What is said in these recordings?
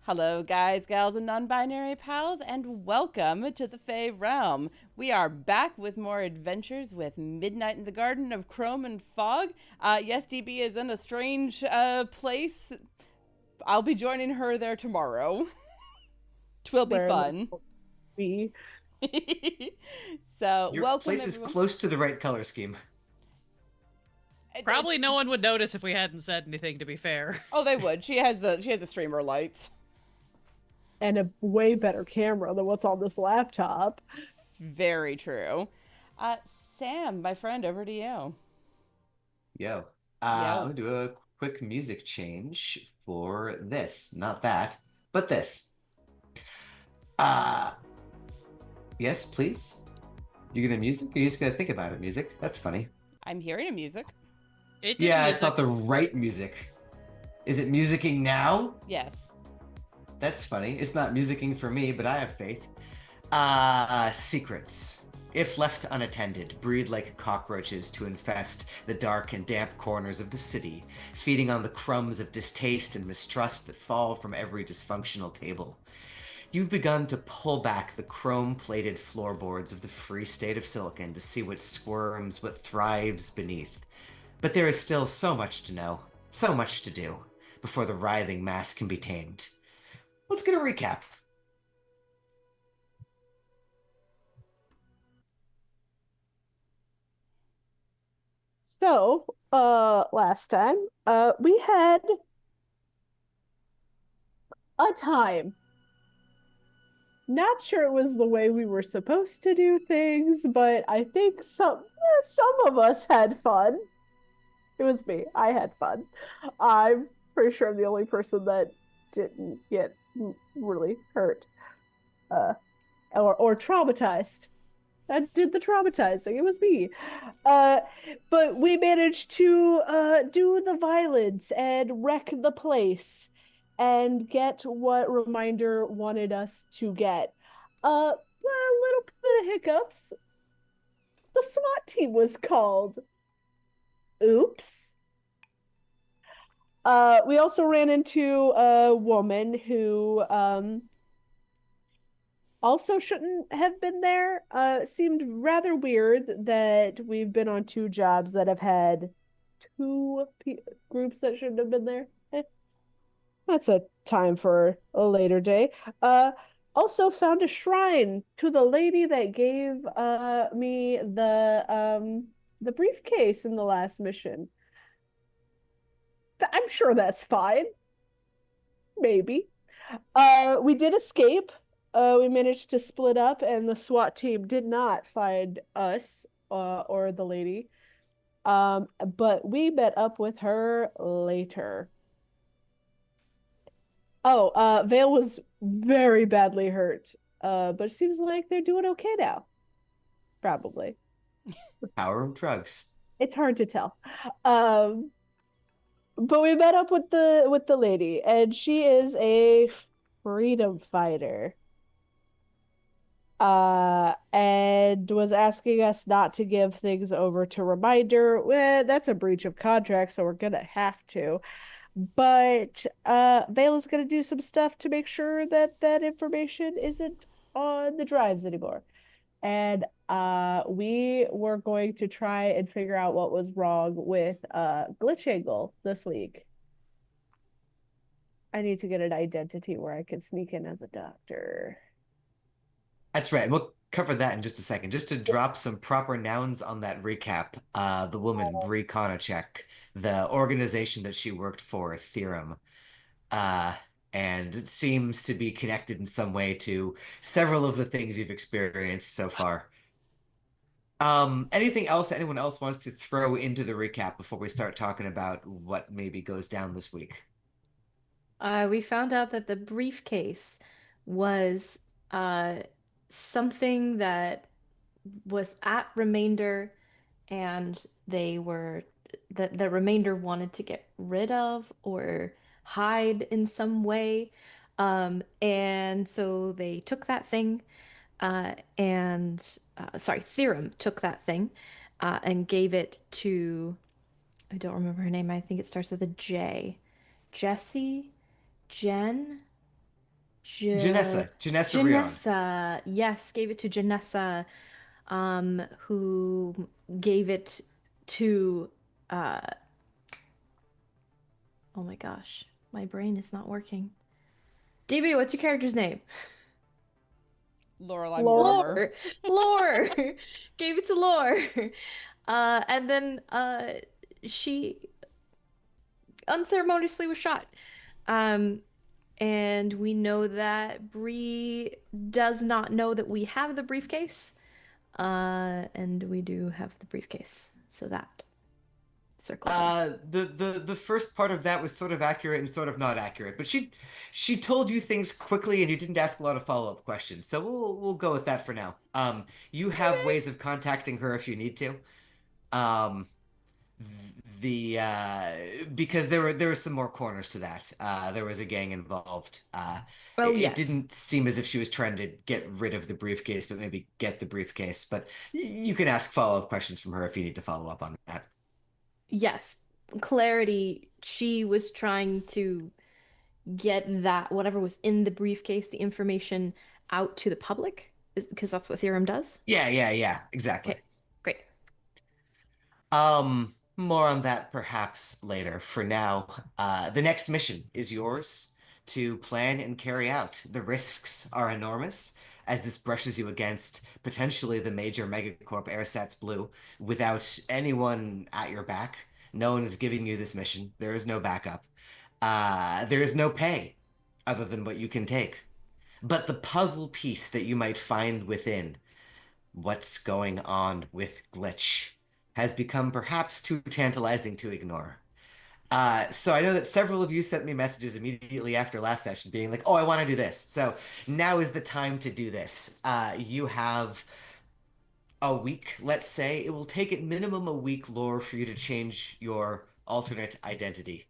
Hello, guys, gals, and non binary pals, and welcome to the Fae Realm. We are back with more adventures with Midnight in the Garden of Chrome and Fog. Yes, DB is in a strange place. I'll be joining her there tomorrow. Twill be Where fun. we So, Your welcome, place is everyone. close to the right color scheme. Probably no one would notice if we hadn't said anything, to be fair. Oh, they would. She has the streamer lights. and a way better camera than what's on this laptop. Very true. Sam, my friend, over to you. Yo. I'm Yo. gonna do a quick music change for this. Not that, but this. Uh, yes, please. You gonna music? Or you just gonna think about it, music? That's funny. I'm hearing a music. It did Yeah, it's music. not the right music. Is it musicking now? Yes. That's funny. It's not musicking for me, but I have faith. Secrets. If left unattended, breed like cockroaches to infest the dark and damp corners of the city, feeding on the crumbs of distaste and mistrust that fall from every dysfunctional table. You've begun to pull back the chrome-plated floorboards of the free state of Silicon to see what squirms, what thrives beneath. But there is still so much to know, so much to do, before the writhing mass can be tamed. Let's get a recap. Last time, we had a time. Not sure it was the way we were supposed to do things, but I think some of us had fun. It was me. I had fun. I'm pretty sure I'm the only person that didn't get really hurt, uh, or traumatized. I did the traumatizing. It was me. Uh, but we managed to do the violence and wreck the place and get what Reminder wanted us to get. A little bit of hiccups. The SWAT team was called. Oops. We also ran into a woman who also shouldn't have been there. Seemed rather weird that we've been on two jobs that have had groups that shouldn't have been there. That's a time for a later day. Uh, Also found a shrine to the lady that gave me the briefcase in the last mission. I'm sure that's fine. Maybe. We did escape. We managed to split up, and the SWAT team did not find us or the lady. But we met up with her later. Oh, Vale was very badly hurt. But it seems like they're doing okay now. Probably. Power of drugs. It's hard to tell. Um, but we met up with the lady, and she is a freedom fighter. And was asking us not to give things over to Reminder. Well, that's a breach of contract, so we're gonna have to. But Vale is gonna do some stuff to make sure that that information isn't on the drives anymore. And we were going to try and figure out what was wrong with GlitchAngle this week. I need to get an identity where I can sneak in as a doctor. That's right. We'll cover that in just a second. Just to drop some proper nouns on that recap, the woman, Brie Konachek, the organization that she worked for, Theorem, uh, and it seems to be connected in some way to several of the things you've experienced so far. Anything else that anyone else wants to throw into the recap before we start talking about what maybe goes down this week? We found out that the briefcase was uh, something that was at Remainder, and they were that the Remainder wanted to get rid of or hide in some way. And so they took that thing, and sorry, Theorem took that thing and gave it to, I don't remember her name. I think it starts with a J. Jessie, Jen. Janessa Rion. Janessa. Yes, gave it to Janessa, who gave it to uh oh my gosh, my brain is not working. DB, what's your character's name? Lorelai Lore. Mortimer. Lore. Gave it to Lore. And then she unceremoniously was shot. Um, and we know that Bree does not know that we have the briefcase. And we do have the briefcase. So that circle them. The first part of that was sort of accurate and sort of not accurate, but she told you things quickly and you didn't ask a lot of follow-up questions. So we'll go with that for now. You have Okay. ways of contacting her if you need to. Um, the because there were some more corners to that. There was a gang involved. Oh, It yes. didn't seem as if she was trying to get rid of the briefcase, but maybe get the briefcase. But you can ask follow-up questions from her if you need to follow up on that. Yes. Clarity. She was trying to get that, whatever was in the briefcase, the information out to the public, is because that's what Theorem does. Yeah, exactly. Okay, great. More on that perhaps later. For now, the next mission is yours to plan and carry out. The risks are enormous, as this brushes you against potentially the major megacorp Airsats Blue without anyone at your back. No one is giving you this mission. There is no backup. There is no pay other than what you can take. But the puzzle piece that you might find within what's going on with Glitch has become perhaps too tantalizing to ignore. So I know that several of you sent me messages immediately after last session being like, oh, I want to do this. So now is the time to do this. You have a week, let's say. It will take at minimum a week, Lore, for you to change your alternate identity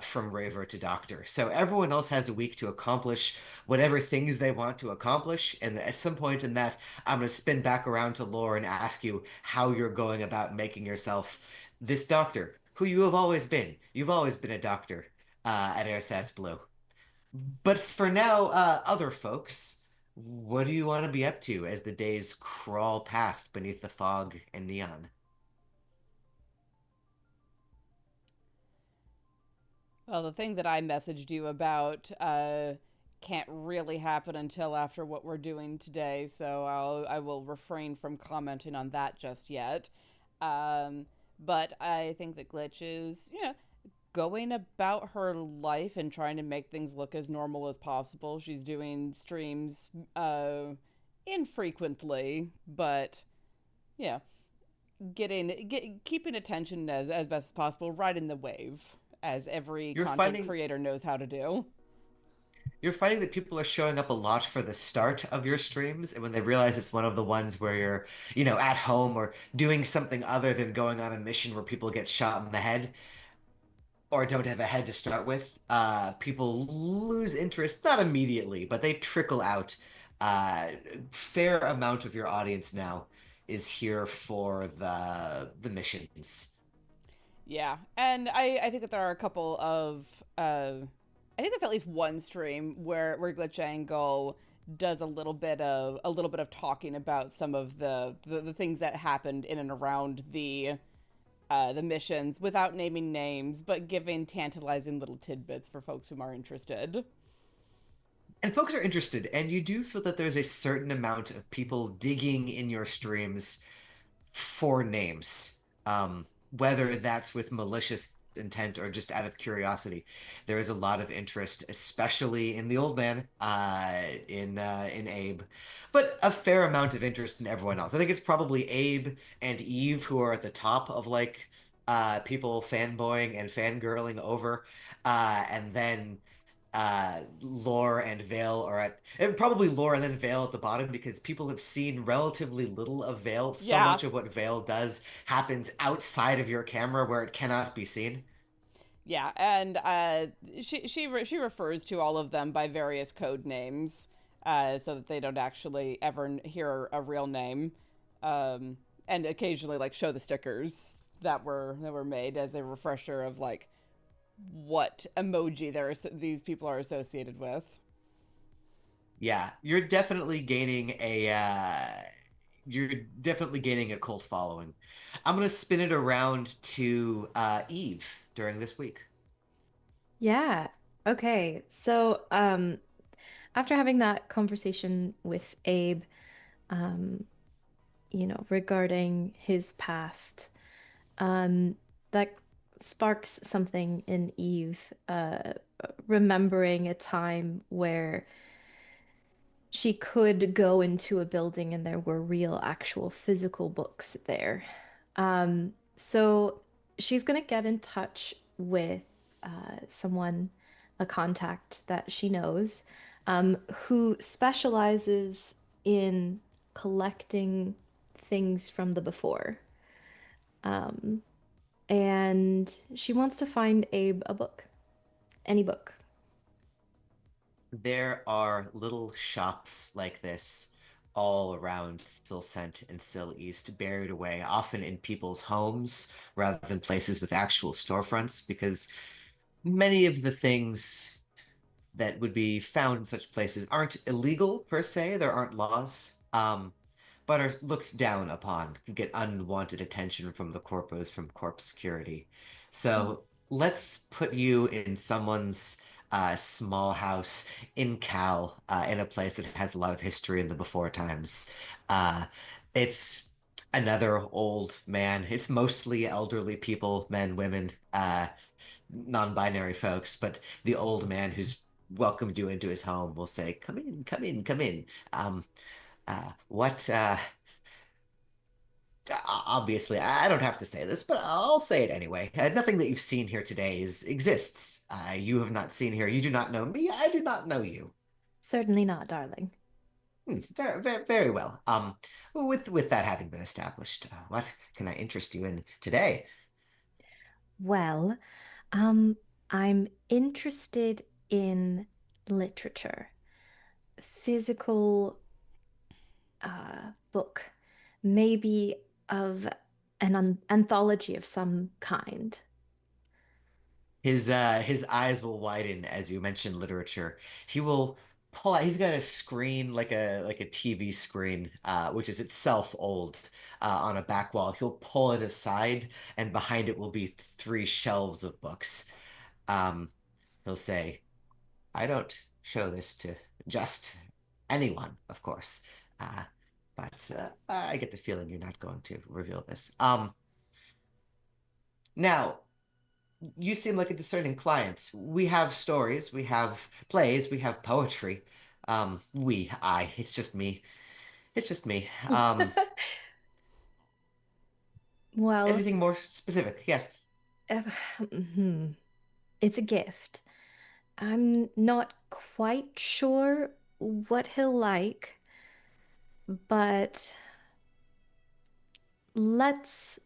from Raver to Doctor. So everyone else has a week to accomplish whatever things they want to accomplish. And at some point in that, I'm going to spin back around to Lore and ask you how you're going about making yourself this Doctor, who you have always been. You've always been a Doctor at Airsats Blue. But for now, other folks, what do you want to be up to as the days crawl past beneath the fog and neon? Well, the thing that I messaged you about can't really happen until after what we're doing today, so I will refrain from commenting on that just yet. Um, but I think that Glitch is, going about her life and trying to make things look as normal as possible. She's doing streams infrequently, but yeah, keeping attention as best as possible, riding the wave, as every You're content finding creator knows how to do. you're finding that people are showing up a lot for the start of your streams, and when they realize it's one of the ones where you're, at home or doing something other than going on a mission where people get shot in the head, or don't have a head to start with, people lose interest, not immediately, but they trickle out. Fair amount of your audience now is here for the missions. Yeah, and I think that there are a couple of I think that's at least one stream where GlitchAngle does a little bit of talking about some of the things that happened in and around the missions without naming names, but giving tantalizing little tidbits for folks who are interested. And folks are interested, and you do feel that there's a certain amount of people digging in your streams for names, whether that's with malicious intent or just out of curiosity. There is a lot of interest, especially in the old man, in Abe, but a fair amount of interest in everyone else. I think it's probably Abe and Eve who are at the top of like people fanboying and fangirling over, and then Lore and Vale are at probably Lore and then Vale at the bottom because people have seen relatively little of Vale. So Yeah, much of what Vale does happens outside of your camera where it cannot be seen. yeah, and she refers to all of them by various code names, so that they don't actually ever hear a real name, and occasionally like show the stickers that were made as a refresher of like what emoji these people are associated with. Yeah, you're definitely gaining a cult following. I'm gonna spin it around to Eve during this week. Yeah. Okay. So, after having that conversation with Abe, um, regarding his past, um, that sparks something in Eve, remembering a time where she could go into a building and there were real, actual physical books there. So she's gonna get in touch with someone, a contact that she knows, who specializes in collecting things from the before. Um, and she wants to find Abe a book, any book. There are little shops like this all around Silsent and Sil East, buried away, often in people's homes rather than places with actual storefronts, because many of the things that would be found in such places aren't illegal per se. There aren't laws, but are looked down upon, could get unwanted attention from the corpos from corpse security. So let's put you in someone's small house in Cal, in a place that has a lot of history in the before times. It's another old man. It's mostly elderly people, men, women, non-binary folks, but the old man who's welcomed you into his home will say, "Come in, come in, come in." Um, what? Obviously, I don't have to say this, but I'll say it anyway. Nothing that you've seen here today exists. You have not seen here. You do not know me. I do not know you. Certainly not, darling. Very, very, very well. With that having been established, what can I interest you in today? Well, um, I'm interested in literature, physical book, maybe of an anthology of some kind. His eyes will widen as you mention literature. He will pull out. He's got a screen like a TV screen, which is itself old, on a back wall. He'll pull it aside, and behind it will be three shelves of books. Um, he'll say, "I don't show this to just anyone, of course, uh, but I get the feeling you're not going to reveal this." Now. You seem like a discerning client. We have stories, we have plays, we have poetry. It's just me. It's just me. Well, Anything more specific? Yes. uh, hmm, it's a gift. I'm not quite sure what he'll like, but let's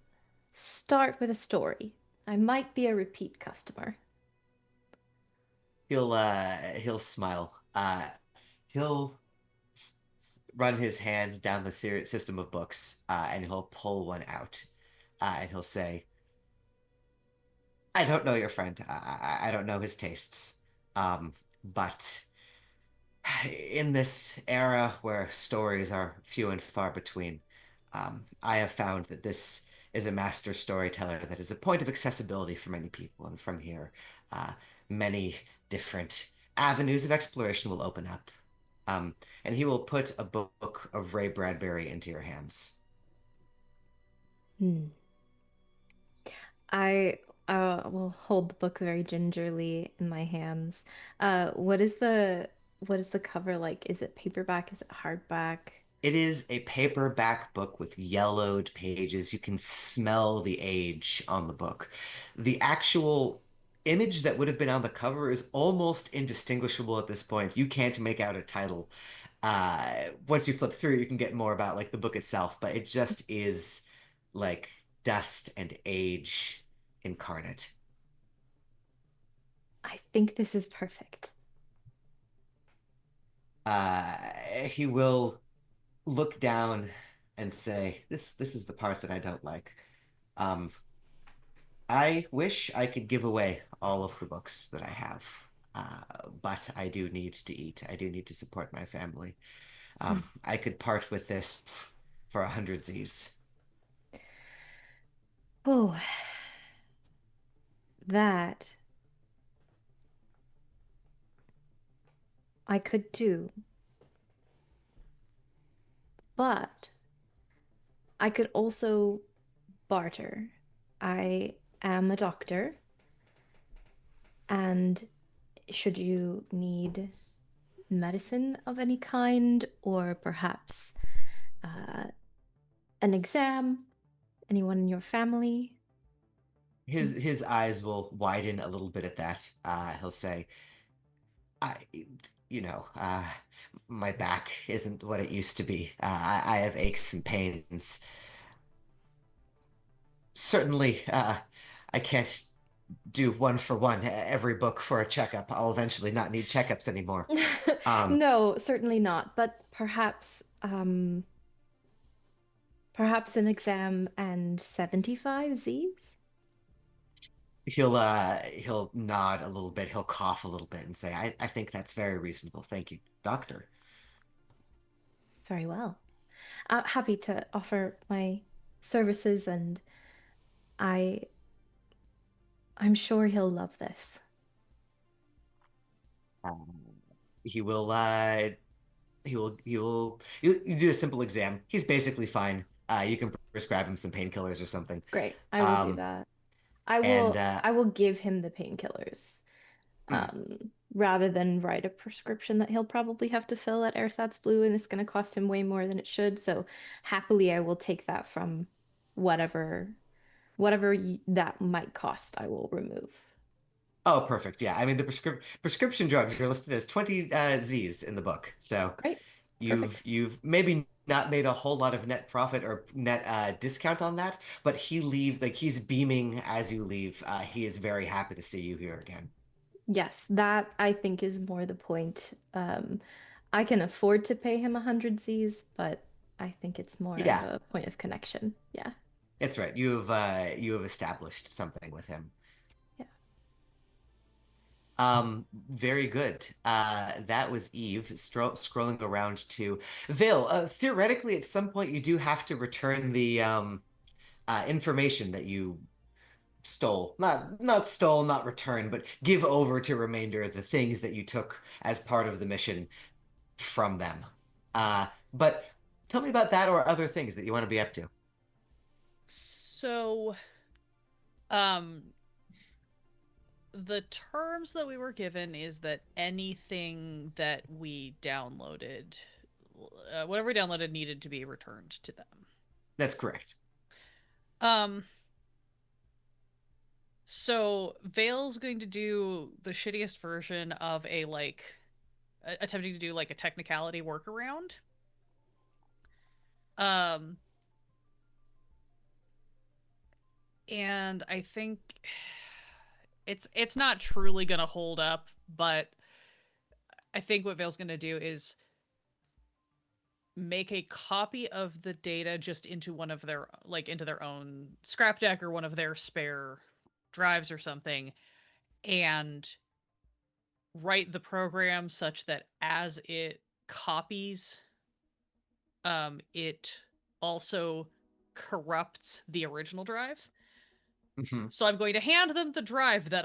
start with a story. I might be a repeat customer. He'll smile. He'll run his hand down the system of books, and he'll pull one out, and he'll say, "I don't know your friend. I don't know his tastes, but." In this era where stories are few and far between, I have found that this is a master storyteller that is a point of accessibility for many people. And from here, uh, many different avenues of exploration will open up. And he will put a book of Ray Bradbury into your hands. Hmm. I will hold the book very gingerly in my hands. What is the cover like? Is it paperback? Is it hardback? It is a paperback book with yellowed pages. You can smell the age on the book. The actual image that would have been on the cover is almost indistinguishable at this point. You can't make out a title. Once you flip through, you can get more about like the book itself, but it just is like dust and age incarnate. I think this is perfect. Uh, he will look down and say, "This is the part that I don't like." Um, I wish I could give away all of the books that I have. but I do need to eat. I do need to support my family. Hmm. I could part with this for 100 Z's. Oh, that I could do, but I could also barter. I am a doctor, and should you need medicine of any kind, or perhaps uh, an exam, anyone in your family? His eyes will widen a little bit at that. He'll say, I, you know, my back isn't what it used to be. I have aches and pains. Certainly, I can't do one for one every book for a checkup. I'll eventually not need checkups anymore. Um, No, certainly not, but perhaps an exam and 75 Z's? he'll nod a little bit, he'll cough a little bit and say, I think that's very reasonable. Thank you, doctor. Very well. Happy to offer my services, and I I'm sure he'll love this. Um, he will you do a simple exam. He's basically fine. You can prescribe him some painkillers or something. Great. I will do Um, that. I and will I will give him the painkillers. mm, Rather than write a prescription that he'll probably have to fill at Airsats Blue, and it's going to cost him way more than it should. So happily I will take that from whatever that might cost, I will remove. oh, perfect. Yeah, I mean the prescription drugs are listed as 20 Z's in the book. So Great. you've Perfect. you've maybe not made a whole lot of net profit or net discount on that, but he leaves like he's beaming as you leave. He is very happy to see you here again. Yes, that I think is more the point. I can afford to pay him 100 Z's, but I think it's more of Yeah, a point of connection. Yeah. it's right. You have established something with him. Yeah. Very good. That was Eve scrolling around to Vale. Theoretically, at some point, you do have to return the information that you stole. Not stole, not return, but give over to Remainder the things that you took as part of the mission from them. But tell me about that or other things that you want to be up to. So, um, the terms that we were given is that anything that we downloaded, whatever we downloaded, needed to be returned to them. That's correct. Um, so Vale's going to do the shittiest version of attempting to do like a technicality workaround. Um, and I think it's not truly gonna hold up, but I think what Vale's gonna do is make a copy of the data just into one of their into their own scrap deck or one of their spare drives or something, and write the program such that as it copies, it also corrupts the original drive. Mhm, So I'm going to hand them the drive that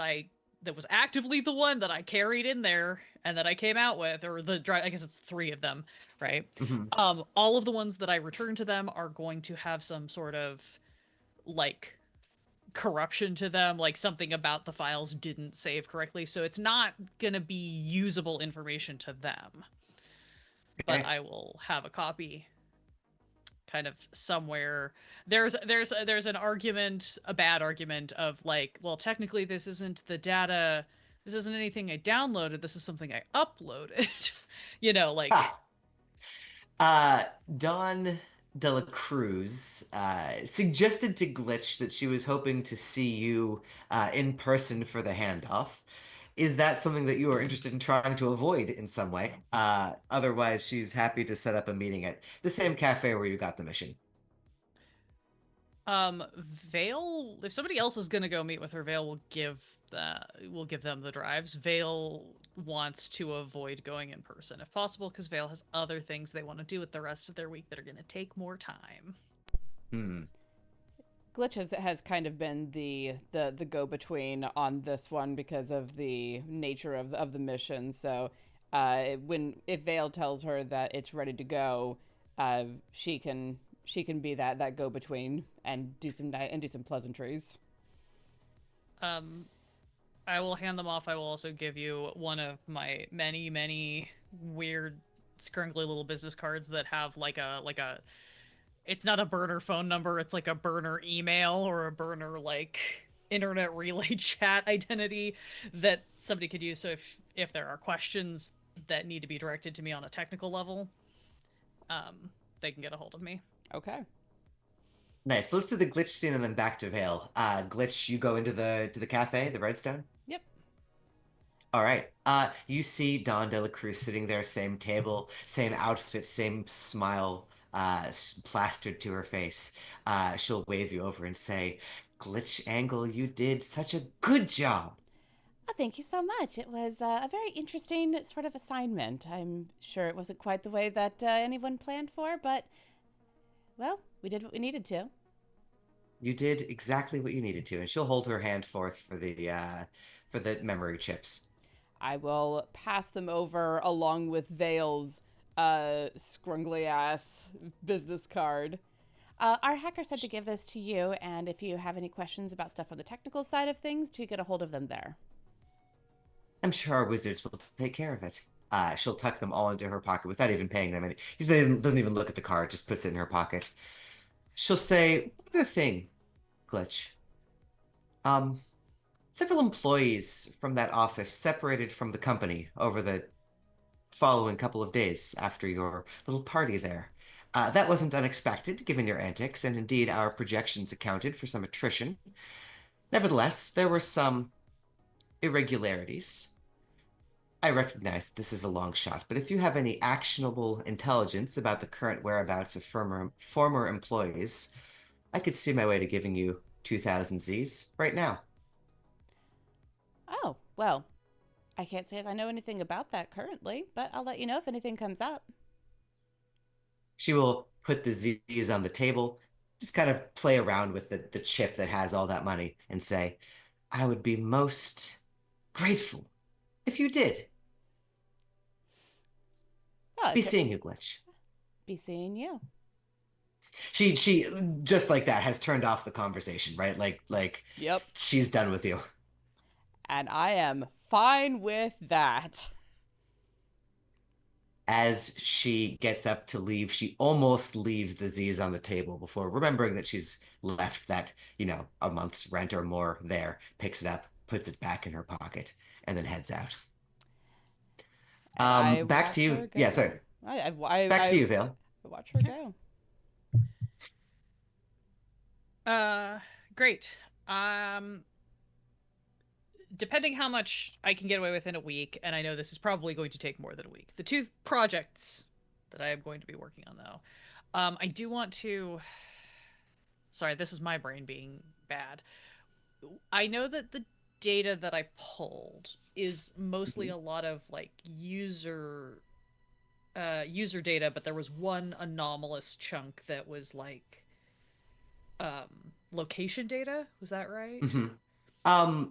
was actively the one that I carried in there and that I came out with, or the drive. I guess it's 3 of them, right? mhm. All of the ones that I return to them are going to have some sort of like corruption to them, like something about the files didn't save correctly, so it's not gonna be usable information to them. But Okay. I will have a copy kind of somewhere. There's an argument, a bad argument of like, well, technically this isn't the data, this isn't anything I downloaded, this is something I uploaded. Like, Ah, Dawn de la Cruz suggested to Glitch that she was hoping to see you in person for the handoff. Is that something that you are interested in trying to avoid in some way? Otherwise, she's happy to set up a meeting at the same cafe where you got the mission. Vale, if somebody else is gonna go meet with her, Vale will give them the drives. Vale wants to avoid going in person if possible because Vale has other things they want to do with the rest of their week that are going to take more time. Hmm. Glitch has kind of been the go between on this one because of the nature of the mission. So if Vale tells her that it's ready to go, she can be that go between and do some pleasantries. I will hand them off. I will also give you one of my many weird scrungly little business cards that have like a it's not a burner phone number, it's like a burner email or a burner like internet relay chat identity that somebody could use. So if there are questions that need to be directed to me on a technical level, they can get a hold of me. Okay. Nice. So let's do the glitch scene and then back to Vale. Glitch, you go into the cafe, the Redstone. Yep. All right. You see Don De La Cruz sitting there, same table, same outfit, same smile, plastered to her face. She'll wave you over and say, "GlitchAngle, you did such a good job." Oh, thank you so much. It was a very interesting sort of assignment. I'm sure it wasn't quite the way that anyone planned for, but well, we did what we needed to. You did exactly what you needed to, and she'll hold her hand forth for the memory chips. I will pass them over along with Vale's scrungly ass business card. Our hacker said to give this to you, and if you have any questions about stuff on the technical side of things, to get a hold of them there. I'm sure our wizards will take care of it. She'll tuck them all into her pocket without even paying them any. She doesn't even look at the card, just puts it in her pocket. She'll say, "Other thing, Glitch. Um, Several employees from that office separated from the company over the following couple of days after your little party there. That wasn't unexpected, given your antics, and indeed our projections accounted for some attrition. Nevertheless, there were some irregularities. I recognize this is a long shot, but if you have any actionable intelligence about the current whereabouts of former employees, I could see my way to giving you 2,000 Zs right now." Oh, well, I can't say as I know anything about that currently, but I'll let you know if anything comes up. She will put the Z's on the table, just kind of play around with the chip that has all that money, and say, "I would be most grateful if you did." Well, Be seeing you, Glitch. be seeing you. She just like that has turned off the conversation, right? Like Yep. she's done with you. And I am fine with that. As she gets up to leave, she almost leaves the Z's on the table before remembering that she's left that, a month's rent or more there, picks it up, puts it back in her pocket, and then heads out. And I Back to watch you. her Yeah, go. sorry. Back to I you, Vale. watch her go. Great. Depending how much I can get away with in a week, and I know this is probably going to take more than a week. The two projects that I am going to be working on, though, I do want to. Sorry, this is my brain being bad. I know that the data that I pulled is mostly a lot of like user data, but there was one anomalous chunk that was like location data. Was that right? Mm-hmm.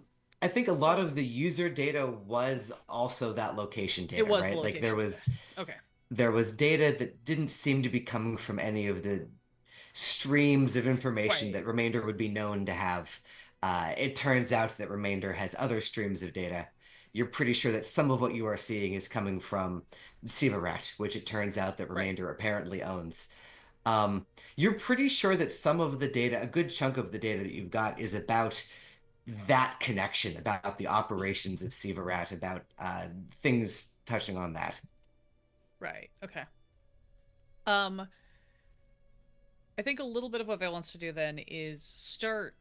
I think a lot of the user data was also that location It data, was right? Like location data. Okay. there was data that didn't seem to be coming from any of the streams of information Right. that Remainder would be known to have. It turns out that Remainder has other streams of data. You're pretty sure that some of what you are seeing is coming from Sivarat, which it turns out that Right. Remainder apparently owns. You're pretty sure that some of the data, a good chunk of the data that you've got, is about that connection, about the operations of Sivarat, about things touching on that. Right. Okay. I think a little bit of what Vale wants to do then is start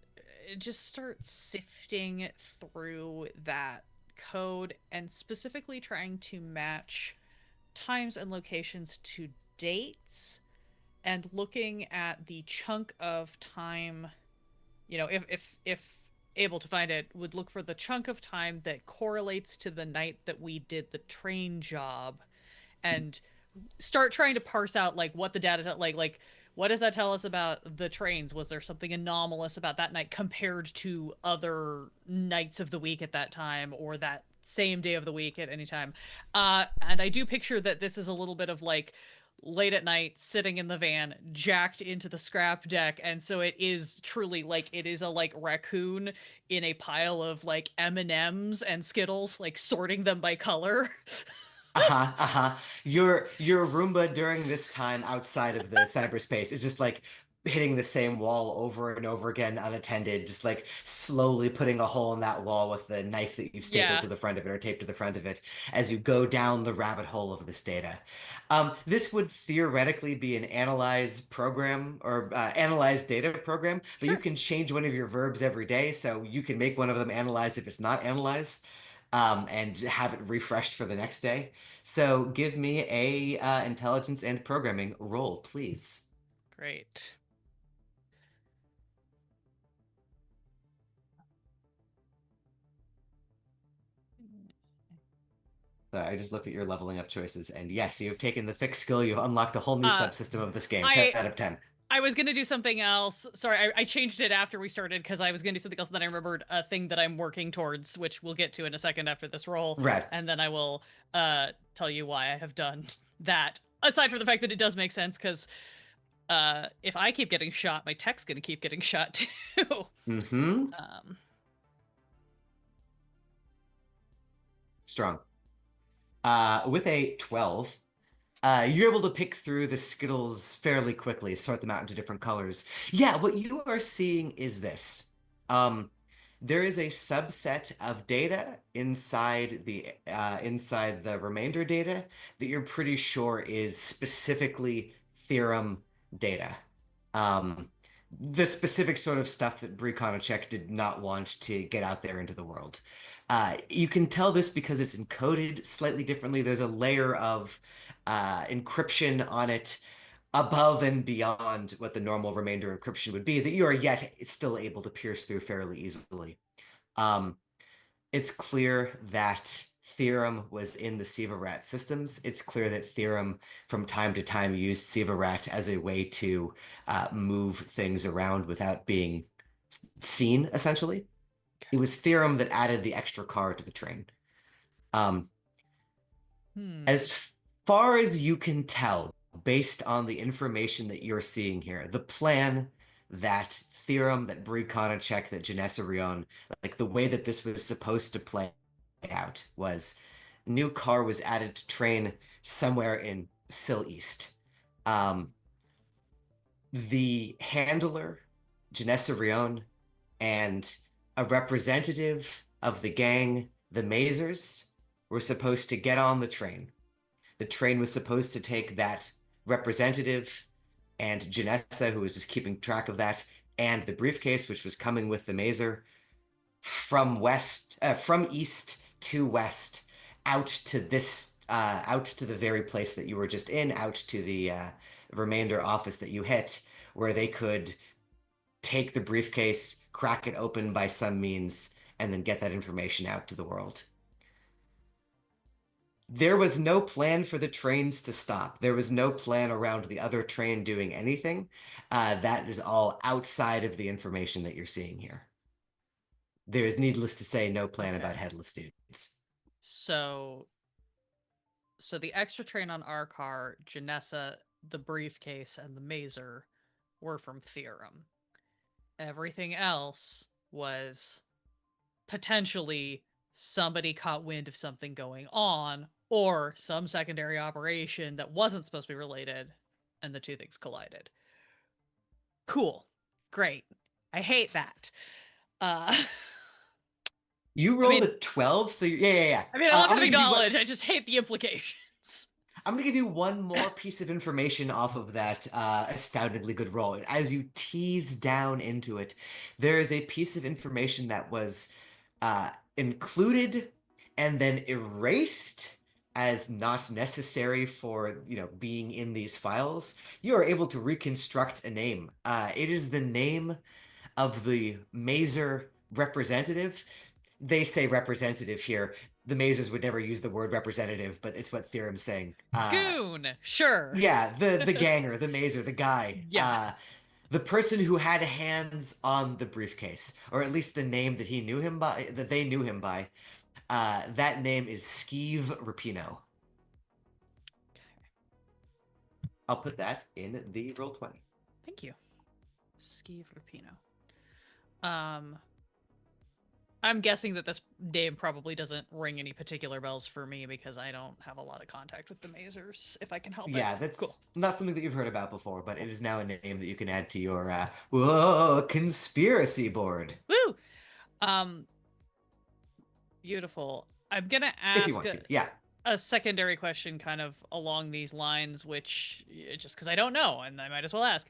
sifting through that code and specifically trying to match times and locations to dates and looking at the chunk of time, if able to find it, would look for the chunk of time that correlates to the night that we did the train job, and start trying to parse out like what the data like what does that tell us about the trains? Was there something anomalous about that night compared to other nights of the week at that time, or that same day of the week at any time? And I do picture that this is a little bit of like late at night, sitting in the van, jacked into the scrap deck, and so it is truly like it is a like raccoon in a pile of like M&Ms and Skittles, like sorting them by color. Uh-huh, uh-huh. Your Roomba during this time outside of the cyberspace is just like hitting the same wall over and over again unattended, just like slowly putting a hole in that wall with the knife that you've stapled Yeah, to the front of it or taped to the front of it as you go down the rabbit hole of this data. This would theoretically be an analyze program or analyze data program, but you sure. can change one of your verbs every day, so you can make one of them analyze if it's not analyzed, and have it refreshed for the next day. So give me a intelligence and programming roll, please. Great. So I just looked at your leveling up choices, and yes, you have taken the fixed skill. You've unlocked a whole new Uh, subsystem of this game. 10 I out of 10. I was gonna do something else. Sorry, I changed it after we started because I was gonna do something else. And then I remembered a thing that I'm working towards, which we'll get to in a second after this roll, Red. and then I will tell you why I have done that. Aside from the fact that it does make sense, because if I keep getting shot, my tech's gonna keep getting shot too. Mm-hmm. um, Strong. With a 12, you're able to pick through the Skittles fairly quickly, sort them out into different colors. Yeah, what you are seeing is this. There is a subset of data inside the remainder data that you're pretty sure is specifically theorem data. The specific sort of stuff that Brikonachek did not want to get out there into the world. You can tell this because it's encoded slightly differently. There's a layer of encryption on it above and beyond what the normal remainder encryption would be that you are yet still able to pierce through fairly easily. It's clear that Theorem was in the Siva Rat systems. It's clear that Theorem from time to time used Siva Rat as a way to move things around without being seen, essentially. It was Theorem that added the extra car to the train. As far as you can tell, based on the information that you're seeing here, the plan that Theorem, that Brikonachek, that Janessa Rion, like the way that this was supposed to play out was new car was added to train somewhere in Sil East. The handler, Janessa Rion, and a representative of the gang, the Mazers, were supposed to get on the train. The train was supposed to take that representative and Janessa, who was just keeping track of that, and the briefcase, which was coming with the Mazer, from east to west, out to the very place that you were just in, out to the remainder office that you hit, where they could take the briefcase, crack it open by some means, and then get that information out to the world. There was no plan for the trains to stop. There was no plan around the other train doing anything. That is all outside of the information that you're seeing here. There is, needless to say, no plan about headless dudes. So the extra train on our car, Janessa, the briefcase, and the Mazer were from Theorem. Everything else was potentially somebody caught wind of something going on, or some secondary operation that wasn't supposed to be related, and the two things collided. Cool. Great. I hate that. You rolled a 12, so yeah. I mean, I love I'm gonna having give you knowledge. I just hate the implications. I'm going to give you one more piece of information off of that astoundingly good roll. As you tease down into it, there is a piece of information that was included and then erased as not necessary for, being in these files. You are able to reconstruct a name. It is the name of the Mazer representative. They say representative here. The Mazers would never use the word representative, but it's what Theorem's saying. Goon, sure. Yeah, the ganger, the Mazer, the guy. Yeah. The person who had hands on the briefcase, or at least the name that he knew him by, that they knew him by. That name is Skeeve Rapino. I'll put that in the roll 20. Thank you. Skeeve Rapino. I'm guessing that this name probably doesn't ring any particular bells for me because I don't have a lot of contact with the Mazers, if I can help it. Yeah, that's cool. not something that you've heard about before, but it is now a name that you can add to your conspiracy board. Woo! Beautiful. I'm gonna ask If you want to, yeah. a secondary question kind of along these lines, which just because I don't know, and I might as well ask.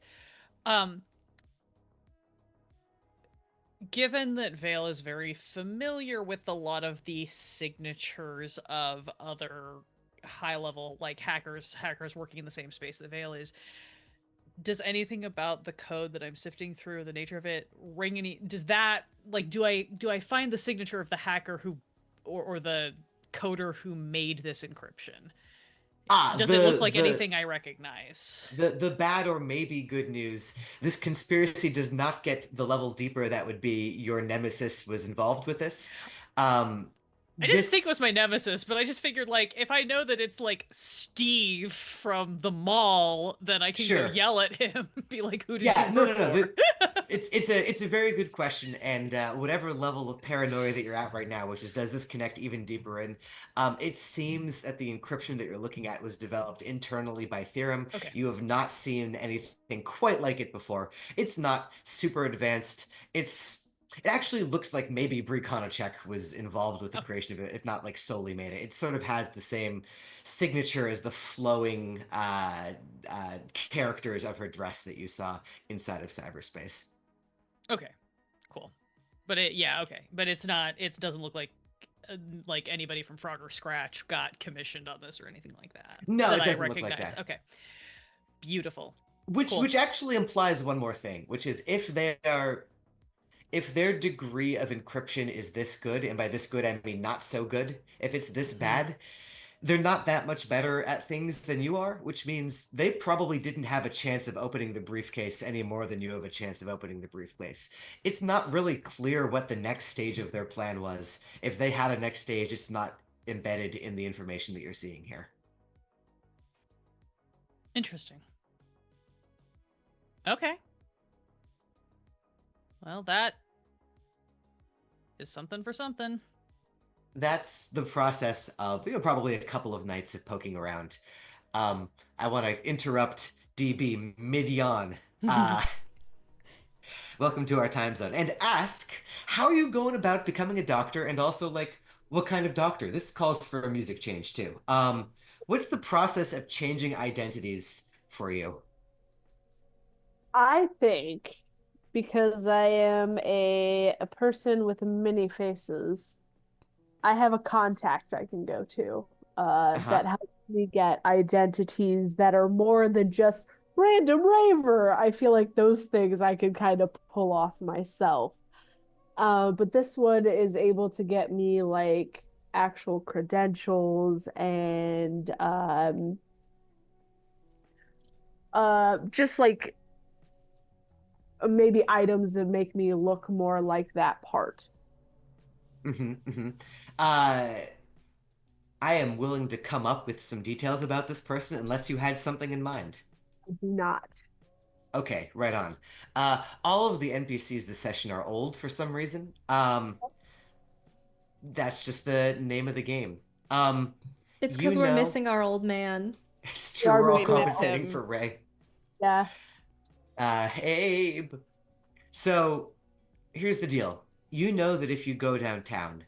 Given that Vale is very familiar with a lot of the signatures of other high-level like hackers working in the same space that Vale is, does anything about the code that I'm sifting through, the nature of it, ring any? Does that like do I find the signature of the hacker who, or the coder who made this encryption? Does it look like anything I recognize? The bad or maybe good news, this conspiracy does not get the level deeper that would be your nemesis was involved with this. I didn't think it was my nemesis, but I just figured, like, if I know that it's, like, Steve from the mall, then I can go yell at him and be like, who did you work for? It's a very good question, and whatever level of paranoia that you're at right now, which is, does this connect even deeper in, it seems that the encryption that you're looking at was developed internally by Theorem. Okay. You have not seen anything quite like it before. It's not super advanced. It actually looks like maybe Brie Konachek was involved with the creation of it, if not like solely made it. It sort of has the same signature as the flowing characters of her dress that you saw inside of cyberspace. Okay, cool. But but it's not. It doesn't look like anybody from Frogger Scratch got commissioned on this or anything like that. No, it doesn't look like that. Okay, beautiful. Which actually implies one more thing, which is if their degree of encryption is this good, and by this good I mean not so good, if it's this bad, they're not that much better at things than you are, which means they probably didn't have a chance of opening the briefcase any more than you have a chance of opening the briefcase. It's not really clear what the next stage of their plan was. If they had a next stage, it's not embedded in the information that you're seeing here. Interesting. Okay. Well, that is something for something. That's the process of probably a couple of nights of poking around. I want to interrupt DB mid-yawn. Welcome to our time zone. And ask, how are you going about becoming a doctor? And also, like, what kind of doctor? This calls for a music change, too. What's the process of changing identities for you? I think because I am a person with many faces, I have a contact I can go to that helps me get identities that are more than just random raver. I feel like those things I can kind of pull off myself. But this one is able to get me like actual credentials and just like maybe items that make me look more like that part. I am willing to come up with some details about this person unless you had something in mind. I do not. Okay, right on. All of the NPCs this session are old for some reason. That's just the name of the game. It's because we're missing our old man. It's true, we're all compensating for Ray. Yeah. Abe. So, here's the deal. You know that if you go downtown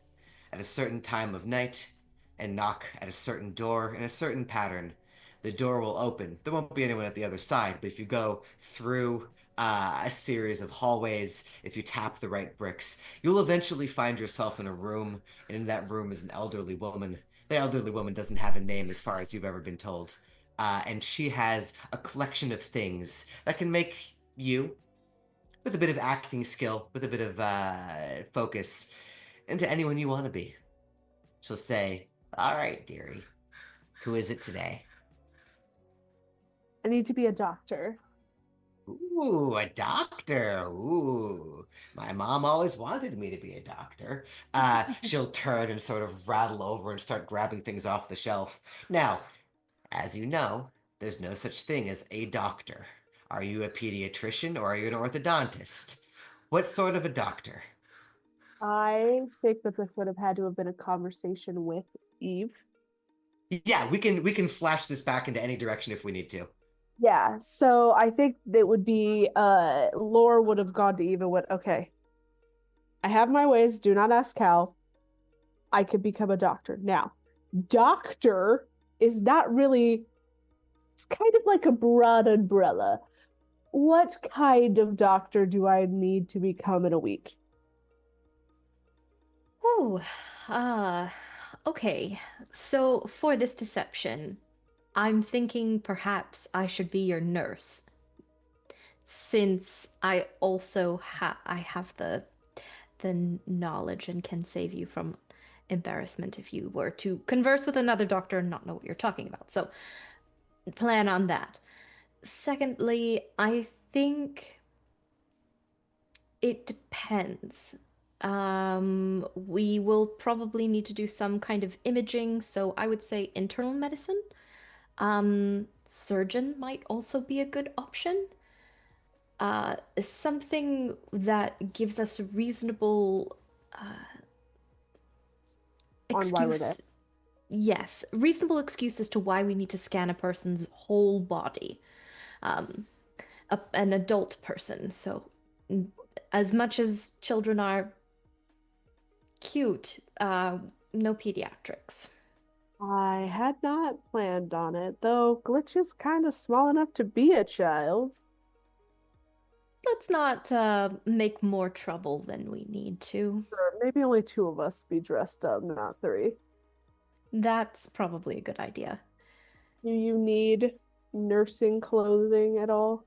at a certain time of night and knock at a certain door in a certain pattern, the door will open. There won't be anyone at the other side, but if you go through a series of hallways, if you tap the right bricks, you'll eventually find yourself in a room, and in that room is an elderly woman. The elderly woman doesn't have a name as far as you've ever been told. And she has a collection of things that can make you with a bit of acting skill, with a bit of focus, into anyone you want to be. She'll say, "All right, dearie, who is it today?" I need to be a doctor. Ooh, a doctor. Ooh, my mom always wanted me to be a doctor. She'll turn and sort of rattle over and start grabbing things off the shelf. Now, as you know, there's no such thing as a doctor. Are you a pediatrician or are you an orthodontist? What sort of a doctor? I think that this would have had to have been a conversation with Eve. Yeah, we can flash this back into any direction if we need to. Yeah, so I think that would be Lore would have gone to Eve and went, okay, I have my ways, do not ask how. I could become a doctor. Now, doctor is not really, it's kind of like a broad umbrella. What kind of doctor do I need to become in a week? Oh, okay. So for this deception, I'm thinking perhaps I should be your nurse, since I also have the knowledge and can save you from embarrassment if you were to converse with another doctor and not know what you're talking about. So plan on that. Secondly, I think it depends. We will probably need to do some kind of imaging, so I would say internal medicine. Surgeon might also be a good option. Something that gives us a reasonable On why we're there. excuse. Yes, reasonable excuse as to why we need to scan a person's whole body. Um, an adult person. So, as much as children are cute, no pediatrics. I had not planned on it, though Glitch is kind of small enough to be a child. Let's not make more trouble than we need to. Or maybe only two of us be dressed up, not three. That's probably a good idea. Do you need nursing clothing at all?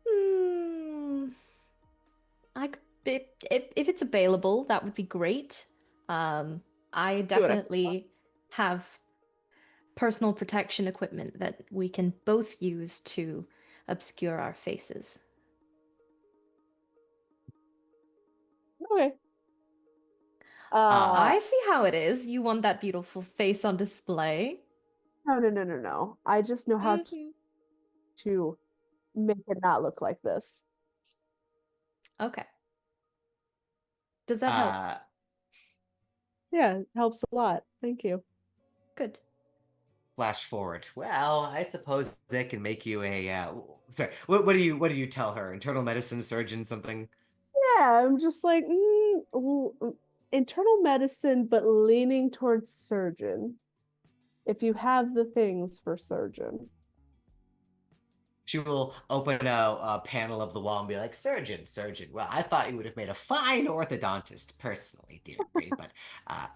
Hmm. If it's available, that would be great. I See what I definitely have personal protection equipment that we can both use to obscure our faces. Okay. I see how it is. You want that beautiful face on display. No. I just know how Mhm. to make it not look like this. Okay. Does that help? Uh, Yeah, it helps a lot. Thank you. Good. Flash forward. Well, I suppose that can make you a. Sorry, what do you tell her? Internal medicine surgeon, something? Yeah, I'm just like internal medicine, but leaning towards surgeon. If you have the things for surgeon. She will open a panel of the wall and be like, "Surgeon, surgeon. Well, I thought you would have made a fine orthodontist, personally, dearie, but uh,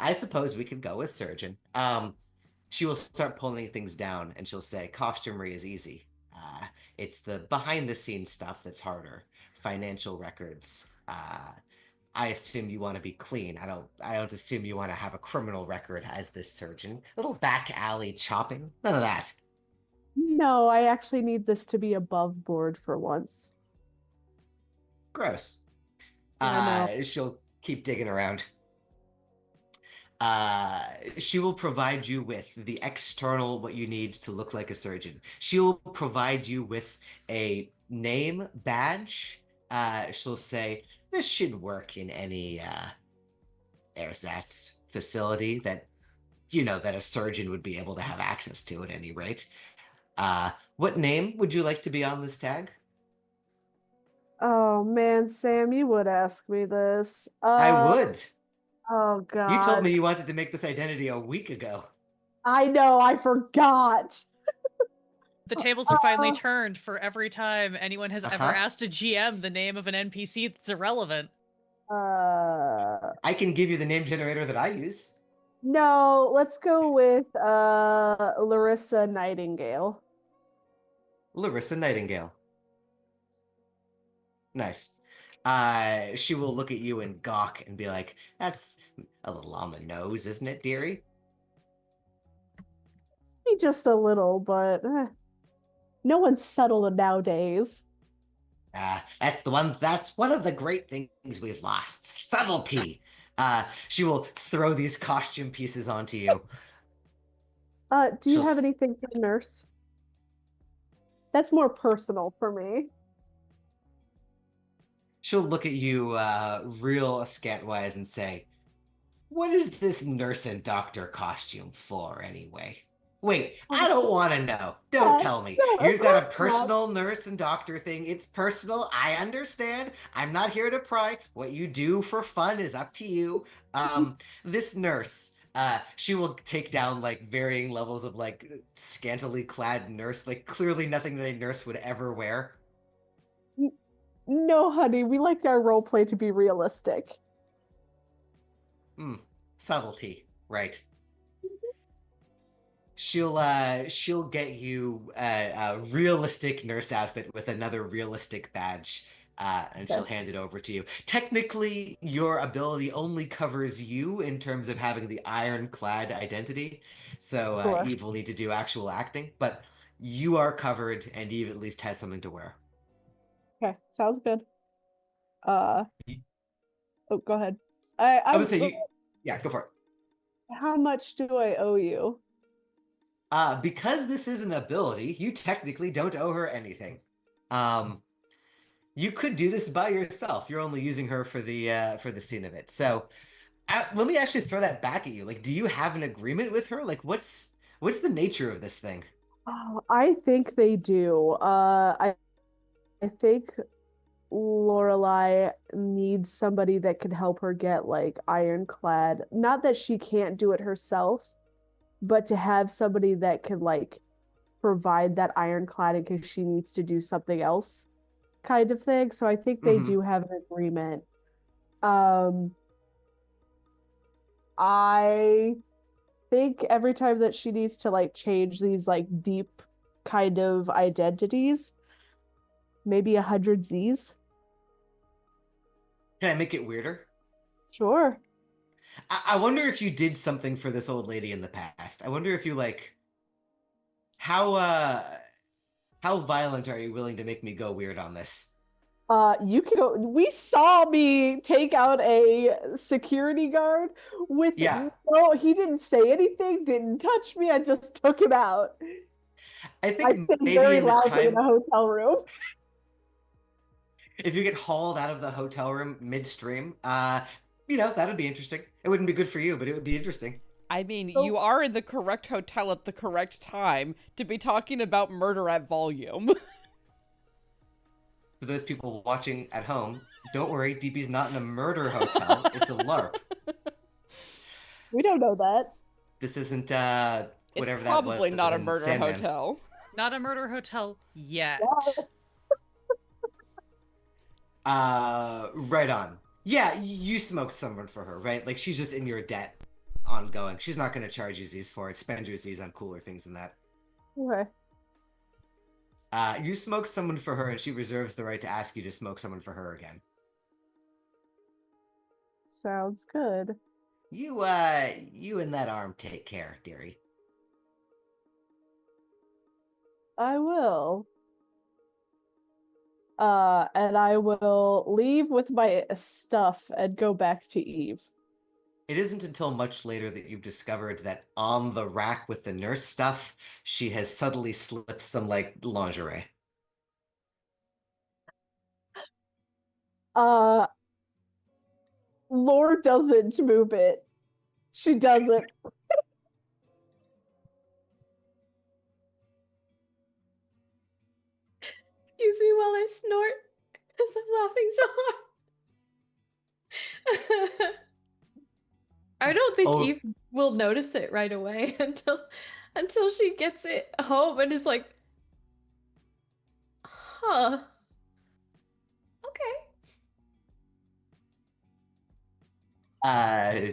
I suppose we could go with surgeon." She will start pulling things down, and she'll say, "Costumery is easy. It's the behind the scenes stuff that's harder. Financial records. I assume you want to be clean. I don't assume you want to have a criminal record as this surgeon. Little back alley chopping. None of that." No, I actually need this to be above board for once. Gross. I know. She'll keep digging around. Uh, she will provide you with the external, what you need to look like a surgeon. She will provide you with a name badge. She'll say, "This should work in any ersatz facility that a surgeon would be able to have access to at any rate." What name would you like to be on this tag? Oh man, Sam, you would ask me this. I would. Oh You told God. me you wanted to make this identity a week ago. I know, I forgot. The tables are finally Uh, turned for every time anyone has ever Uh-huh. asked a GM the name of an NPC that's irrelevant. uh, I can give you the name generator that I use. no, let's go with Larissa Nightingale. Larissa Nightingale. Nice. She will look at you and gawk and be like, "That's a little on the nose, isn't it, dearie?" Just a little, but no one's settled nowadays. That's one of the great things we've lost. Subtlety. She will throw these costume pieces onto you. Do you She'll have s- anything for the nurse? That's more personal for me. she'll look at you real askantwise and say, "What is this nurse and doctor costume for, anyway?" Wait, I don't want to know. Don't Yeah, tell me. no, of You've got a course not. personal nurse and doctor thing. It's personal. I understand. I'm not here to pry. What you do for fun is up to you. This nurse, she will take down like varying levels of like scantily clad nurse, like clearly nothing that a nurse would ever wear. No, honey, we like our role play to be realistic. Hmm, subtlety, right? She'll get you a realistic nurse outfit with another realistic badge, and she'll Okay, hand it over to you. Technically, your ability only covers you in terms of having the ironclad identity, so sure. Eve will need to do actual acting, but you are covered, and Eve at least has something to wear. Okay, sounds good. Uh, oh, go ahead. I would say you, yeah, go for it. How much do I owe you? Because this is an ability, you technically don't owe her anything. Um, you could do this by yourself. You're only using her for the scene of it. So let me actually throw that back at you. Like, do you have an agreement with her? Like, what's the nature of this thing? Oh, I think they do. I think Lorelai needs somebody that can help her get like ironclad. Not that she can't do it herself, but to have somebody that can like provide that ironclad in case she needs to do something else, kind of thing. So I think they Hmm. do have an agreement. Um, I think every time that she needs to like change these like deep kind of identities, maybe 100 Z's. Can I make it weirder? Sure. I wonder if you did something for this old lady in the past. I wonder if you like how uh how violent are you willing to make me go weird on this? You can go. We saw me take out a security guard with Yeah, no, he didn't say anything, didn't touch me. I just took him out. I I think said maybe very in the loudly in a time hotel room. if you get hauled out of the hotel room midstream, that'd be interesting. It wouldn't be good for you, but it would be interesting. I mean, you So, are in the correct hotel at the correct time to be talking about murder at volume. For those people watching at home, don't worry, DB's not in a murder hotel. It's a LARP. we don't know that. This isn't It's whatever that probably was not a in murder Sandman. hotel. Not a murder hotel yet. Yeah. Right on. Yeah, you smoked someone for her, right? Like she's just in your debt ongoing. She's not going to charge you Z's for it. Spend your Z's on cooler things than that. Okay. You smoked someone for her, and she reserves the right to ask you to smoke someone for her again. Sounds good. You and that arm take care, dearie. I will. And I will leave with my stuff and go back to Eve. It isn't until much later that you've discovered that on the rack with the nurse stuff, she has subtly slipped some like lingerie. Uh, Lore doesn't move it. She doesn't. Excuse me while I snort because I'm laughing so hard. I don't think Oh, Eve will notice it right away until she gets it home and is like, huh. Okay. uh,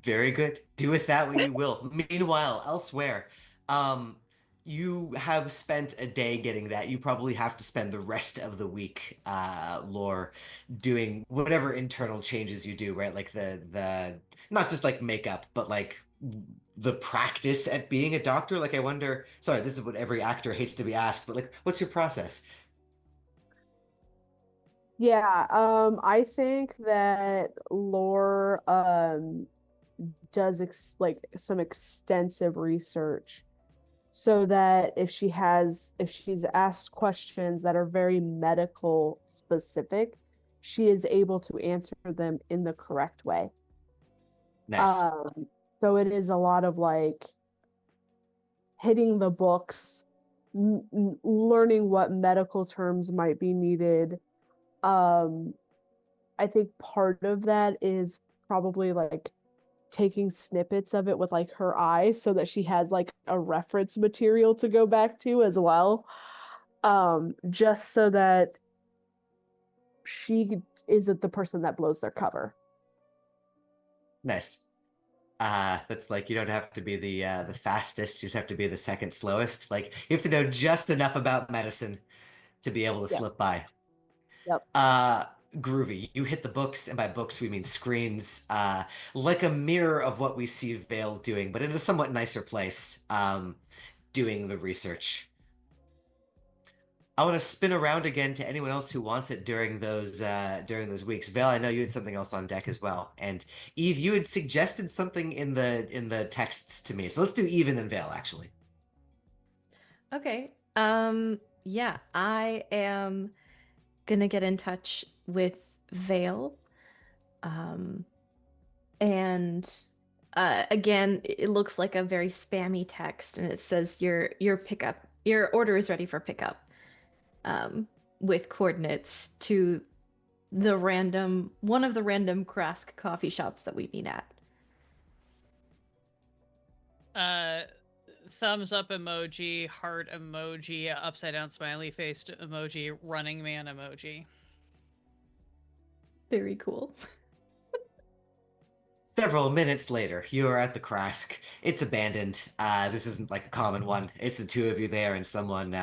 very good. Do with that what you will. Meanwhile, elsewhere, um, you have spent a day getting that. You probably have to spend the rest of the week, Lore, doing whatever internal changes you do, right? Like the not just like makeup, but like the practice at being a doctor. Like I wonder, sorry, this is what every actor hates to be asked, but like, what's your process? Yeah, I think that Lore does like some extensive research so that if she's asked questions that are very medical specific, she is able to answer them in the correct way. Nice. Um, so it is a lot of like hitting the books, learning what medical terms might be needed. Um, I think part of that is probably like taking snippets of it with like her eyes so that she has like a reference material to go back to as well. Just so that she isn't the person that blows their cover. Nice. That's like you don't have to be the fastest, you just have to be the second slowest. Like you have to know just enough about medicine to be able to Yep. slip by. Yep. Uh, Groovy, you hit the books, and by books we mean screens, like a mirror of what we see Vale doing, but in a somewhat nicer place, doing the research. I want to spin around again to anyone else who wants it during those weeks. Vale, I know you had something else on deck as well, and Eve, you had suggested something in the texts to me. So let's do Eve and then Vale, actually. Okay. Yeah, I am gonna get in touch with Vale. Um, and again, it looks like a very spammy text, and it says your order is ready for pickup. With coordinates to one of the random Krask coffee shops that we meet at. Thumbs up emoji, heart emoji, upside down smiley faced emoji, running man emoji. Very cool. Several minutes later, you are at the Krask. It's abandoned. This isn't like a common one. It's the two of you there and someone.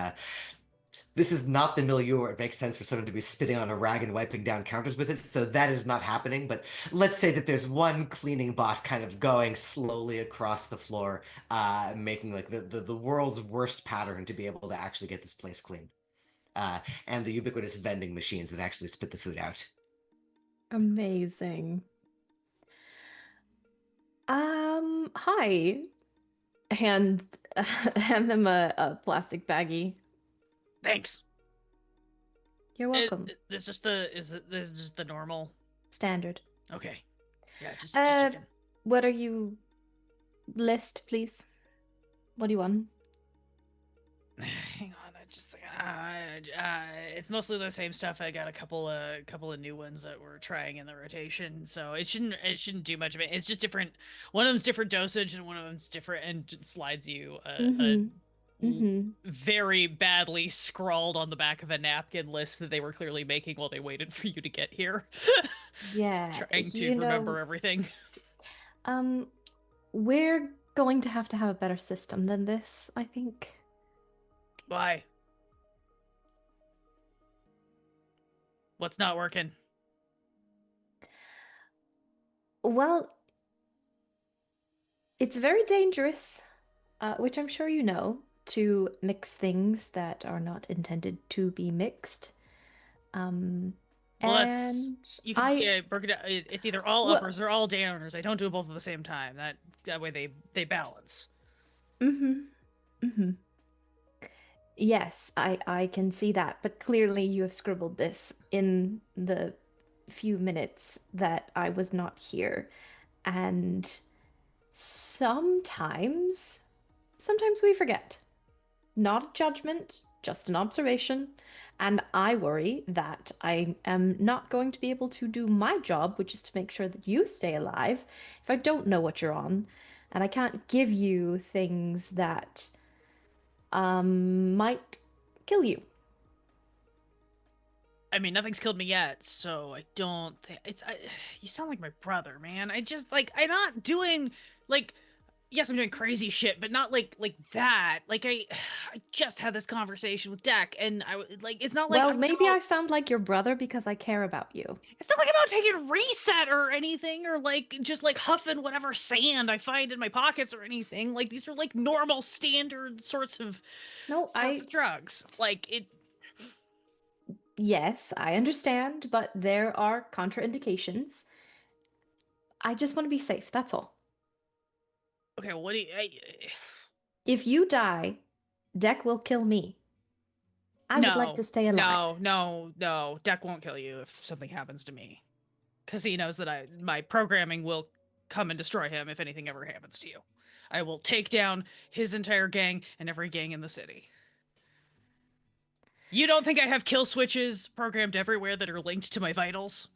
This is not the milieu where it makes sense for someone to be spitting on a rag and wiping down counters with it, so that is not happening. But let's say that there's one cleaning bot kind of going slowly across the floor, making like the world's worst pattern to be able to actually get this place clean. And the ubiquitous vending machines that actually spit the food out. Amazing. Hi. Hand hand them a plastic baggie. Thanks. You're welcome. This just this just the normal? Standard. Okay. Yeah, just Uh, checking. what are you list, please? What do you want? Hang on, it's mostly the same stuff. I got a couple of new ones that we're trying in the rotation, so it shouldn't do much of it. It's just different. One of them's different dosage, and one of them's different, and it slides you very badly scrawled on the back of a napkin list that they were clearly making while they waited for you to get here. Yeah, Trying to remember everything. We're going to have a better system than this, I think. Why? What's not working? Well, it's very dangerous, which I'm sure you know, to mix things that are not intended to be mixed. Well, And you can see I broke it down. It's either all Well- uppers or all downers. I don't do both at the same time. That way they balance. Yes, I can see that, but clearly you have scribbled this in the few minutes that I was not here. And sometimes we forget. Not a judgment, just an observation. And I worry that I am not going to be able to do my job, which is to make sure that you stay alive, if I don't know what you're on. And I can't give you things that might kill you. I mean, nothing's killed me yet, so I don't think you sound like my brother, man. I just like I'm not doing like yes, I'm doing crazy shit, but not like that. Like I just had this conversation with Deck, and it's not like Well, I'm maybe out- I sound like your brother because I care about you. It's not like I'm out taking reset or anything, or like just like huffing whatever sand I find in my pockets or anything. Like these are like normal, standard sorts of No, drugs. Like it. Yes, I understand, but there are contraindications. I just want to be safe, that's all. Okay, what do you? If you die, Deck will kill me. I would like to stay alive. No. Deck won't kill you if something happens to me, because he knows that my programming will come and destroy him if anything ever happens to you. I will take down his entire gang and every gang in the city. You don't think I have kill switches programmed everywhere that are linked to my vitals?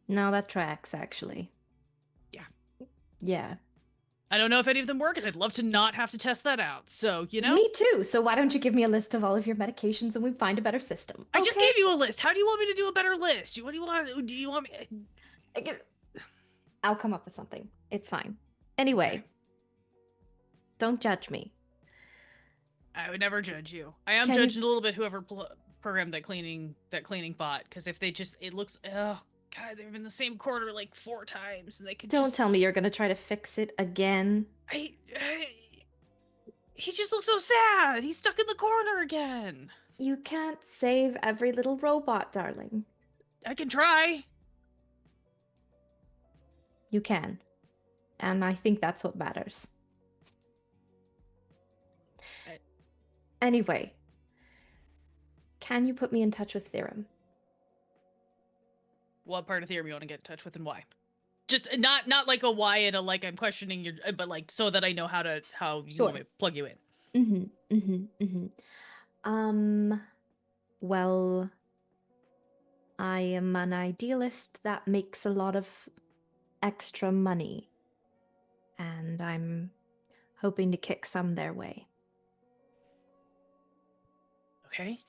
No, that tracks, actually. Yeah. Yeah. I don't know if any of them work, and I'd love to not have to test that out. So, you know? Me too. So why don't you give me a list of all of your medications and we find a better system? I just gave you a list. How do you want me to do a better list? What do you want? Do you want me? I'll come up with something. It's fine. Anyway, Okay. Don't judge me. I would never judge you. I am Can judging a little bit whoever programmed that cleaning bot, because if they just, it looks, oh god, they've been in the same corner like 4 times, and they could Don't just, tell me you're gonna try to fix it again. he just looks so sad. He's stuck in the corner again. You can't save every little robot, darling. I can try. You can. And I think that's what matters. Anyway, can you put me in touch with Theorem? What part of Theorem you want to get in touch with and why? Just not like a why and a like I'm questioning your, but like so that I know how you want me to plug you in. Well, I am an idealist that makes a lot of extra money, and I'm hoping to kick some their way. Okay.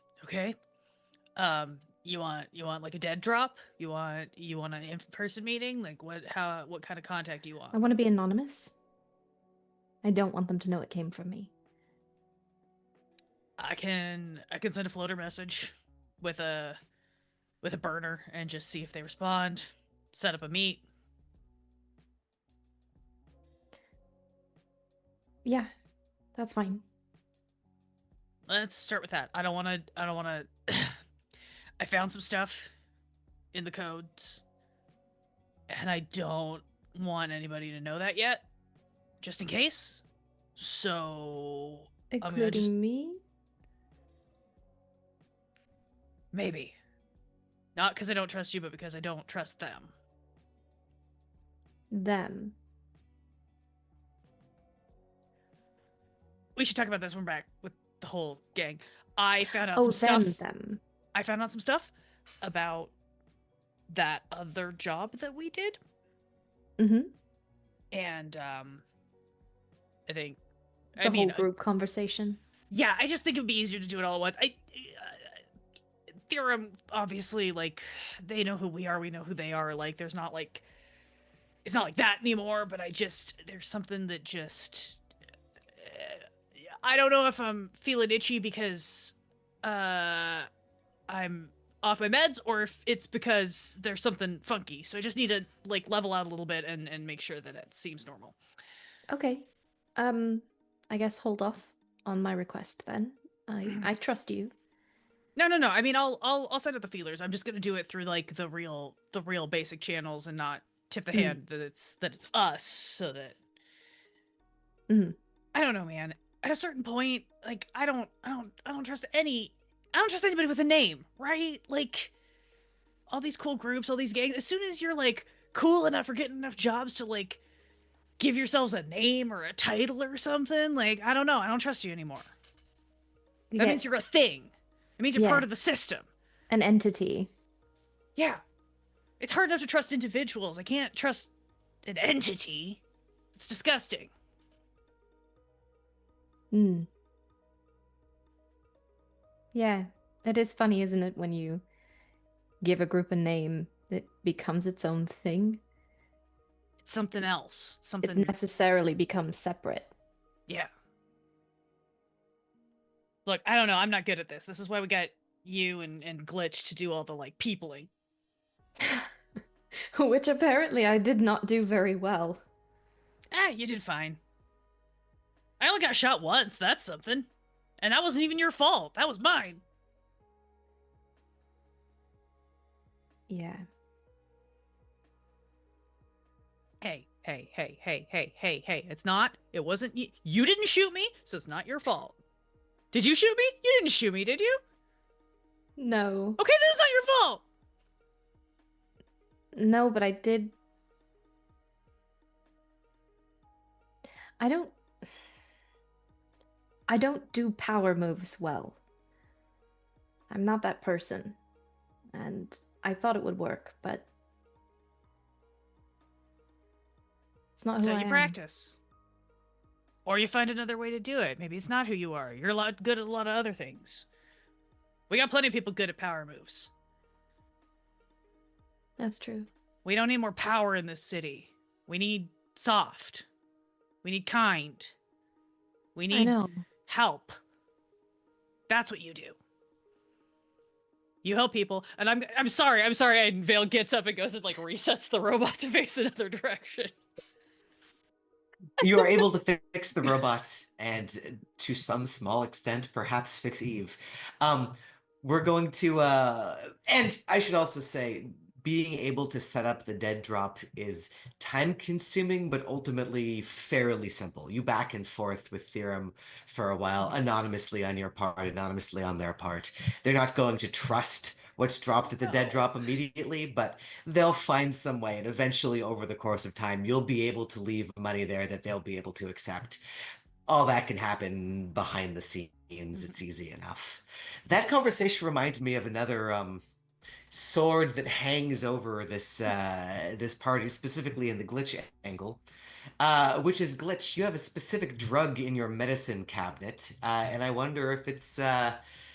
You want like a dead drop? You want an in-person meeting? Like what kind of contact do you want? I want to be anonymous. I don't want them to know it came from me. I can send a floater message with a burner and just see if they respond. Set up a meet. Yeah, that's fine. Let's start with that. I don't want to I found some stuff in the codes, and I don't want anybody to know that yet, just in case. So Including me? Maybe. Not because I don't trust you, but because I don't trust them. Them. We should talk about this when we're back with the whole gang. I found out some stuff. Them. I found out some stuff about that other job that we did. Mm-hmm. And I think The whole group conversation. Yeah, I just think it would be easier to do it all at once. Theorem, obviously, like, they know who we are, we know who they are. Like, there's not like, it's not like that anymore, but there's something that just, I don't know if I'm feeling itchy because I'm off my meds, or if it's because there's something funky. So I just need to, like, level out a little bit and make sure that it seems normal. Okay. I guess hold off on my request then. I trust you. No. I mean, I'll send out the feelers. I'm just gonna do it through like the real basic channels and not tip the hand that it's us, so that. I don't know, man. At a certain point, like I don't trust anybody with a name, right? Like all these cool groups, all these gangs. As soon as you're like cool enough or getting enough jobs to like give yourselves a name or a title or something, like I don't know. I don't trust you anymore. That means you're a thing. It means you're part of the system. An entity. Yeah. It's hard enough to trust individuals. I can't trust an entity. It's disgusting. Yeah. It is funny, isn't it, when you give a group a name, it becomes its own thing. It's something else. It Something. necessarily becomes separate. Yeah. Look, I don't know. I'm not good at this. This is why we got you and Glitch to do all the like peopling. Which apparently I did not do very well. You did fine. I only got shot once. That's something. And that wasn't even your fault. That was mine. Yeah. Hey. It's not. It wasn't you. You didn't shoot me, so it's not your fault. Did you shoot me? You didn't shoot me, did you? No. Okay, then it's not your fault. No, but I did. I don't do power moves well. I'm not that person. And I thought it would work, but it's not who So I you am. practice. Or you find another way to do it. Maybe it's not who you are. You're good at a lot of other things. We got plenty of people good at power moves. That's true. We don't need more power in this city. We need soft. We need kind. We I need know. help. That's what you do. You help people, and I'm sorry, and Vale gets up and goes and like resets the robot to face another direction. You are able to fix the robot and to some small extent perhaps fix Eve. We're going to and I should also say being able to set up the dead drop is time consuming but ultimately fairly simple. You back and forth with Theorem for a while, anonymously on your part, anonymously on their part. They're not going to trust what's dropped at the dead drop immediately, but they'll find some way, and eventually over the course of time you'll be able to leave money there that they'll be able to accept. All that can happen behind the scenes. It's easy enough. That conversation reminded me of another sword that hangs over this party, specifically in the glitch angle, which is Glitch. You have a specific drug in your medicine cabinet, and I wonder if it's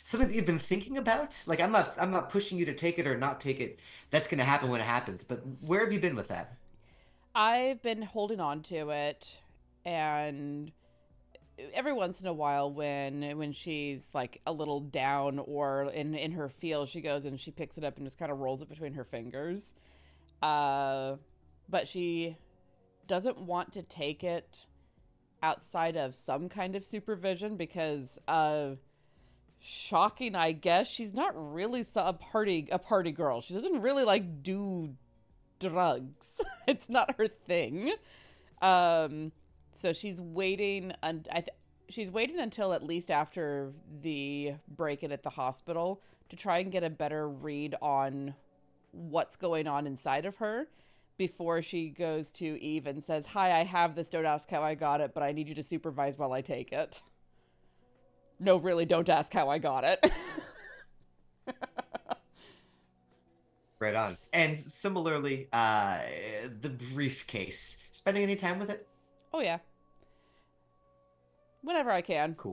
something that you've been thinking about. Like, I'm not pushing you to take it or not take it. That's going to happen when it happens. But where have you been with that? I've been holding on to it, and every once in a while when she's like a little down or in her feel, she goes and she picks it up and just kind of rolls it between her fingers. But she doesn't want to take it outside of some kind of supervision because shocking, I guess, she's not really a party girl. She doesn't really like do drugs. It's not her thing. So she's waiting, she's waiting until at least after the break-in at the hospital to try and get a better read on what's going on inside of her before she goes to Eve and says, "Hi, I have this. Don't ask how I got it, but I need you to supervise while I take it." No, really, don't ask how I got it. Right on. And similarly, the briefcase. Spending any time with it? Oh, yeah. Whenever I can. Cool.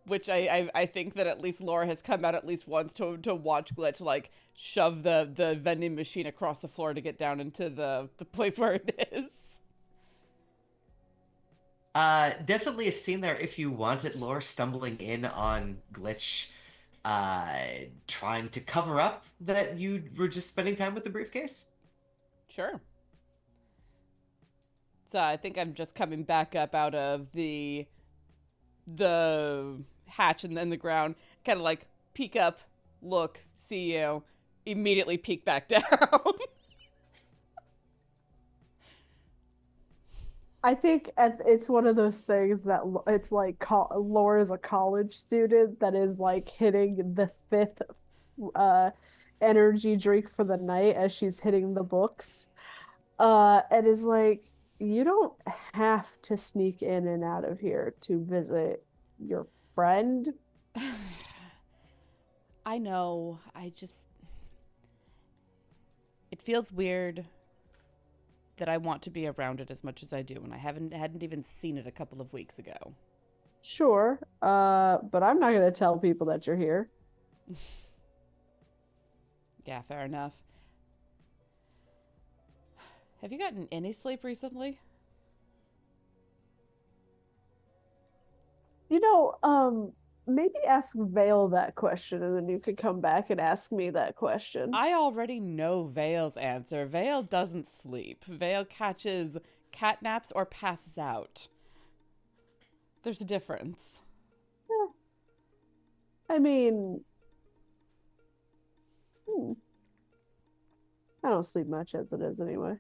Which I think that at least Laura has come out at least once to watch Glitch, like, shove the vending machine across the floor to get down into the place where it is. Definitely a scene there if you want it, Laura stumbling in on Glitch, trying to cover up that you were just spending time with the briefcase. Sure. So I think I'm just coming back up out of the hatch and then the ground, kind of like peek up, look, see you, immediately peek back down. I think it's one of those things that it's like Laura's a college student that is like hitting the fifth energy drink for the night as she's hitting the books, and is like, you don't have to sneak in and out of here to visit your friend. I know. It feels weird that I want to be around it as much as I do, and I hadn't even seen it a couple of weeks ago. Sure, but I'm not gonna tell people that you're here. Yeah, fair enough. Have you gotten any sleep recently? You know, maybe ask Vale that question and then you could come back and ask me that question. I already know Vale's answer. Vale doesn't sleep. Vale catches cat naps or passes out. There's a difference. Eh, I mean, hmm, I don't sleep much as it is anyway.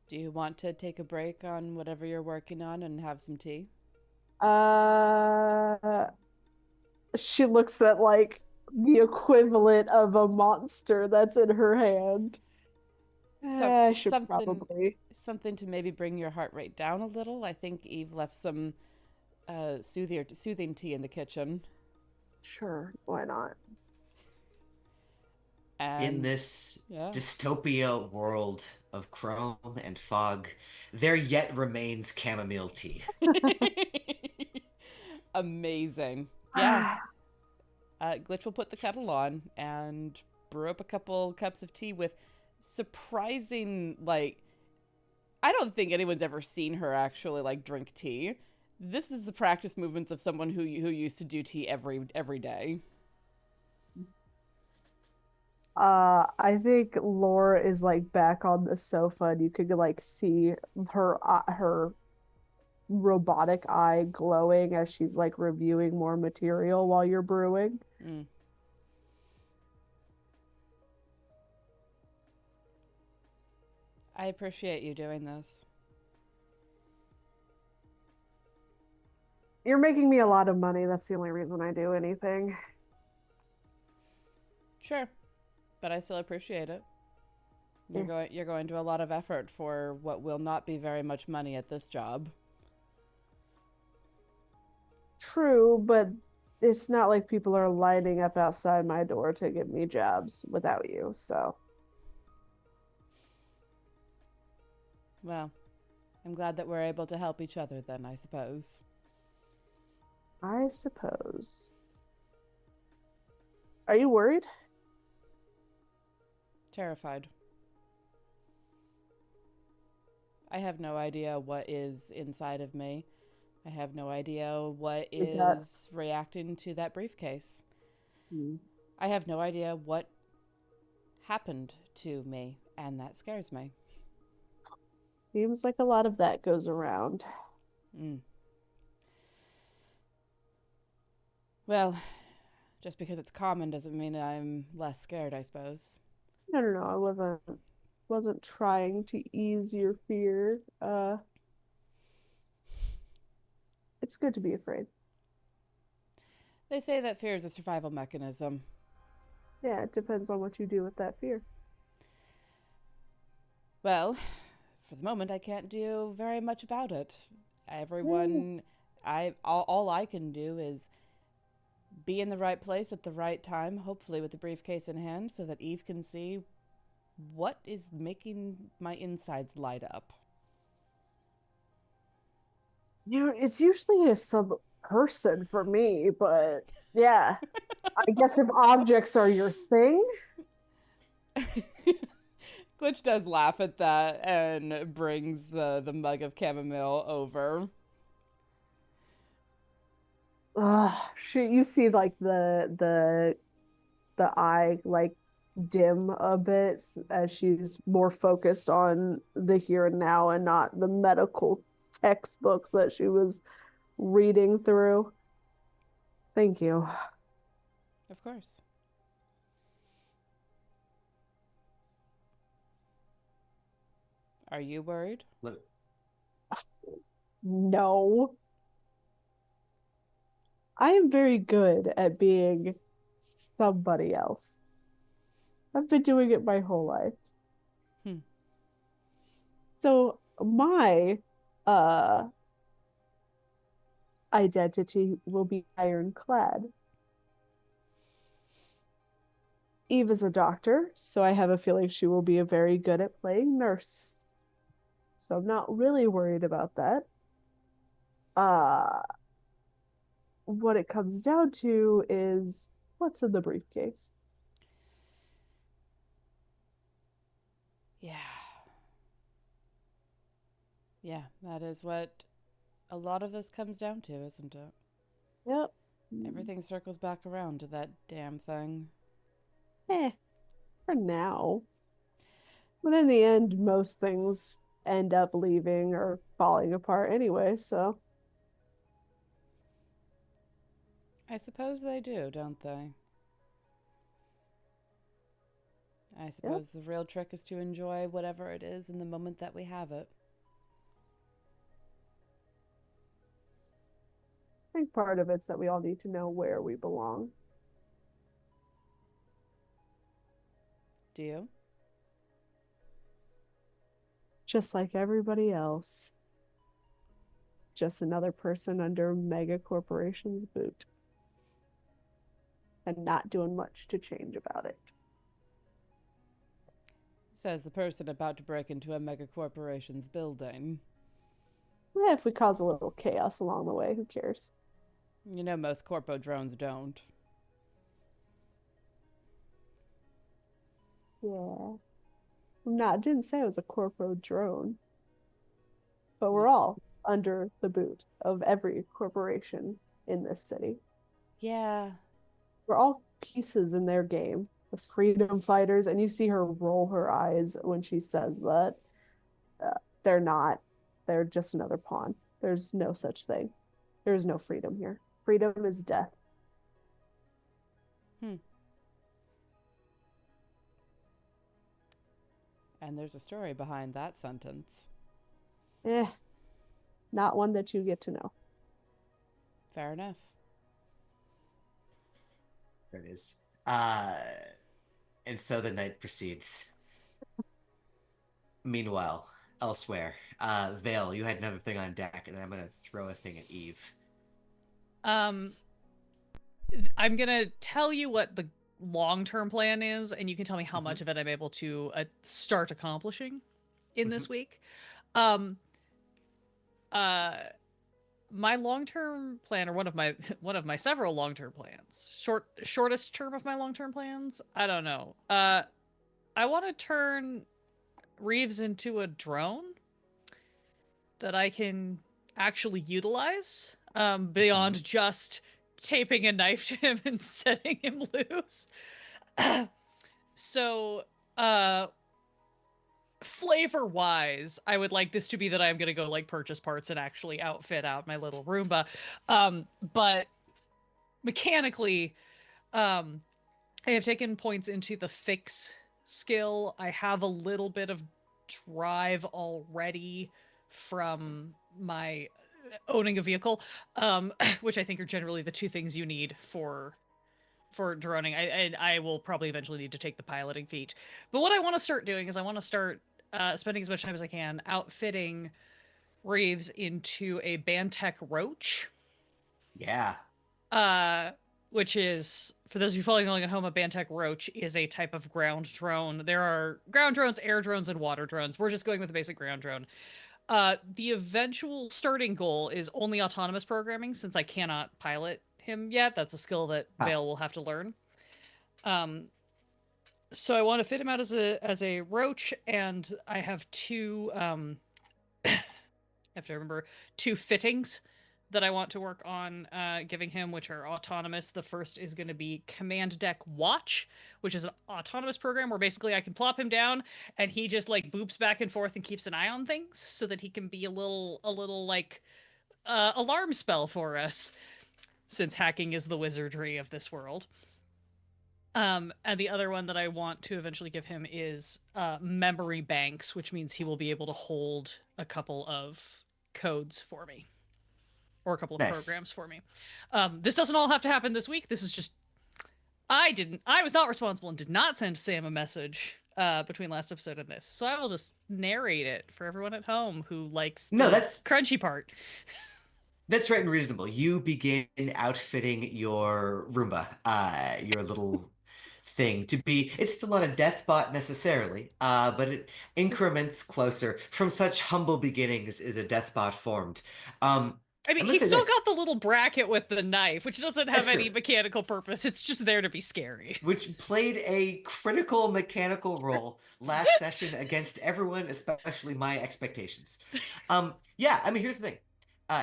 Do you want to take a break on whatever you're working on and have some tea? Uh, she looks at like the equivalent of a monster that's in her hand. Some I should something probably. something to maybe bring your heart rate down a little. I think Eve left some soothing tea in the kitchen. Sure, why not? In And this yeah. dystopia world of chrome and fog, there yet remains chamomile tea. Amazing. Yeah. Glitch will put the kettle on and brew up a couple cups of tea with surprising, like, I don't think anyone's ever seen her actually, like, drink tea. This is the practice movements of someone who used to do tea every day. I think Laura is like back on the sofa and you could like see her robotic eye glowing as she's like reviewing more material while you're brewing. Mm. I appreciate you doing this. You're making me a lot of money. That's the only reason I do anything. Sure, but I still appreciate it. Yeah. You're going to a lot of effort for what will not be very much money at this job. True, but it's not like people are lining up outside my door to give me jobs without you, so Well, I'm glad that we're able to help each other then, I suppose. I suppose. Are you worried? Terrified. I have no idea what is inside of me. I have no idea what Is that is reacting to that briefcase. Hmm. I have no idea what happened to me, and that scares me. Seems like a lot of that goes around. Mm. Well, just because it's common doesn't mean I'm less scared, I suppose. I don't know. I wasn't trying to ease your fear. It's good to be afraid. They say that fear is a survival mechanism. Yeah, it depends on what you do with that fear. Well, for the moment, I can't do very much about it. Everyone, all I can do is be in the right place at the right time, hopefully with the briefcase in hand, so that Eve can see what is making my insides light up. It's usually some person for me, but yeah. I guess if objects are your thing. Glitch does laugh at that and brings the mug of chamomile over. Shit, you see like the eye like dim a bit as she's more focused on the here and now and not the medical textbooks that she was reading through. Thank you. Of course. Are you worried? Look, No. I am very good at being somebody else. I've been doing it my whole life. Hmm. So my uh identity will be ironclad. Eve is a doctor, so I have a feeling she will be very good at playing nurse. So I'm not really worried about that. Uh, what it comes down to is what's in the briefcase. Yeah. Yeah, that is what a lot of this comes down to, isn't it? Yep. Everything circles back around to that damn thing. Eh, for now. But in the end, most things end up leaving or falling apart anyway, so I suppose they do, don't they? I yep. suppose the real trick is to enjoy whatever it is in the moment that we have it. I think part of it's that we all need to know where we belong. Do you? Just like everybody else. Just another person under mega corporation's boot. And not doing much to change about it. Says the person about to break into a mega corporation's building. If we cause a little chaos along the way, who cares? You know most corpo drones don't. Yeah. Didn't say it was a corpo drone. But we're all under the boot of every corporation in this city. Yeah. We're all pieces in their game, the freedom fighters, and you see her roll her eyes when she says that. They're not. They're just another pawn. There's no such thing. There's no freedom here. Freedom is death. And there's a story behind that sentence. Not one that you get to know. Fair enough. There it is. And so the night proceeds. Meanwhile, elsewhere, Vale, you had another thing on deck, and I'm gonna throw a thing at Eve. I'm gonna tell you what the long-term plan is, and you can tell me how much of it I'm able to start accomplishing in this week. My long-term plan, or one of my several long-term plans, shortest term of my long-term plans, I don't know. I want to turn Reeves into a drone that I can actually utilize beyond just taping a knife to him and setting him loose. So, flavor wise, I would like this to be that I'm gonna go like purchase parts and actually outfit out my little Roomba. But mechanically, I have taken points into the fix skill. I have a little bit of drive already from my owning a vehicle, which I think are generally the two things you need for droning. I will probably eventually need to take the piloting feat. But what I want to start doing is I want to start spending as much time as I can outfitting Reeves into a Bantech Roach. Yeah. Which is, for those of you following along at home, a Bantech Roach is a type of ground drone. There are ground drones, air drones, and water drones. We're just going with the basic ground drone. The eventual starting goal is only autonomous programming, since I cannot pilot him yet. That's a skill that Vale will have to learn. So I want to fit him out as a roach, and I have two I have to remember two fittings that I want to work on giving him, which are autonomous. The first is going to be Command Deck Watch, which is an autonomous program where basically I can plop him down and he just like boops back and forth and keeps an eye on things so that he can be a little like alarm spell for us, since hacking is the wizardry of this world. And the other one that I want to eventually give him is memory banks, which means he will be able to hold a couple of codes for me, or a couple of programs for me. This doesn't all have to happen this week. This is just, I was not responsible and did not send Sam a message between last episode and this. So I will just narrate it for everyone at home who likes the crunchy part. That's right and reasonable. You begin outfitting your Roomba, your little thing to be. It's still not a death bot necessarily, but it increments closer. From such humble beginnings is a death bot formed. I mean, I'm gonna he's say still this. got the little bracket with the knife, which doesn't That's have true. any mechanical purpose. It's just there to be scary. Which played a critical mechanical role last session against everyone, especially my expectations. Yeah, I mean, here's the thing.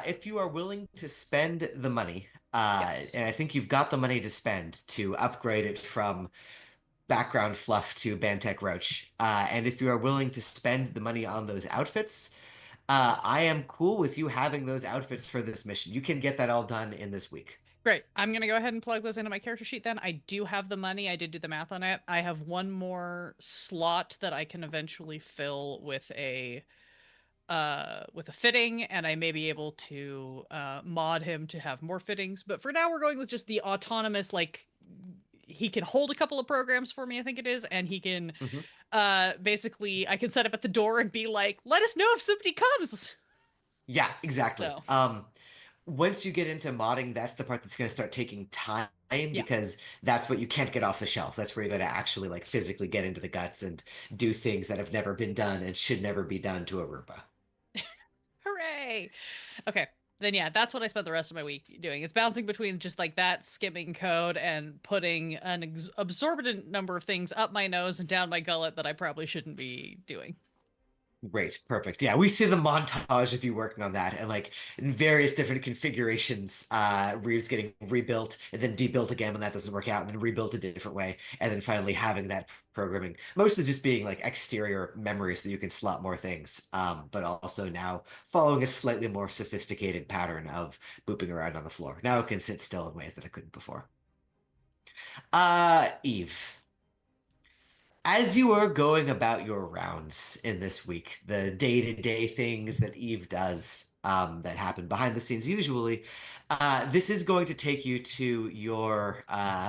If you are willing to spend the money, Yes. and I think you've got the money to spend to upgrade it from background fluff to Bantech Roach, and if you are willing to spend the money on those outfits, I am cool with you having those outfits for this mission. You can get that all done in this week. Great. I'm going to go ahead and plug those into my character sheet then. I do have the money. I did do the math on it. I have one more slot that I can eventually fill with a fitting, and I may be able to mod him to have more fittings. But for now we're going with just the autonomous, like he can hold a couple of programs for me, I think it is, and he can Mhm. basically I can set up at the door and be like, let us know if somebody comes. Yeah, exactly. So Once you get into modding, that's the part that's going to start taking time yeah. because that's what you can't get off the shelf. That's where you got to actually like physically get into the guts and do things that have never been done and should never be done to a Roomba. Hooray! Okay, then yeah, that's what I spent the rest of my week doing. It's bouncing between just like that, skimming code, and putting an absorbent number of things up my nose and down my gullet that I probably shouldn't be doing. Great, perfect. Yeah, we see the montage of you working on that and like in various different configurations, Reeves getting rebuilt and then debuilt again when that doesn't work out, and then rebuilt a different way, and then finally having that programming. Mostly just being like exterior memory so that you can slot more things, but also now following a slightly more sophisticated pattern of booping around on the floor. Now it can sit still in ways that it couldn't before. Eve. As you are going about your rounds in this week, the day-to-day things that Eve does that happen behind the scenes usually, this is going to take you to your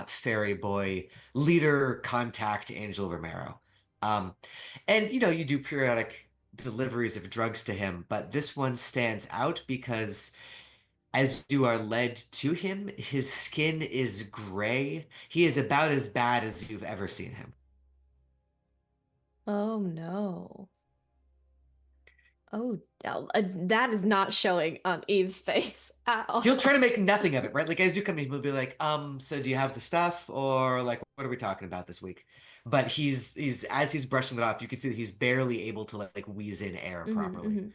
fairy boy leader contact, Angel Romero. Um, and, you do periodic deliveries of drugs to him, but this one stands out because as you are led to him, his skin is gray. He is about as bad as you've ever seen him. Oh no. Oh, that is not showing on Eve's face at He'll try all. to make nothing of it, right? Like as you come in, he'll be like, so do you have the stuff? Or like, what are we talking about this week? But he's as he's brushing it off, you can see that he's barely able to like wheeze in air properly.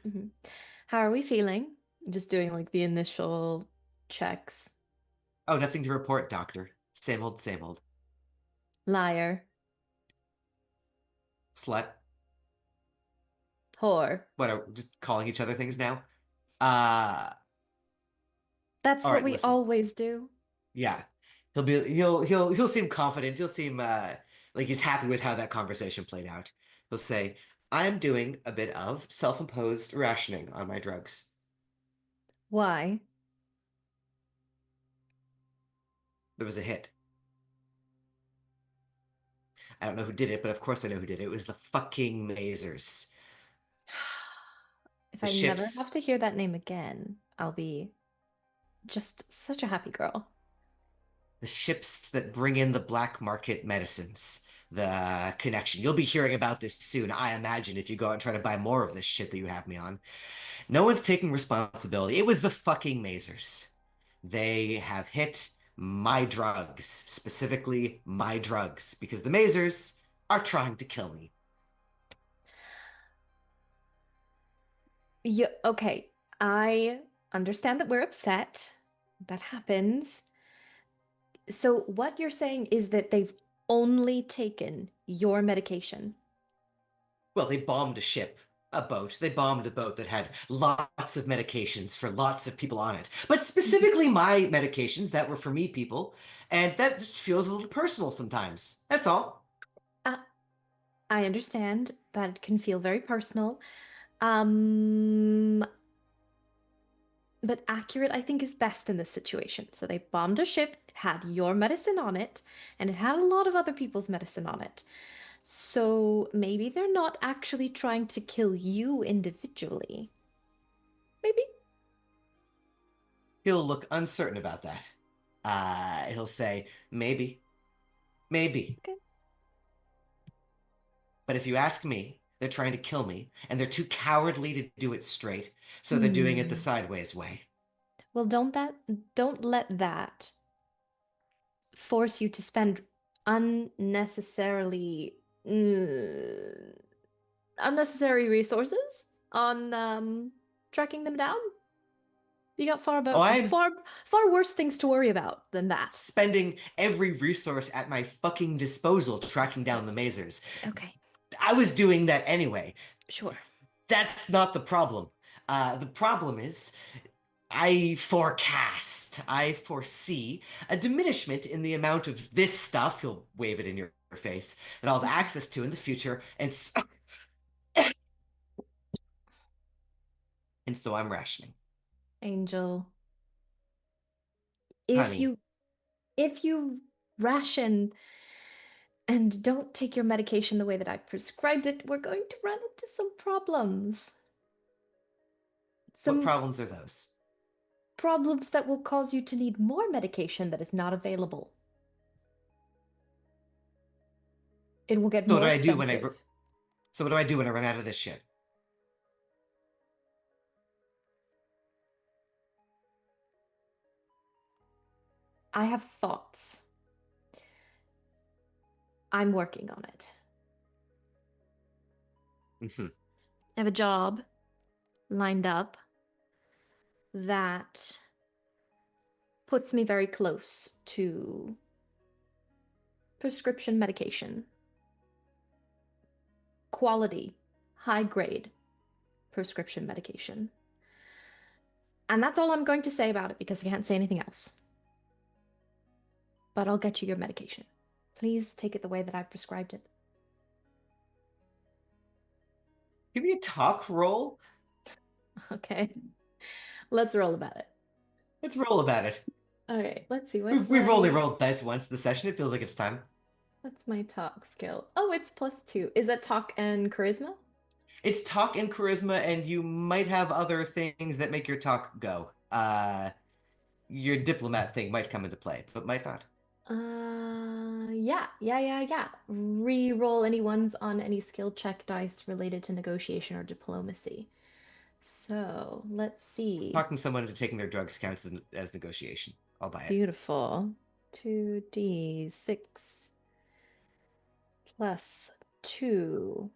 How are we feeling? Just doing like the initial checks. Oh, nothing to report, doctor. Same old, same old. Liar. Slut. Whore. What are we just calling each other things now? Uh That's all what right, we listen. always do. Yeah. He'll seem confident. He'll seem like he's happy with how that conversation played out. He'll say, I'm doing a bit of self-imposed rationing on my drugs. Why? There was a hit. I don't know who did it, but of course I know who did it. It was the fucking Mazers. If The I never ships, have to hear that name again, I'll be just such a happy girl. the ships that bring in the black market medicines. The connection. You'll be hearing about this soon, I imagine, if you go out and try to buy more of this shit that you have me on. No one's taking responsibility. It was the fucking Mazers. They have hit my drugs, specifically my drugs, because the Mazers are trying to kill me. Yeah, okay. I understand that we're upset. That happens. So what you're saying is that they've only taken your medication. Well, they bombed a ship, a boat. They bombed a boat that had lots of medications for lots of people on it, but specifically my medications that were for me people, and that just feels a little personal sometimes. That's all. Uh, I understand that can feel very personal. Um, but accurate, I think, is best in this situation. So they bombed a ship, it had your medicine on it, and it had a lot of other people's medicine on it. So maybe they're not actually trying to kill you individually. Maybe. He'll look uncertain about that. He'll say, maybe, maybe. Okay. But if you ask me, they're trying to kill me, and they're too cowardly to do it straight, so they're doing it the Hmm. sideways way. Well, don't let that force you to spend unnecessary resources on tracking them down. You got I'm far worse things to worry about than that. spending every resource at my fucking disposal tracking down the mazers. Okay, I was doing that anyway. sure. That's not the problem. The problem is I foresee a diminishment in the amount of this stuff, he'll wave it in your face, that I'll have access to in the future, and so I'm rationing. Angel, Honey. if you ration and don't take your medication the way that I prescribed it, we're going to run into some problems. What Some problems are those? problems that will cause you to need more medication that is not available. It will get So what more do I do when expensive. So what do I do when I run out of this shit? I have thoughts. I'm working on it. Mhm. I have a job lined up that puts me very close to prescription medication. Quality, high grade prescription medication. And that's all I'm going to say about it because I can't say anything else. But I'll get you your medication. Please take it the way that I prescribed it. Give me a talk roll. Okay. Let's roll about it. Let's roll about it. Okay, let's see. We've only rolled dice once this session. It feels like it's time. What's my talk skill? Oh, it's +2. Is that talk and charisma? It's talk and charisma, and you might have other things that make your talk go. Your diplomat thing might come into play, but might not. Yeah. Re-roll any ones on any skill check dice related to negotiation or diplomacy. So, let's see. Talking someone into taking their drugs counts as negotiation. I'll buy it. Beautiful. 2d6 plus 2.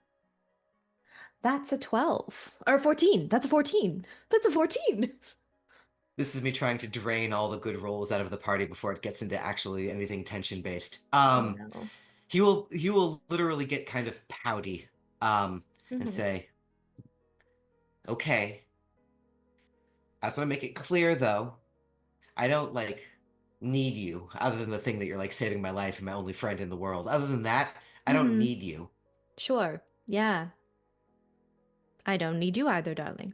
That's a 12. Or 14. That's a 14. That's a 14. This is me trying to drain all the good rolls out of the party before it gets into actually anything tension based. No. He will literally get kind of pouty, and say, "Okay, I just want to make it clear though, I don't like need you other than the thing that you're like saving my life and my only friend in the world. Other than that, I don't need you." Sure. Yeah. I don't need you either, darling.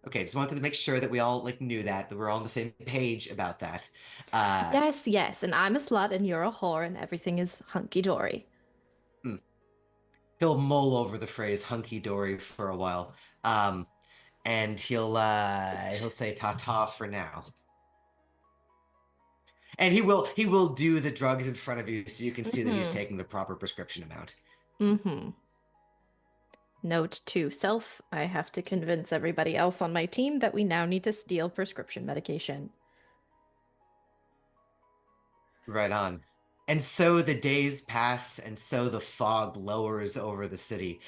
Okay, just wanted to make sure that we all like knew that we're all on the same page about that. Yes, and I'm a slut and you're a whore and everything is hunky-dory. He'll mull over the phrase hunky-dory for a while. And he'll say ta-ta for now. And he will do the drugs in front of you so you can see that he's taking the proper prescription amount. Note to self, I have to convince everybody else on my team that we now need to steal prescription medication. Right on. And so the days pass, and so the fog lowers over the city.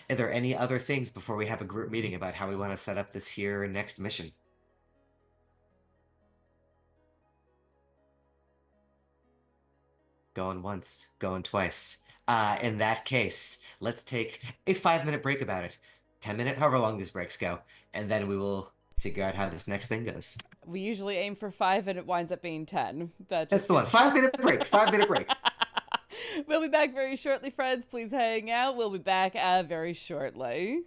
Are there any other things before we have a group meeting about how we want to set up this here next mission? Going once, going twice. In that case, let's take a 5-minute break about it. 10-minute, however long these breaks go. And then we will figure out how this next thing goes. We usually aim for 5 and it winds up being 10. That's the one. 5-minute break. 5-minute break. We'll be back very shortly, friends. Please hang out. We'll be back very shortly.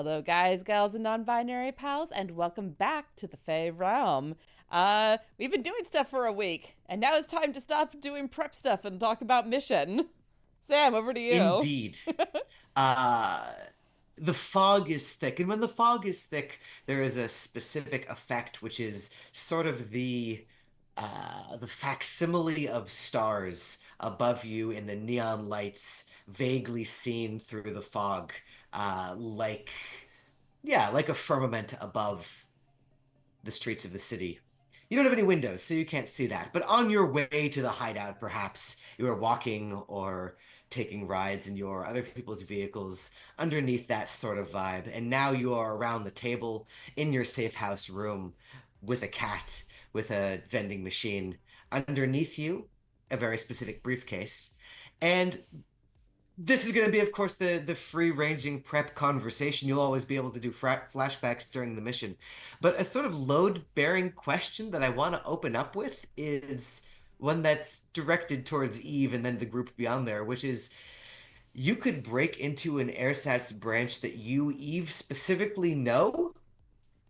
Hello, guys, gals, and non binary pals, and welcome back to the Fae Realm. We've been doing stuff for a week, and now it's time to stop doing prep stuff and talk about mission. Sam, over to you. Indeed. Uh, the fog is thick, and when the fog is thick, there is a specific effect, which is sort of the facsimile of stars above you in the neon lights, vaguely seen through the fog, like yeah, like a firmament above the streets of the city. You don't have any windows, so you can't see that. But on your way to the hideout, perhaps you are walking or taking rides in your other people's vehicles underneath that sort of vibe. And now you are around the table in your safe house room with a cat, with a vending machine. Underneath you, a very specific briefcase. And this is going to be, of course, the free-ranging prep conversation. You'll always be able to do flashbacks during the mission. But a sort of load-bearing question that I want to open up with is one that's directed towards Eve and then the group beyond there, which is you could break into an AirSats branch that you, Eve, specifically know.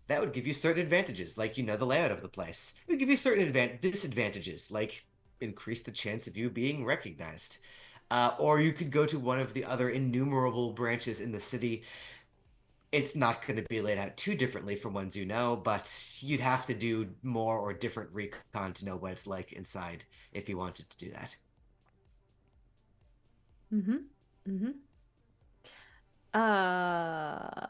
That would give you certain advantages, like you know the layout of the place. It would give you certain disadvantages, like increase the chance of you being recognized. Or you could go to one of the other innumerable branches in the city. It's not going to be laid out too differently from ones you know, but you'd have to do more or different recon to know what it's like inside if you wanted to do that. Mm-hmm. Mm-hmm. Uh,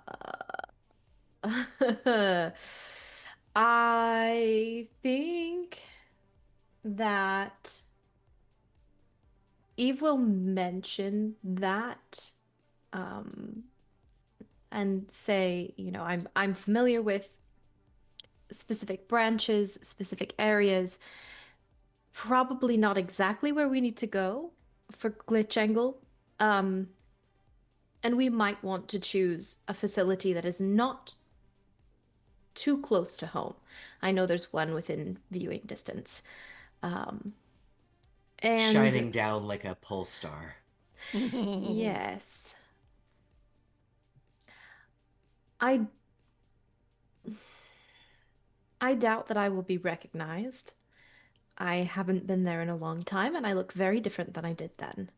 I think that Eve will mention that, um, and say, I'm familiar with specific branches, specific areas, probably not exactly where we need to go for GlitchAngle. And we might want to choose a facility that is not too close to home. I know there's one within viewing distance. Um, and Shining down like a pole star. yes. I I doubt that I will be recognized. I haven't been there in a long time, and I look very different than I did then.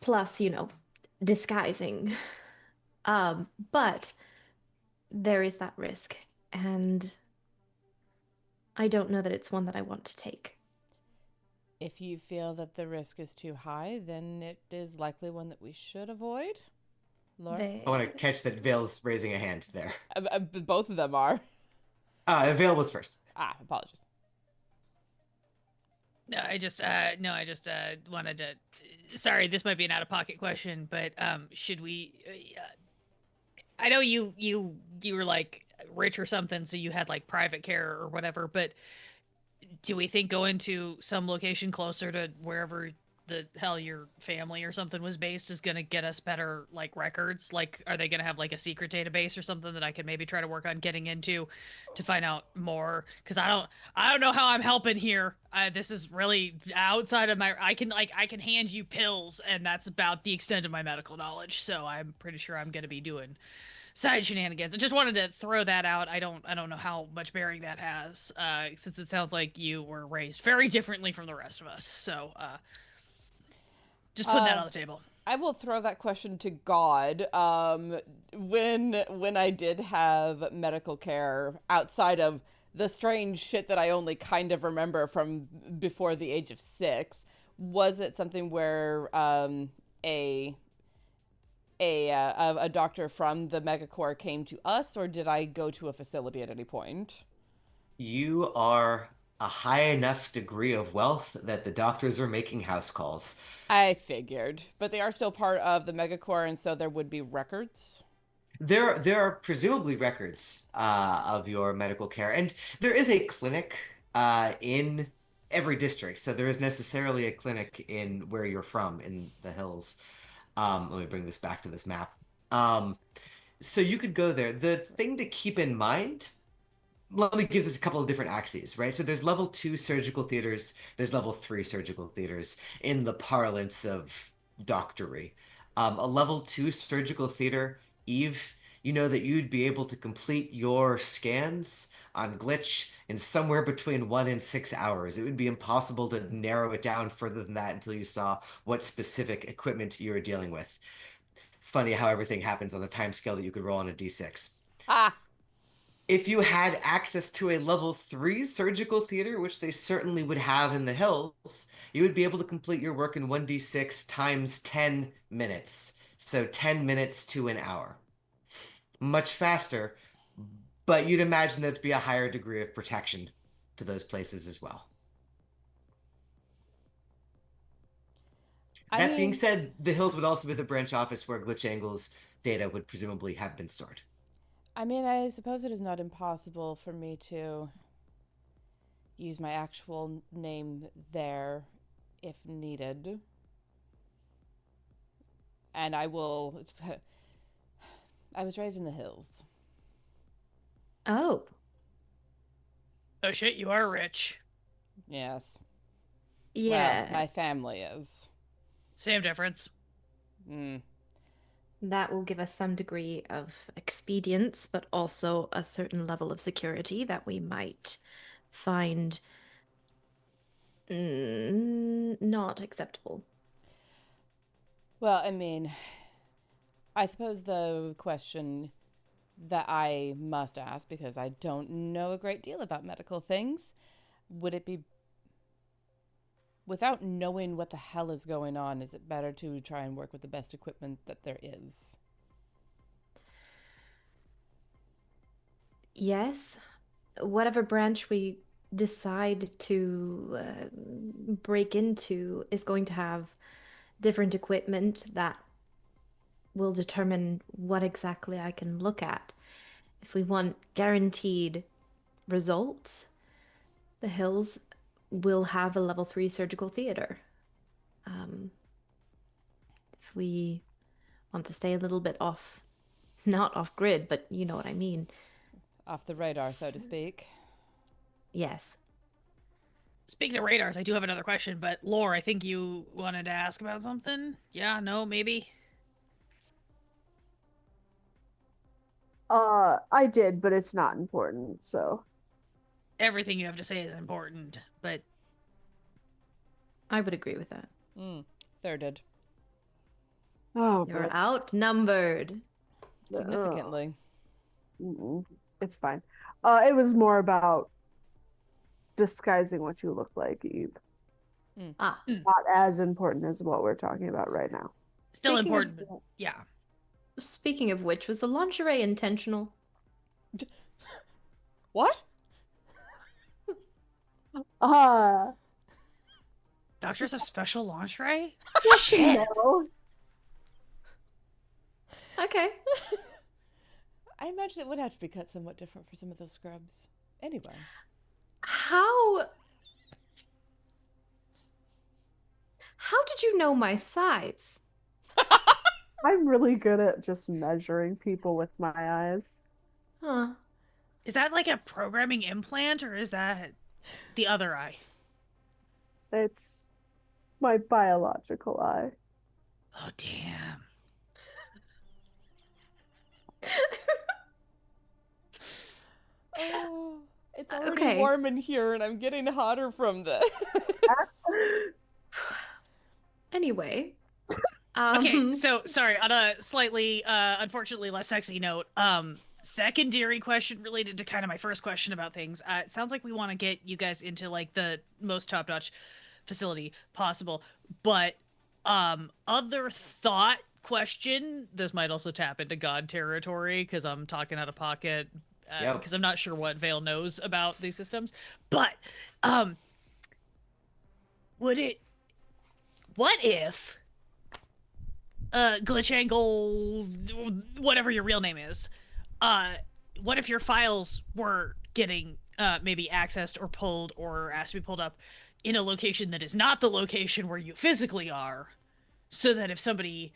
Plus, disguising. But there is that risk, and I don't know that it's one that I want to take. If you feel that the risk is too high, then it is likely one that we should avoid. Laura? I want to catch that Vale's raising a hand there. Both of them are. Vale was first. Apologies. No, I just wanted to. Sorry, this might be an out-of-pocket question, but should we? I know you were like rich or something, so you had like private care or whatever. But do we think going to some location closer to wherever the hell your family or something was based is gonna get us better like records? Like, are they gonna have like a secret database or something that I could maybe try to work on getting into to find out more? Because I don't know how I'm helping here. This is really outside of my. I can hand you pills, and that's about the extent of my medical knowledge. So I'm pretty sure I'm gonna be doing side shenanigans. I just wanted to throw that out. I don't know how much bearing that has, since it sounds like you were raised very differently from the rest of us. So just putting that on the table. I will throw that question to God. When I did have medical care outside of the strange shit that I only kind of remember from before the age of 6, was it something where a doctor from the megacorps came to us, or did I go to a facility at any point? You are a high enough degree of wealth that the doctors are making house calls. I figured, but they are still part of the megacorps, and so there would be records. There are presumably records of your medical care, and there is a clinic in every district. So there is necessarily a clinic in where you're from in the hills. Let me bring this back to this map. So you could go there. The thing to keep in mind, let me give this a couple of different axes, right? So there's level 2 surgical theaters, there's level 3 surgical theaters in the parlance of doctory. A level 2 surgical theater, Eve, you know that you'd be able to complete your scans on Glitch in somewhere between 1 and 6 hours. It would be impossible to narrow it down further than that until you saw what specific equipment you were dealing with. Funny how everything happens on the time scale that you could roll on a d6. Ah, If you had access to a level 3 surgical theater, which they certainly would have in the hills, you would be able to complete your work in 1d6 times 10 minutes. So 10 minutes to an hour. Much faster, but you'd imagine there'd be a higher degree of protection to those places as well. I That being mean, said, the hills would also be the branch office where GlitchAngle's data would presumably have been stored. I suppose it is not impossible for me to use my actual name there if needed. And I will. I was raised in the hills. Oh, Oh shit, you are rich. Yes. yeah. Well, my family is. Same difference. Mm. That will give us some degree of expedience, but also a certain level of security that we might find not acceptable. Well, I suppose the question that I must ask, because I don't know a great deal about medical things, would it be, without knowing what the hell is going on, is it better to try and work with the best equipment that there is? Yes, whatever branch we decide to break into is going to have different equipment that will determine what exactly I can look at. If we want guaranteed results, the Hills will have a level 3 surgical theater. If we want to stay a little bit off, not off grid, but you know what I mean. Off the radar, so to speak. Yes. Speaking of radars, I do have another question, but Lore, I think you wanted to ask about something? Yeah, no, maybe? I did, but it's not important, so. Everything you have to say is important, but I would agree with that. Thirded. Oh, You're but outnumbered. Significantly. it's fine. It was more about disguising what you look like, Eve. Ah, Not as important as what we're talking about right now. still Speaking important. of- But yeah. speaking of which, was the lingerie intentional? What? Doctors have special lingerie? Shit. No. Okay. I imagine it would have to be cut somewhat different for some of those scrubs. Anyway. How did you know my size? I'm really good at just measuring people with my eyes. Huh. Is that like a programming implant or is that the other eye? It's my biological eye. Oh, damn. Oh, it's already Okay. warm in here and I'm getting hotter from this. Anyway. Okay, so sorry, on a slightly unfortunately less sexy note, secondary question related to kind of my first question about things. It sounds like we want to get you guys into like the most top-notch facility possible, but other thought question, this might also tap into God territory because I'm talking out of pocket because I'm not sure what Vale knows about these systems, but what if GlitchAngle, whatever your real name is, what if your files were getting maybe accessed or pulled or asked to be pulled up in a location that is not the location where you physically are, so that if somebody,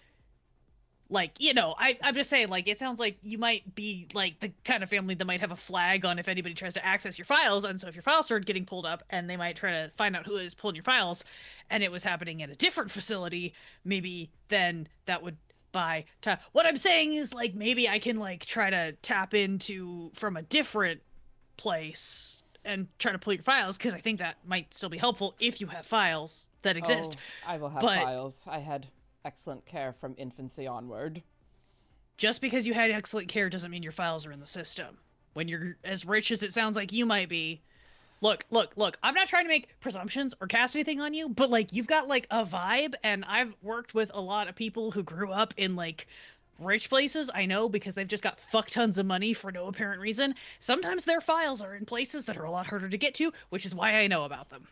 like, you know, I'm just saying, like, it sounds like you might be like the kind of family that might have a flag on if anybody tries to access your files, and so if your files started getting pulled up and they might try to find out who is pulling your files and it was happening at a different facility, maybe then that would by time. What I'm saying is, like, maybe I can, like, try to tap into from a different place and try to pull your files, because I think that might still be helpful if you have files that exist. Oh, I will have But files. I had excellent care from infancy onward. just because you had excellent care doesn't mean your files are in the system. When you're as rich as it sounds like you might be, look, I'm not trying to make presumptions or cast anything on you, but like you've got like a vibe, and I've worked with a lot of people who grew up in like rich places. I know, because they've just got fuck tons of money for no apparent reason. Sometimes their files are in places that are a lot harder to get to, which is why I know about them.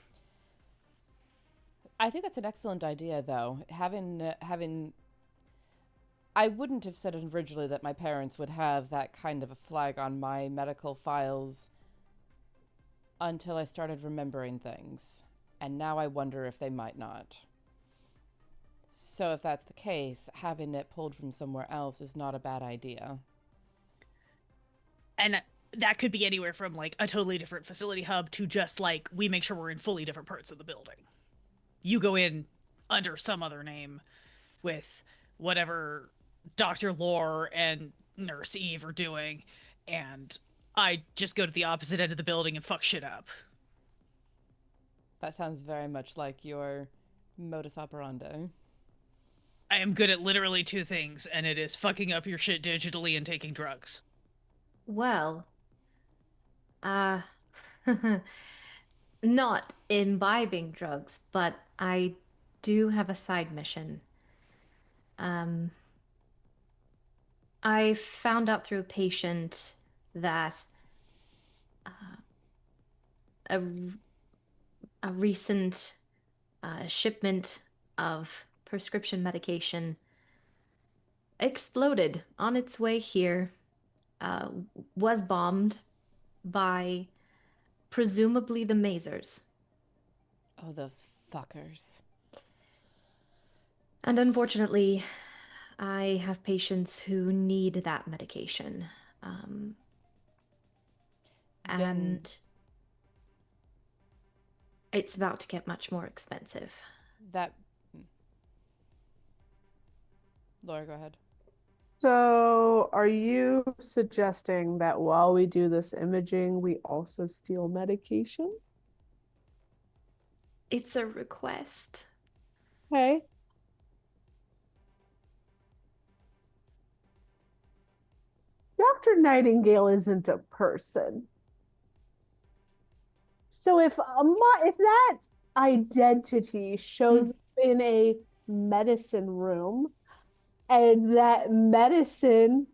I think that's an excellent idea, though. Having I wouldn't have said originally that my parents would have that kind of a flag on my medical files until I started remembering things. And now I wonder if they might not. So if that's the case, having it pulled from somewhere else is not a bad idea. And that could be anywhere from like a totally different facility hub to just like we make sure we're in fully different parts of the building. You go in under some other name with whatever Dr. Lore and Nurse Eve are doing, and I just go to the opposite end of the building and fuck shit up. That sounds very much like your modus operandi. I am good at literally two things, and it is fucking up your shit digitally and taking drugs. Well, uh, not imbibing drugs, but I do have a side mission. Um, I found out through a patient that a, a recent shipment of prescription medication exploded on its way here, uh, was bombed by presumably the Mazers. Oh, those fuckers. And unfortunately, I have patients who need that medication. Um, Then- and it's about to get much more expensive. That. Laura, go ahead. So, are you suggesting that while we do this imaging, we also steal medication? It's a request. Okay. Dr. Nightingale isn't a person. So if that identity shows up in a medicine room and that medicine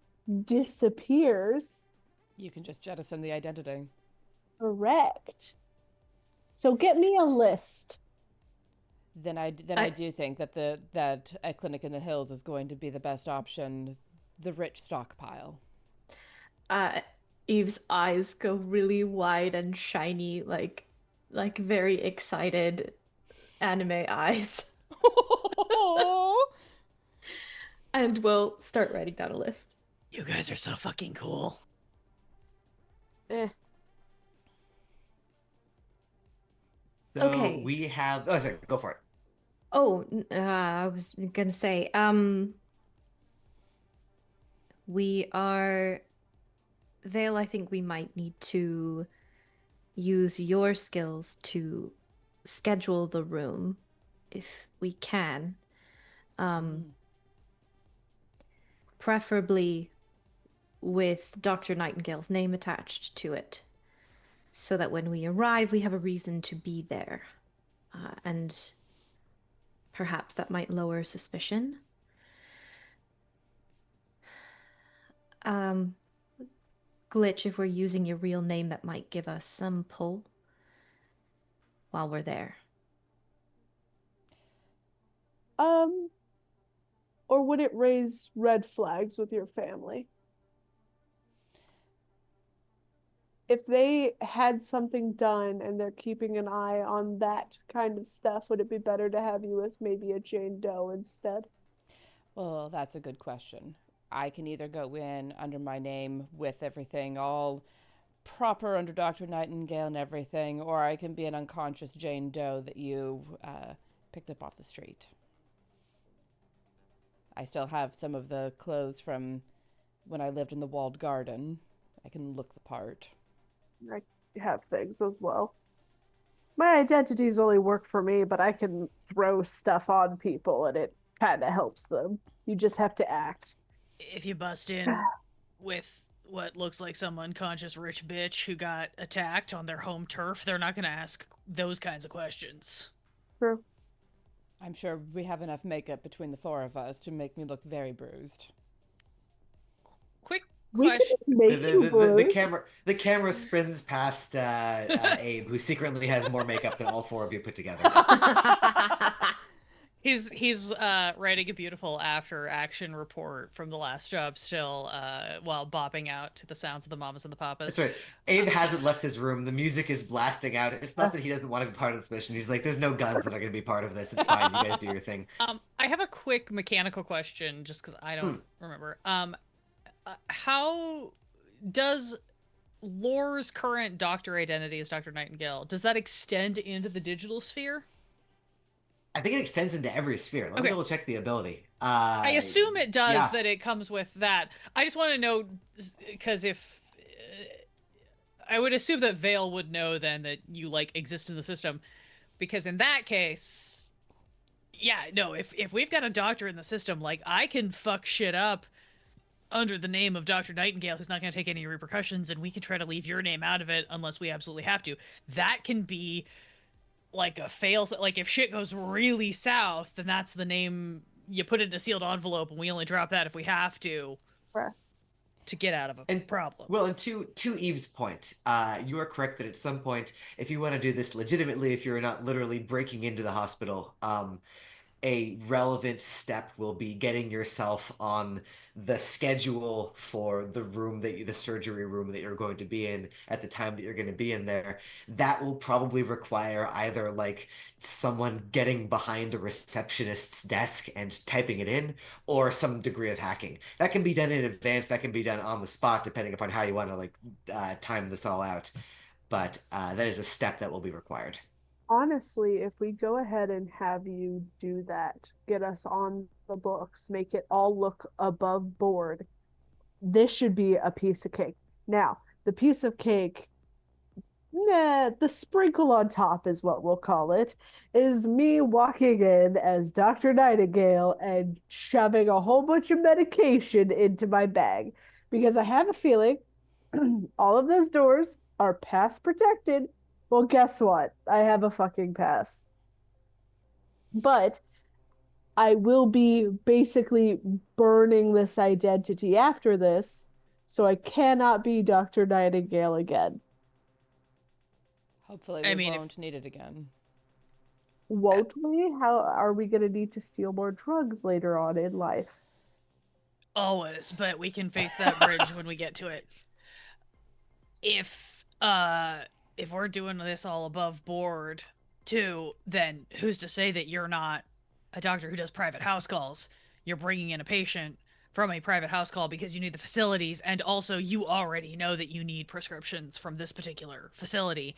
disappears, You can just jettison the identity. correct. So get me a list. Then I do think that that a clinic in the hills is going to be the best option. The rich stockpile. Eve's eyes go really wide and shiny, like very excited anime eyes. And we'll start writing down a list. You guys are so fucking cool. Eh. So Okay. we have. Oh, sorry, go for it. Oh, I was gonna say, we are, Vale, I think we might need to use your skills to schedule the room if we can. Preferably with Dr. Nightingale's name attached to it, so that when we arrive, we have a reason to be there. And perhaps that might lower suspicion. Glitch, if we're using your real name, that might give us some pull while we're there. Or would it raise red flags with your family? If they had something done and they're keeping an eye on that kind of stuff, would it be better to have you as maybe a Jane Doe instead? Well, that's a good question. I can either go in under my name with everything all proper under Dr. Nightingale and everything, or I can be an unconscious Jane Doe that you picked up off the street. I still have some of the clothes from when I lived in the walled garden. I can look the part. I have things as well. My identities only work for me, but I can throw stuff on people and it kind of helps them. You just have to act. If you bust in with what looks like some unconscious rich bitch who got attacked on their home turf, they're not going to ask those kinds of questions. True. I'm sure we have enough makeup between the four of us to make me look very bruised. Quick We can question. just make you bruise. The camera spins past Abe, who secretly has more makeup than all four of you put together. He's writing a beautiful after action report from the last job still while bopping out to the sounds of the mamas and the papas. That's right. Abe hasn't left his room. The music is blasting out. It's not that he doesn't want to be part of this mission. He's like, there's no guns that are going to be part of this. It's fine. You guys do your thing. I have a quick mechanical question just because I don't remember. How does Lore's current doctor identity as Dr. Nightingale, does that extend into the digital sphere? I think it extends into every sphere. Let me double check the ability. I assume it does, yeah. that it comes with that. I just want to know, because if... I would assume that Vale would know then that you, like, exist in the system. Because in that case... Yeah, no, if we've got a doctor in the system, like, I can fuck shit up under the name of Dr. Nightingale, who's not going to take any repercussions, and we can try to leave your name out of it unless we absolutely have to. That can be... like a fail, like if shit goes really south, then that's the name you put it in a sealed envelope, and we only drop that if we have to get out of a problem. Well, and to Eve's point, you are correct that at some point, if you want to do this legitimately, if you're not literally breaking into the hospital, a relevant step will be getting yourself on the schedule for the surgery room that you're going to be in at the time that you're going to be in there. That will probably require either like someone getting behind a receptionist's desk and typing it in, or some degree of hacking. That can be done in advance. That can be done on the spot, depending upon how you want to time this all out. But that is a step that will be required. Honestly, if we go ahead and have you do that, get us on the books, make it all look above board, this should be a piece of cake. Now, the piece of cake, the sprinkle on top is what we'll call it, is me walking in as Dr. Nightingale and shoving a whole bunch of medication into my bag. Because I have a feeling all of those doors are pass protected. Well, guess what? I have a fucking pass. But I will be basically burning this identity after this, so I cannot be Dr. Nightingale again. Hopefully we won't need it again. Won't we? How are we going to need to steal more drugs later on in life? Always, but we can face that bridge when we get to it. If we're doing this all above board too, then who's to say that you're not a doctor who does private house calls? You're bringing in a patient from a private house call because you need the facilities, and also you already know that you need prescriptions from this particular facility.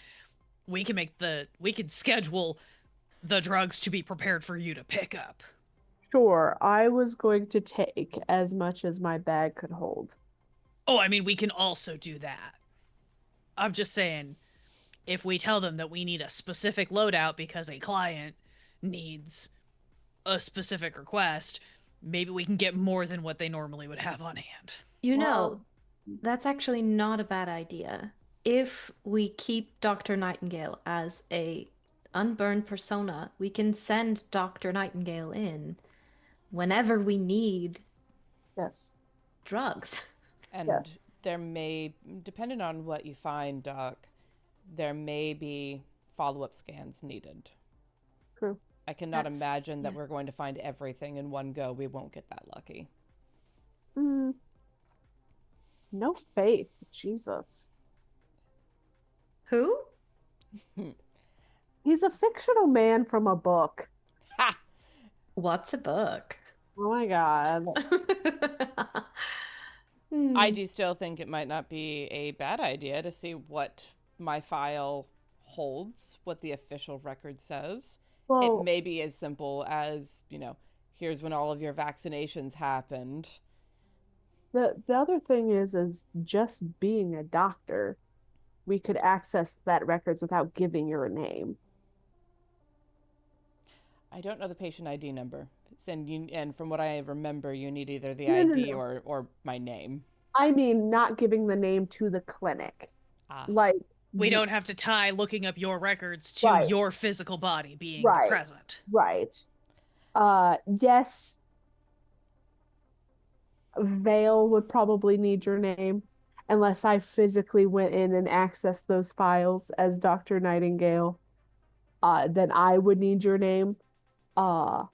We could schedule the drugs to be prepared for you to pick up. Sure, I was going to take as much as my bag could hold. Oh, I mean, we can also do that. I'm just saying, if we tell them that we need a specific loadout because a client needs a specific request, maybe we can get more than what they normally would have on hand. You know, that's actually not a bad idea. If we keep Dr. Nightingale as a unburned persona, we can send Dr. Nightingale in whenever we need drugs. And there may, depending on what you find, Doc, there may be follow-up scans needed. True. I cannot imagine that we're going to find everything in one go. We won't get that lucky. No faith. Jesus. Who? He's a fictional man from a book. Ha! What's a book? Oh my God. I do still think it might not be a bad idea to see what my file holds, what the official record says. Well, it may be as simple as, here's when all of your vaccinations happened. The other thing is just being a doctor, we could access that records without giving your name. I don't know the patient ID number. And from what I remember, you need either the No, no, ID no. or my name. I mean, not giving the name to the clinic. Ah, Like, We don't have to tie looking up your records to right, your physical body being the right, present. right. Yes, Vale would probably need your name unless I physically went in and accessed those files as Dr. Nightingale. Then I would need your name. Uh,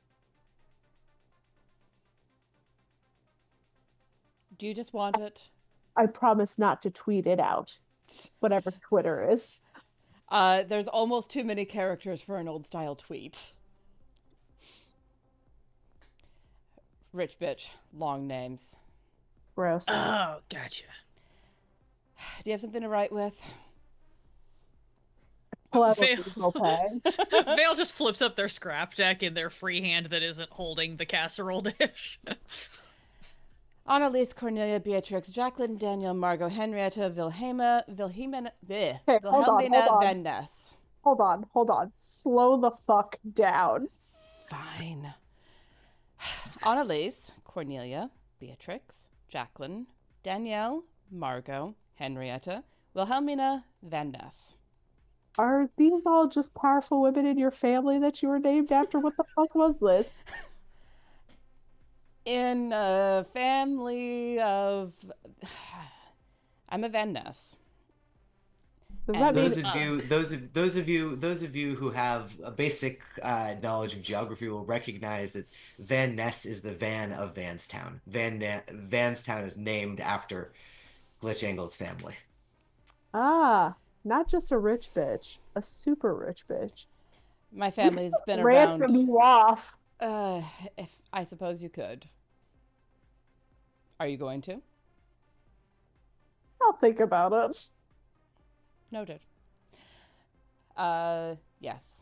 do you just want it? I promise not to tweet it out, whatever Twitter is. There's almost too many characters for an old style tweet. Rich bitch, long names. Gross. Oh, gotcha. Do you have something to write with? Pull out a Vale, legal pad. Vale just flips up their scrap deck in their free hand that isn't holding the casserole dish. Annalise, Cornelia, Beatrix, Jacqueline, Daniel, Margot, Henrietta, Wilhelmina, Okay, hold on, Wilhelmina hold on. Van Ness. Hold on. Slow the fuck down. Fine. Annalise, Cornelia, Beatrix, Jacqueline, Danielle, Margot, Henrietta, Wilhelmina Van Ness. Are these all just powerful women in your family that you were named after? What the fuck was this? In a family of... I'm a Van Ness. Does And that mean Those of you who have a basic knowledge of geography will recognize that Van Ness is the van of Vanstown. Vanstown is named after GlitchAngle's family. not just a rich bitch, a super rich bitch. My family's been Ransom around... you off. If I suppose you could. Are you going to? I'll think about it. Noted. Yes.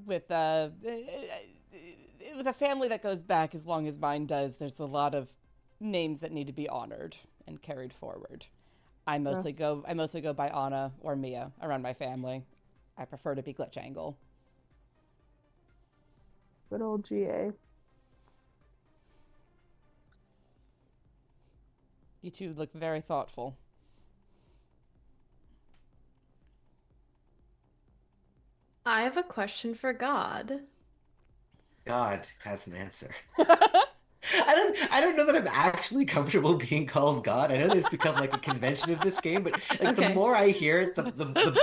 With with a family that goes back as long as mine does, there's a lot of names that need to be honored and carried forward. I mostly Yes. go by Anna or Mia around my family. I prefer to be GlitchAngle. Good old GA. You two look very thoughtful. I have a question for God. God has an answer. I don't know that I'm actually comfortable being called God. I know that it's become like a convention of this game, but like the Okay. more I hear it, the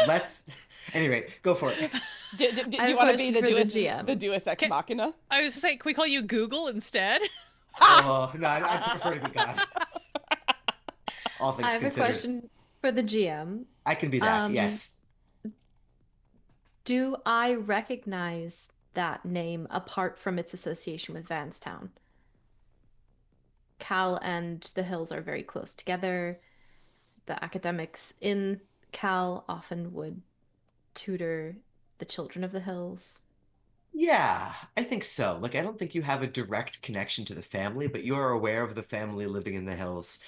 less. Anyway, go for it. Do I have you a want to be question the for the Deus, GM. the Deus Ex Can- Machina? I was to say, can we call you Google instead? Oh no, I prefer to be God. All I things have a considered, question for the GM. I can be that. Um, Yes. Do I recognize that name apart from its association with Vanstown? Cal and the Hills are very close together. The academics in Cal often would tutor the children of the Hills. Yeah, I think so. Like, I don't think you have a direct connection to the family, but you're aware of the family living in the hills.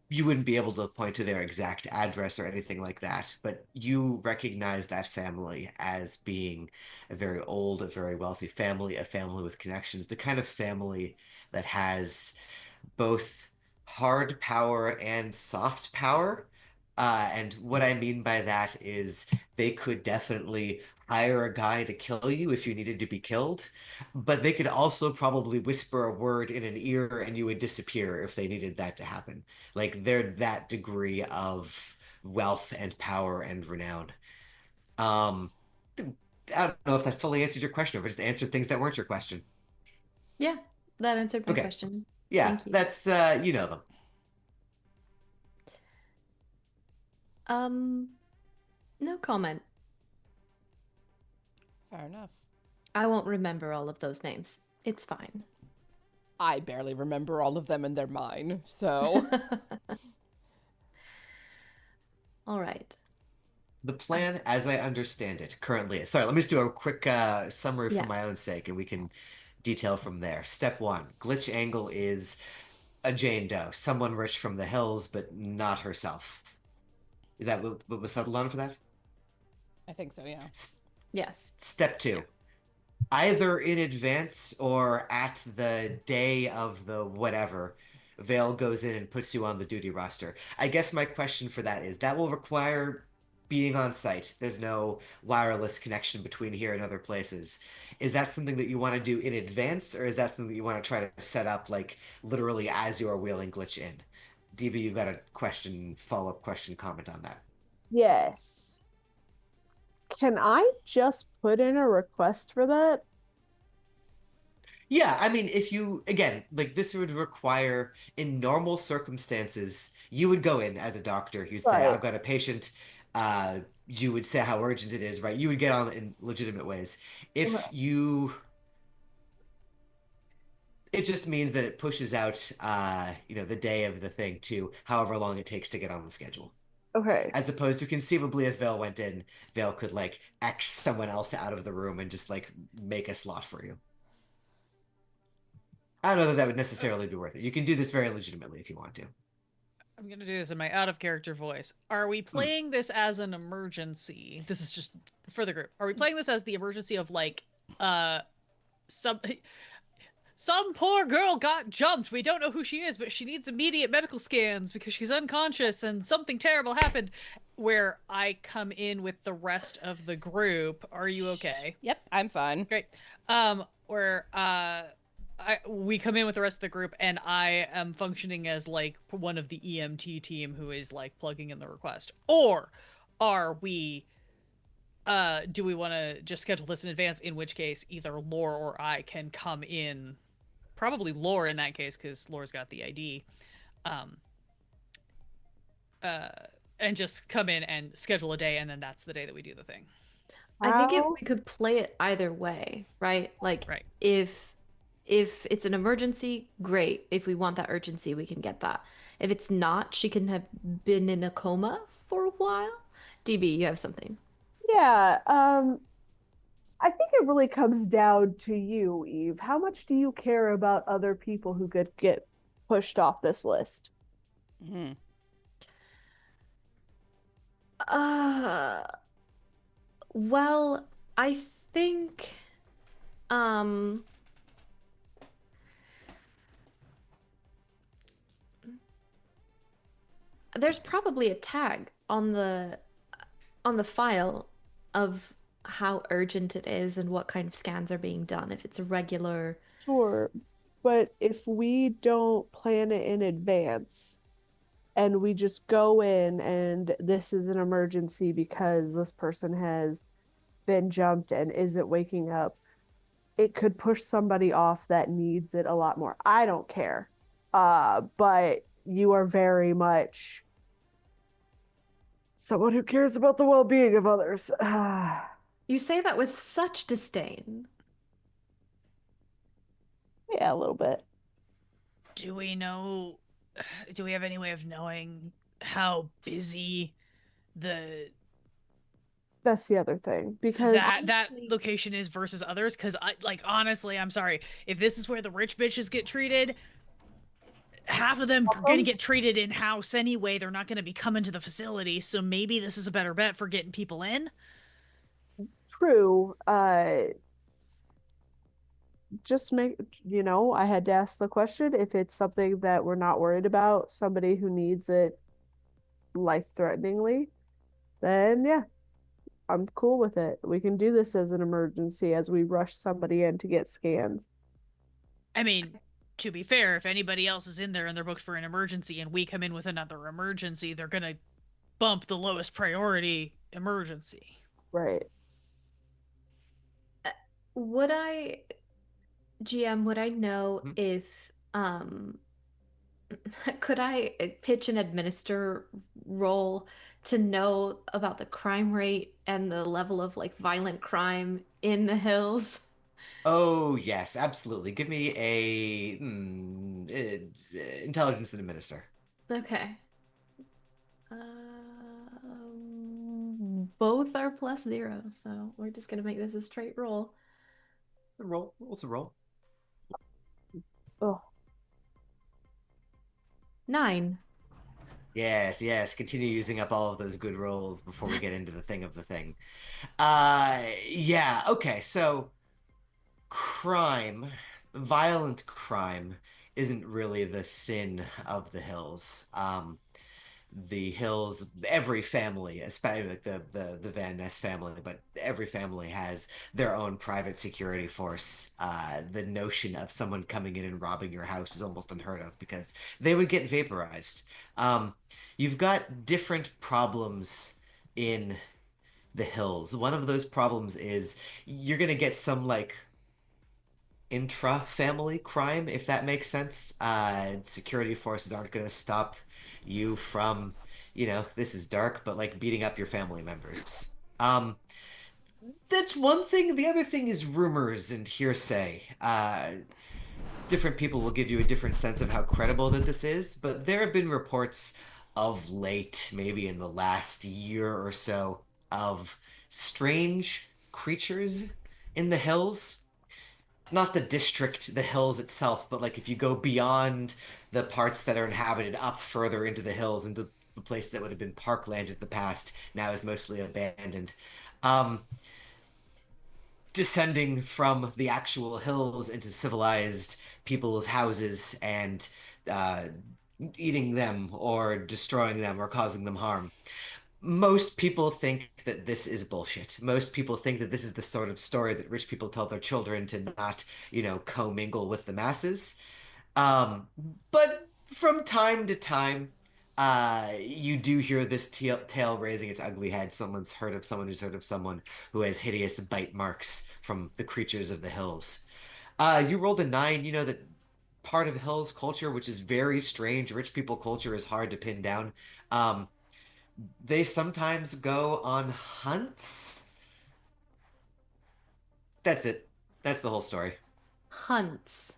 You wouldn't be able to point to their exact address or anything like that, but you recognize that family as being a very old, a very wealthy family, a family with connections, the kind of family that has both hard power and soft power. And what I mean by that is they could definitely hire a guy to kill you if you needed to be killed, but they could also probably whisper a word in an ear and you would disappear if they needed that to happen. Like they're that degree of wealth and power and renown. Um, I don't know if that fully answered your question, or if it just answered things that weren't your question. Yeah, that answered my Okay. question. Yeah, Thank you. that's you know them. Um, no comment. Fair enough. I won't remember all of those names. It's fine. I barely remember all of them and they're mine, so... All right. The plan, as I understand it, currently is. Sorry, let me just do a quick summary for Yeah. my own sake, and we can detail from there. Step one, glitch angle is a Jane Doe, someone rich from the hills, but not herself. Is that what was settled on for that? I think so, yeah. Yes. Step two, either in advance or at the day of the whatever, Vale goes in and puts you on the duty roster. I guess my question for that is that will require being on site. There's no wireless connection between here and other places. Is that something that you want to do in advance, or is that something that you want to try to set up like literally as you're wheeling glitch in? DB, you've got a question, follow-up question, comment on that. Yes. Can I just put in a request for that? Yeah, I mean, if you, again, like this would require, in normal circumstances, you would go in as a doctor. You'd say, Right. I've got a patient. You would say how urgent it is, right? You would get on in legitimate ways. Okay. If you, it just means that it pushes out, the day of the thing to however long it takes to get on the schedule. Okay. As opposed to conceivably, if Vale went in, Vale could like X someone else out of the room and just like make a slot for you. I don't know that that would necessarily be worth it. You can do this very legitimately if you want to. I'm gonna do this in my out of character voice. Are we Hmm. playing this as an emergency? This is just for the group. Are we playing this as the emergency of like some some poor girl got jumped. We don't know who she is, but she needs immediate medical scans because she's unconscious and something terrible happened. Where I come in with the rest of the group. Are you okay? Yep, I'm fine. Great. Where we come in with the rest of the group and I am functioning as like one of the EMT team who is like plugging in the request. Or are we do we want to just schedule this in advance, in which case either Lore or I can come in, probably Lore in that case because Lore's got the ID, um uh and just come in and schedule a day and then that's the day that we do the thing. I think How? we could play it either way, right? Like Right. if it's an emergency, great. If we want that urgency, we can get that. If it's not, she can have been in a coma for a while. DB, you have something. Yeah. I think it really comes down to you, Eve. How much do you care about other people who could get pushed off this list? Hmm. Uh, well, I think um there's probably a tag on the file of how urgent it is and what kind of scans are being done. If it's a regular, Sure. But if we don't plan it in advance and we just go in and this is an emergency because this person has been jumped and isn't waking up, it could push somebody off that needs it a lot more. I don't care. But you are very much someone who cares about the well-being of others. you say that with such disdain. Yeah, a little bit. Do we know, do we have any way of knowing how busy the That's the other thing because that Honestly, location is versus others? Because I like, honestly, I'm sorry, if this is where the rich bitches get treated, half of them are going to welcome. get treated in house anyway. They're not going to be coming to the facility, so maybe this is a better bet for getting people in. True. Just make, I had to ask the question if it's something that we're not worried about, somebody who needs it life-threateningly, then yeah, I'm cool with it. We can do this as an emergency as we rush somebody in to get scans. I mean, to be fair, if anybody else is in there and they're booked for an emergency and we come in with another emergency, they're going to bump the lowest priority emergency. Right. would I, GM, would I know Hmm. if could I pitch an administer role to know about the crime rate and the level of like violent crime in the hills? Oh, yes, absolutely. Give me a intelligence and administer. Okay. Both are +0, so we're just gonna make this a straight roll. Roll, roll's a roll. Oh, 9. Yes, yes. Continue using up all of those good rolls before we get into the thing of the thing. Yeah, okay, so crime, violent crime, isn't really the sin of the hills. The hills, every family, especially like the Van Ness family, but every family has their own private security force. The notion of someone coming in and robbing your house is almost unheard of because they would get vaporized. Um, you've got different problems in the hills. One of those problems is you're gonna get some like intra-family crime, if that makes sense. Security forces aren't going to stop you from, this is dark, but like beating up your family members. That's one thing. The other thing is rumors and hearsay. Different people will give you a different sense of how credible that this is, but there have been reports of late, maybe in the last year or so, of strange creatures in the hills, not the district, the hills itself, but like if you go beyond the parts that are inhabited up further into the hills, into the place that would have been parkland in the past, now is mostly abandoned. Um, Descending from the actual hills into civilized people's houses and uh, eating them or destroying them or causing them harm. Most people think that this is bullshit. Most people think that this is the sort of story that rich people tell their children to not, commingle with the masses. Um, but from time to time, you do hear this tail raising its ugly head. Someone's heard of someone who's heard of someone who has hideous bite marks from the creatures of the hills. You rolled a 9. You know that part of Hills culture, which is very strange, rich people culture is hard to pin down. Um, they sometimes go on hunts. That's it. That's the whole story. Hunts.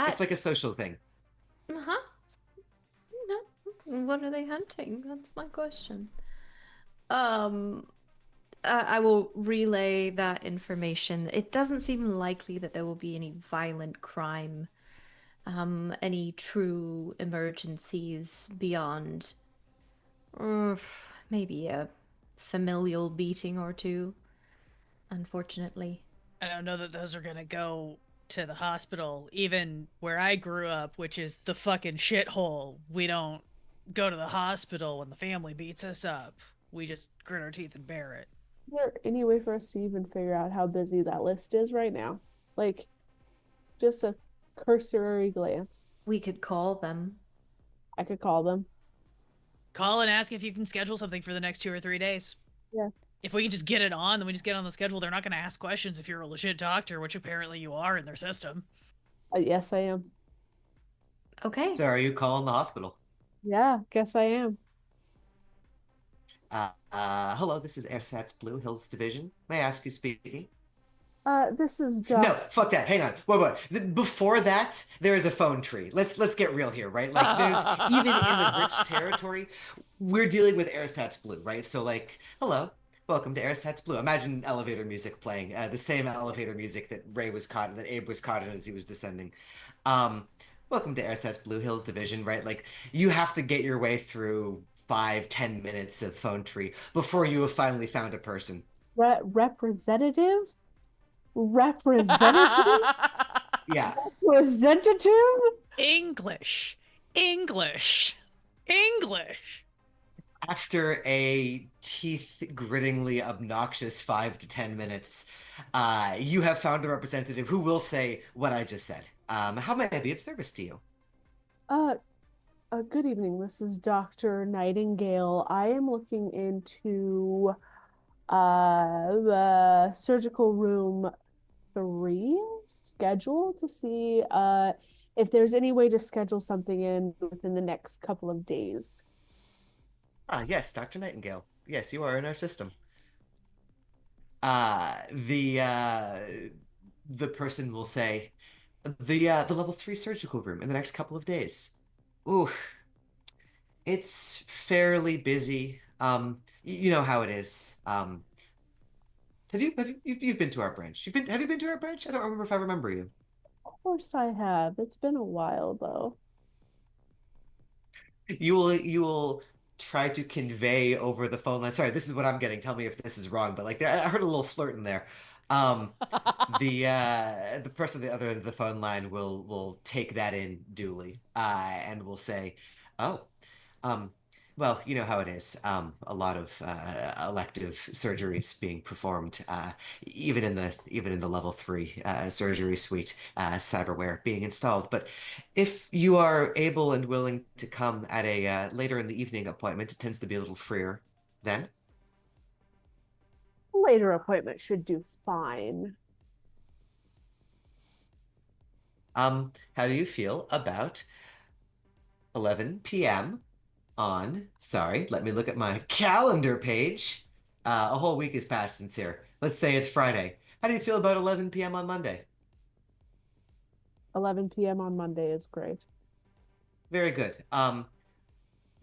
It's That. like a social thing. Huh? No. What are they hunting? That's my question. Um, I will relay that information. It doesn't seem likely that there will be any violent crime, any true emergencies beyond uh, maybe a familial beating or two, unfortunately. I don't know that those are gonna go to the hospital. Even where I grew up, which is the fucking shithole, we don't go to the hospital when the family beats us up. We just grit our teeth and bear it. is there any way for us to even figure out how busy that list is right now? Like, just a cursory glance. We could call them. I could call them. Call and ask if you can schedule something for the next 2 or 3 days. Yeah. If we can just get it on, then we just get on the schedule. They're not going to ask questions if you're a legit doctor, which apparently you are in their system. Yes, I am. Okay. So are you calling the hospital? Yeah, guess I am. Hello, this is AirSats Blue Hills Division. May I ask who's speaking? This is No, Doc. fuck that. Hang on. Wait. Before that, there is a phone tree. Let's get real here, right? Like, there's even in the rich territory, we're dealing with AirStats Blue, right? So, like, hello, welcome to AirStats Blue. Imagine elevator music playing, the same elevator music that that Abe was caught in as he was descending. Um, Welcome to AirStats Blue Hills Division, right? Like, you have to get your way through 5, 10 minutes of phone tree before you have finally found a person. Representative? Representative? Yeah. Representative? English. English. English. After a teeth-grittingly obnoxious 5 to 10 minutes, you have found a representative who will say what I just said. How may I be of service to you? Uh, good evening. This is Dr. Nightingale. I am looking into the surgical room 3 schedule to see if there's any way to schedule something in within the next couple of days. Yes, Dr. Nightingale. Yes, you are in our system. The person will say the level 3 surgical room in the next couple of days. Ooh, it's fairly busy. You know how it is. You've been to our branch? Have you been to our branch? I don't remember if I remember you. Of course I have. It's been a while though. You will try to convey over the phone line. Sorry, this is what I'm getting. Tell me if this is wrong, but like I heard a little flirt in there. Um, the person at the other end of the phone line will take that in duly, and will say, "Oh, um, well, you know how it is. A lot of elective surgeries being performed, even in the level 3 surgery suite, cyberware being installed. But if you are able and willing to come at a later in the evening appointment, it tends to be a little freer then. Later appointment should do fine. How do you feel about 11 p.m. on, sorry, let me look at my calendar page. A whole week has passed since here. Let's say it's Friday. How do you feel about 11 p.m. on Monday? 11 p.m. on Monday is great. Very good.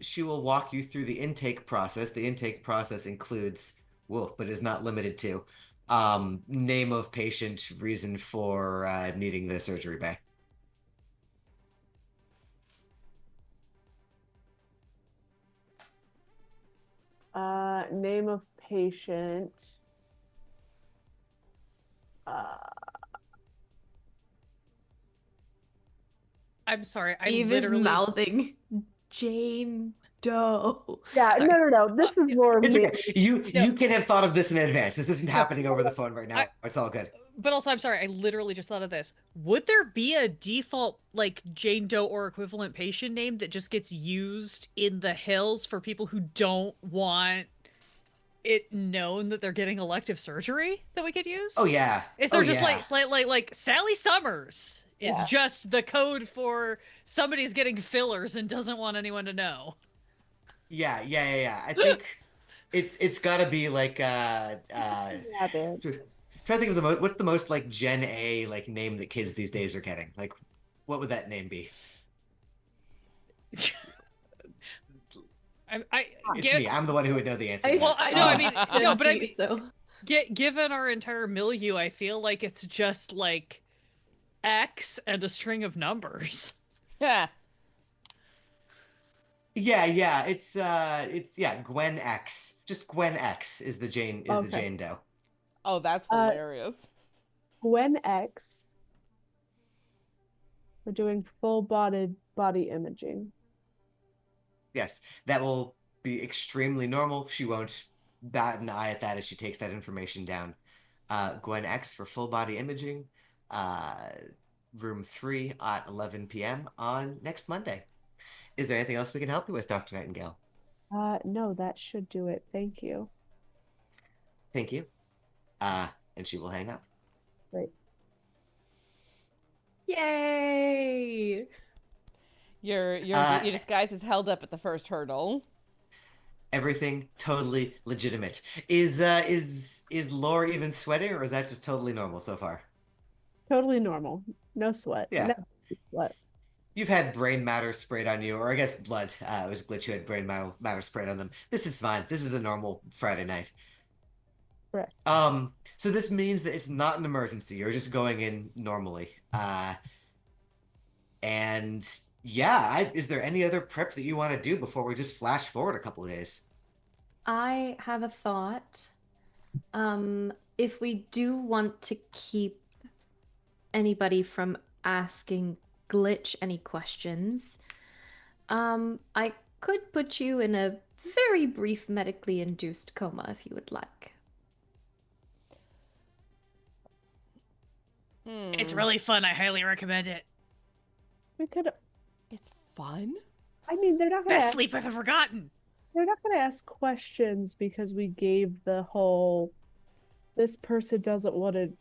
She will walk you through the intake process. The intake process includes, well, but is not limited to, name of patient, reason for needing the surgery bay. Name of patient. Uh, I'm sorry. I Eve is literally mouthing Jane Doe. yeah, Sorry. no. This is more It's me. okay. You can have thought of this in advance. This isn't No, happening over the phone right now. It's all good. but also I'm sorry. I literally just thought of this. Would there be a default like Jane Doe or equivalent patient name that just gets used in the hills for people who don't want it known that they're getting elective surgery that we could use? Oh yeah. Is Oh there just yeah. like Sally Summers is Yeah. just the code for somebody's getting fillers and doesn't want anyone to know? Yeah. I think it's got to be like Rabbit. try to think of the most what's the most like Gen A like name that kids these days are getting. Like what would that name be? I It's get me. I'm the one who would know the answer to well, that. no, I mean, Gen no, but I Z, mean, so given our entire milieu, I feel like it's just like X and a string of numbers. Yeah. Yeah. It's yeah, Gwen X. Just Gwen X is the Okay. Jane Doe. Oh, that's Uh, hilarious. Gwen X. We're doing full body imaging. Yes, that will be extremely normal. She won't bat an eye at that as she takes that information down. Gwen X for full body imaging, uh, room 3 at 11 p.m. on next Monday. Is there anything else we can help you with, Dr. Nightingale? No, that should do it. Thank you. Thank you. And she will hang up. Great. yay! Your disguise is held up at the first hurdle. Everything totally legitimate. Is Lore even sweating, or is that just totally normal so far? Totally normal. No sweat. Yeah. No sweat. You've had brain matter sprayed on you, or I guess blood. It was Glitch who had matter sprayed on them. This is fine. This is a normal Friday night. Correct. So this means that it's not an emergency. You're just going in normally. And yeah, is there any other prep that you want to do before we just flash forward a couple of days? I have a thought. If we do want to keep anybody from asking Glitch any questions, I could put you in a very brief medically induced coma if you would like. It's really fun. I highly recommend it. We could. It's fun. I mean, they're not gonna Best ask, sleep I've ever gotten. they're not gonna ask questions because we gave the whole. This person doesn't want to,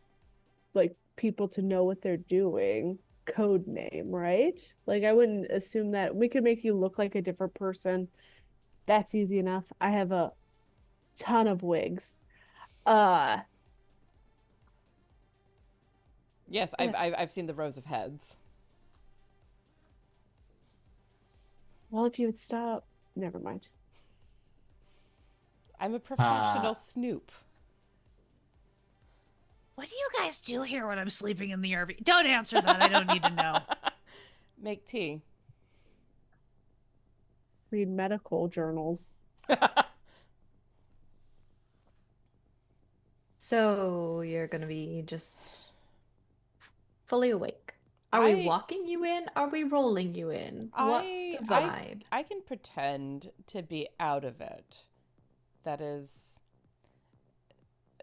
like, people to know what they're doing. Code name, right? Like, I wouldn't assume that we could make you look like a different person. That's easy enough. I have a ton of wigs. Uh, Yes, Yeah. I've seen the rows of heads. well, if you would stop, never mind. I'm a professional Uh, snoop. What do you guys do here when I'm sleeping in the RV? Don't answer that. I don't need to know. Make tea. Read medical journals. So you're gonna be just fully awake. Are we walking you in? Are we rolling you in? What's the vibe? I can pretend to be out of it. That is.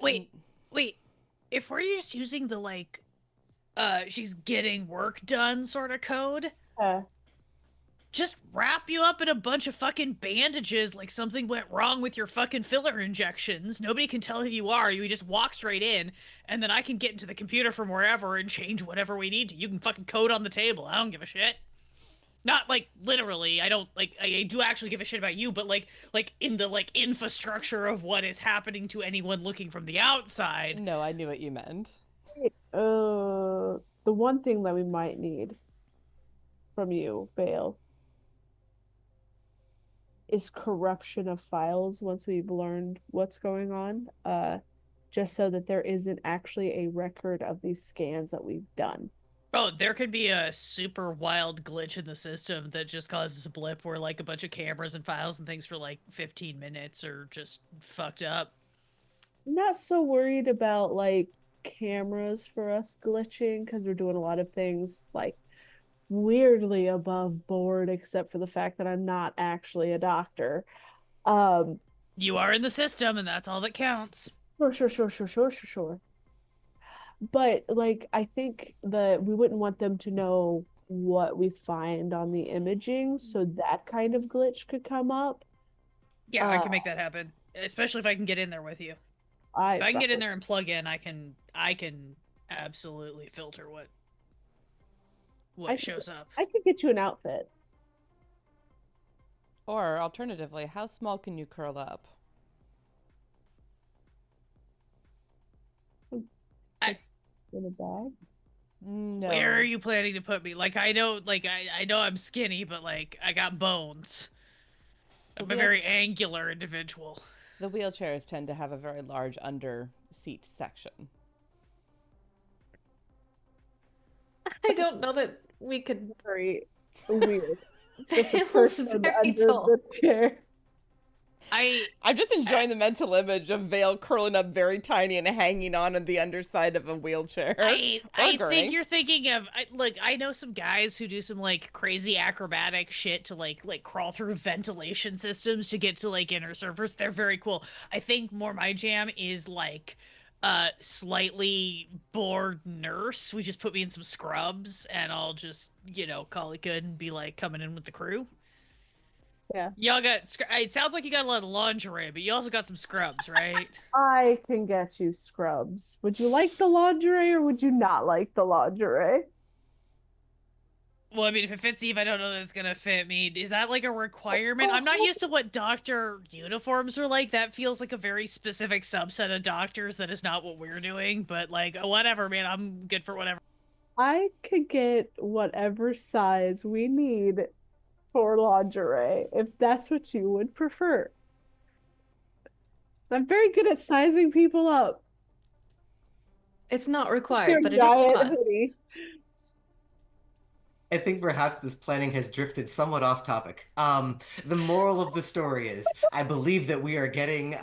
Wait. If we're just using the like, she's getting work done sort of code, just wrap you up in a bunch of fucking bandages like something went wrong with your fucking filler injections. Nobody can tell who you are. You just walk straight in, and then I can get into the computer from wherever and change whatever we need to. You can fucking code on the table. I don't give a shit. Not like literally. I don't like. I do actually give a shit about you, but like in the like infrastructure of what is happening to anyone looking from the outside. No, I knew what you meant. The one thing that we might need from you, Vale, is corruption of files once we've learned what's going on. Just so that there isn't actually a record of these scans that we've done. Oh, there could be a super wild glitch in the system that just causes a blip where like a bunch of cameras and files and things for like 15 minutes are just fucked up. Not so worried about like cameras for us glitching because we're doing a lot of things like weirdly above board, except for the fact that I'm not actually a doctor. You are in the system, and that's all that counts. Sure. But like, I think that we wouldn't want them to know what we find on the imaging, so that kind of glitch could come up. Yeah, I can make that happen, especially if I can get in there with you. If I can get in there and plug in, I can absolutely filter what shows up. I could get you an outfit. Or alternatively, how small can you curl up? In a bag? No. Where are you planning to put me? Like I know I'm skinny, but like I got bones. I'm a very angular individual. The wheelchairs tend to have a very large under seat section. I don't know that we could. Very weird. Vale's very tall. The chair. I'm just enjoying the mental image of Vale curling up very tiny and hanging on the underside of a wheelchair. I think you're thinking of look. I know some guys who do some like crazy acrobatic shit to like crawl through ventilation systems to get to like inner servers. They're very cool. I think more my jam is like slightly bored nurse. We just put me in some scrubs and I'll just call it good and be like coming in with the crew. Yeah. Y'all got, it sounds like you got a lot of lingerie, but you also got some scrubs, right? I can get you scrubs. Would you like the lingerie or would you not like the lingerie? Well, I mean, if it fits Eve, I don't know that it's gonna fit me. Is that like a requirement? I'm not used to what doctor uniforms are like. That feels like a very specific subset of doctors that is not what we're doing, but like, whatever, man. I'm good for whatever. I could get whatever size we need for lingerie, if that's what you would prefer. I'm very good at sizing people up. It's not required, but it is fun. Hoodie. I think perhaps this planning has drifted somewhat off topic. The moral of the story is, I believe that we are getting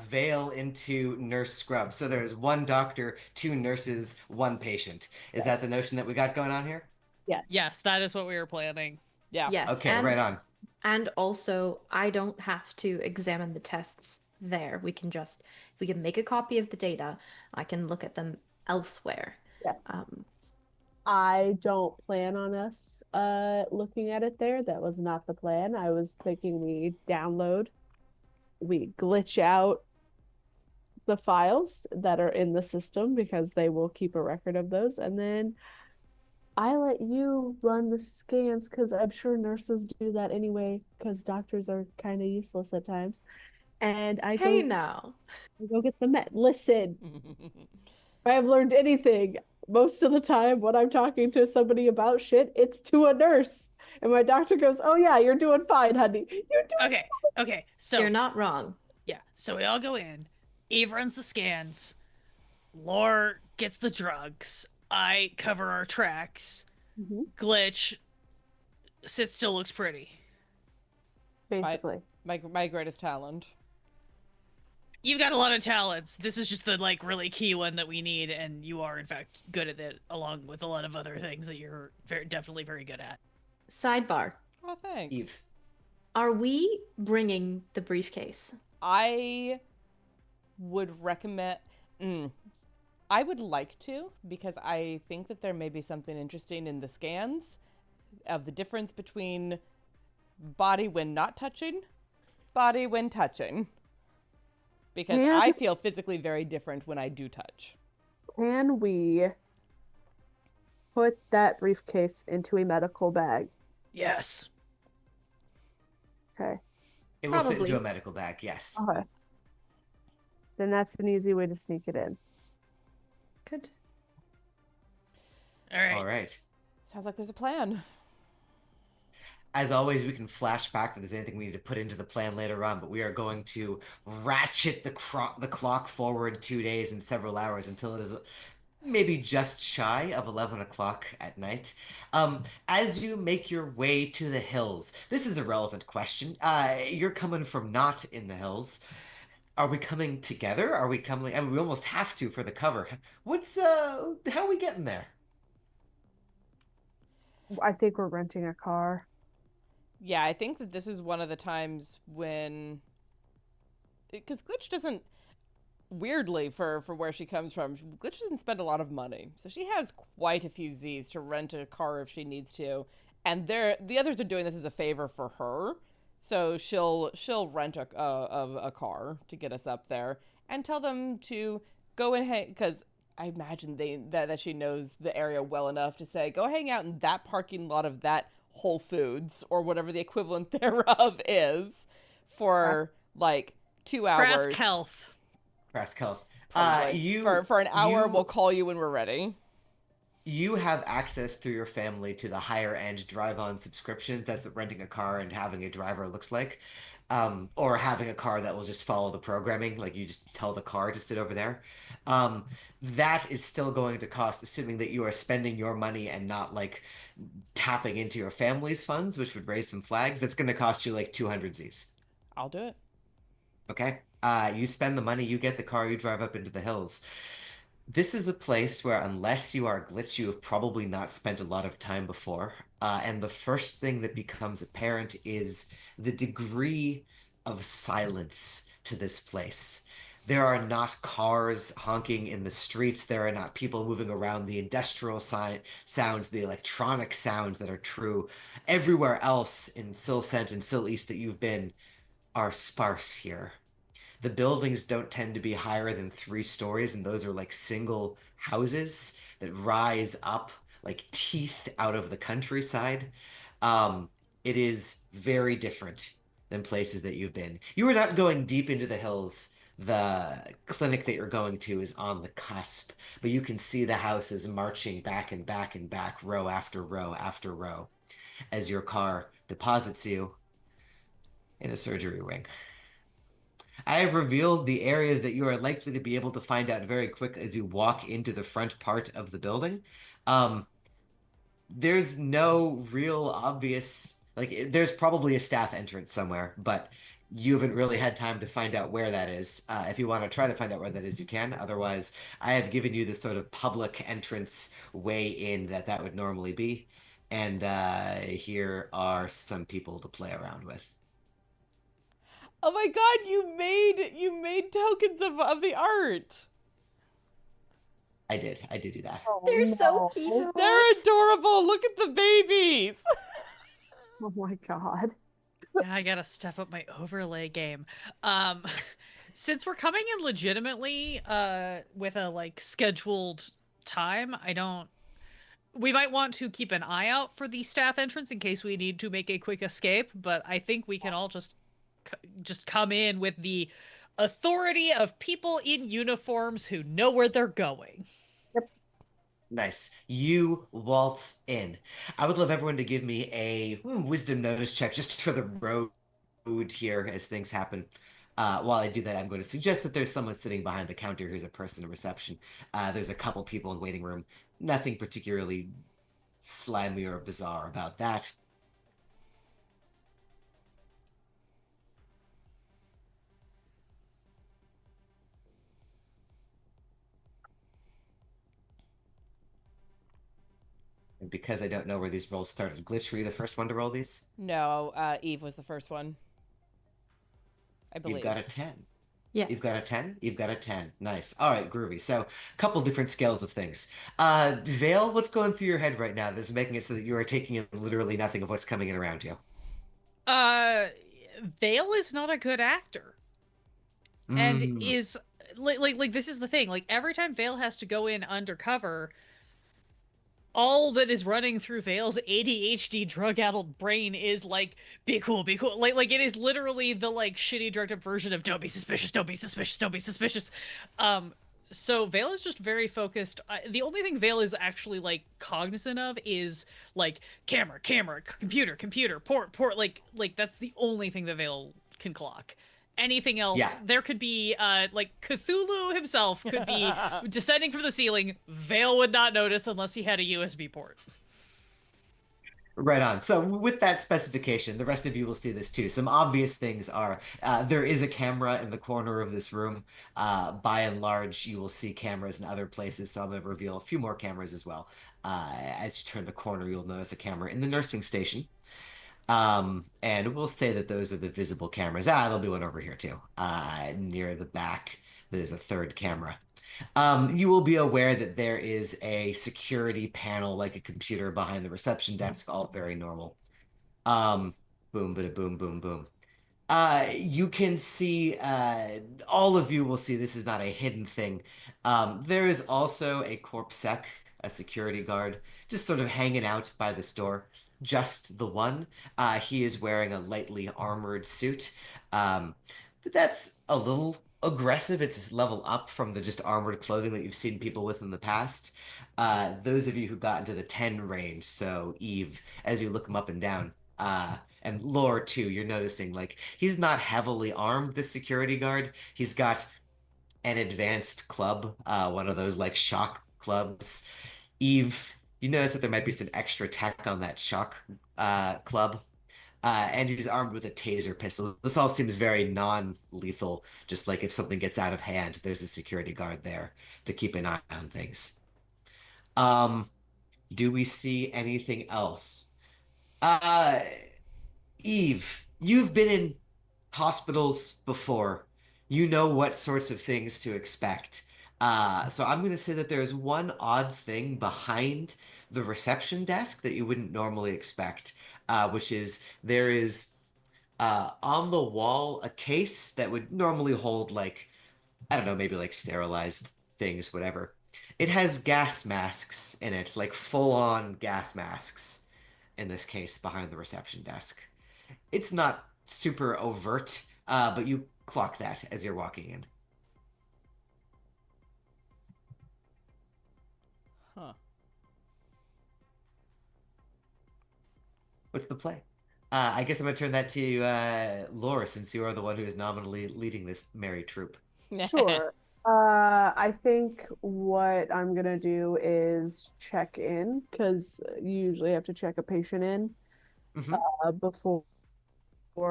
Vale into nurse scrub. So there's one doctor, two nurses, one patient. Is that the notion that we got going on here? Yes. Yes, that is what we were planning. Yeah. Yes. Okay, right on. And also, I don't have to examine the tests there. We can make a copy of the data. I can look at them elsewhere. Yes. I don't plan on us looking at it there. That was not the plan. I was thinking we glitch out the files that are in the system because they will keep a record of those, and then I let you run the scans because I'm sure nurses do that anyway because doctors are kind of useless at times. And I go get the med. Listen, if I have learned anything, most of the time when I'm talking to somebody about shit, it's to a nurse. And my doctor goes, "Oh yeah, you're doing fine, honey. You're doing fine." Okay. So you're not wrong. Yeah. So we all go in. Eve runs the scans. Lore gets the drugs. I cover our tracks. Mhm. Glitch sits still, looks pretty. Basically. My greatest talent. You've got a lot of talents. This is just the like really key one that we need, and you are in fact good at it, along with a lot of other things that you're definitely very good at. Sidebar. Oh, thanks. Eve. Are we bringing the briefcase? I would recommend. I would like to, because I think that there may be something interesting in the scans of the difference between body when not touching, body when touching. Because And- I feel physically very different when I do touch. Can we put that briefcase into a medical bag? Yes. Okay. It will fit Probably. into a medical bag, yes. Okay. Then that's an easy way to sneak it in. Good. All right. All right. Sounds like there's a plan. As always, we can flash back if there's anything we need to put into the plan later on, but we are going to ratchet the clock forward 2 days and several hours until it is maybe just shy of 11 o'clock at night. As you make your way to the hills, this is a relevant question. You're coming from not in the hills. Are we coming together? Are we coming? I mean, we almost have to for the cover. How are we getting there? I think we're renting a car. Yeah, I think that this is one of the times when, because Glitch doesn't, weirdly for where she comes from, Glitch doesn't spend a lot of money, so she has quite a few Z's to rent a car if she needs to, and the others are doing this as a favor for her, so she'll rent a car to get us up there and tell them to go and hang, because I imagine that she knows the area well enough to say, go hang out in that parking lot of that Whole Foods or whatever the equivalent thereof is for like 2 hours. Brass Kelth. Raskelf. Probably. For an hour, we'll call you when we're ready. You have access through your family to the higher end drive-on subscriptions. That's what renting a car and having a driver looks like. Or having a car that will just follow the programming, like you just tell the car to sit over there. That is still going to cost, assuming that you are spending your money and not like tapping into your family's funds, which would raise some flags. That's going to cost you like 200 Z's. I'll do it. Okay. You spend the money, you get the car, you drive up into the hills. This is a place where, unless you are Glitch, you have probably not spent a lot of time before. And the first thing that becomes apparent is the degree of silence to this place. There are not cars honking in the streets. There are not people moving around. The industrial sounds, the electronic sounds that are true everywhere else in Silcent and Sil East that you've been are sparse here. The buildings don't tend to be higher than 3 stories, and those are like single houses that rise up like teeth out of the countryside. It is very different than places that you've been. You are not going deep into the hills. The clinic that you're going to is on the cusp, but you can see the houses marching back and back and back, row after row after row, as your car deposits you in a surgery wing. I have revealed the areas that you are likely to be able to find out very quick as you walk into the front part of the building. There's no real obvious, like, there's probably a staff entrance somewhere, but you haven't really had time to find out where that is. If you want to try to find out where that is, you can. Otherwise, I have given you the sort of public entrance way in that would normally be. And here are some people to play around with. Oh my god, you made tokens of the art. I did do that. Oh, They're so no. cute. They're adorable. Look at the babies. Oh my god. Now I gotta step up my overlay game. Since we're coming in legitimately with a like scheduled time, we might want to keep an eye out for the staff entrance in case we need to make a quick escape, but I think we can all just come in with the authority of people in uniforms who know where they're going. Nice. You waltz in. I would love everyone to give me a wisdom notice check just for the road here as things happen. While I do that, I'm going to suggest that there's someone sitting behind the counter who's a person in reception. There's a couple people in waiting room. Nothing particularly slimy or bizarre about that. And because I don't know where these rolls started, Glitch, were you the first one to roll these? No, Eve was the first one, I You've believe. got a 10. Yes. You've got a 10? You've got a 10. Nice. All right, groovy. So, a couple different scales of things. Vale, what's going through your head right now that's making it so that you are taking in literally nothing of what's coming in around you? Uh, Vale is not a good actor, and Mm, is like this is the thing. Like every time Vale has to go in undercover, all that is running through Vale's ADHD drug-addled brain is like, be cool, be cool. Like it is literally the like shitty drugged up version of don't be suspicious, don't be suspicious, don't be suspicious. Um, so Vale is just very focused. The only thing Vale is actually like cognizant of is like camera, camera, computer, computer, port. Like that's the only thing that Vale can clock. Anything yeah. else, there could be like Cthulhu himself could be descending from the ceiling. Vale would not notice unless he had a USB port. Right on. So, with that specification, the rest of you will see this too. Some obvious things are there is a camera in the corner of this room. By and large, you will see cameras in other places. So, I'm going to reveal a few more cameras as well. As you turn the corner, you'll notice a camera in the nursing station. And we'll say that those are the visible cameras. There'll be one over here too. Near the back, there's a third camera. You will be aware that there is a security panel, like a computer behind the reception desk, all very normal. Um, boom, bada boom, boom, boom. You can see, all of you will see this is not a hidden thing. There is also a corp sec, a security guard, just sort of hanging out by this door. Just the one. He is wearing a lightly armored suit. Um, but that's a little aggressive. It's a level up from the just armored clothing that you've seen people with in the past. Those of you who got into the 10 range, so Eve, as you look him up and down, and lore too, you're noticing like he's not heavily armed, this security guard. He's got an advanced club, one of those like shock clubs. Eve, you notice that there might be some extra tech on that shock club. And he's armed with a taser pistol. This all seems very non-lethal, just like if something gets out of hand, there's a security guard there to keep an eye on things. Um, do we see anything else? Uh, Eve, you've been in hospitals before. You know what sorts of things to expect. So I'm going to say that there's one odd thing behind the reception desk that you wouldn't normally expect, which is there is on the wall a case that would normally hold like, I don't know, maybe like sterilized things, whatever. It has gas masks in it, like full-on gas masks in this case behind the reception desk. It's not super overt, but you clock that as you're walking in. Huh. What's the play? I guess I'm gonna turn that to Laura, since you are the one who is nominally leading this merry troop. Sure. I think what I'm gonna do is check in because you usually have to check a patient in Hmm. before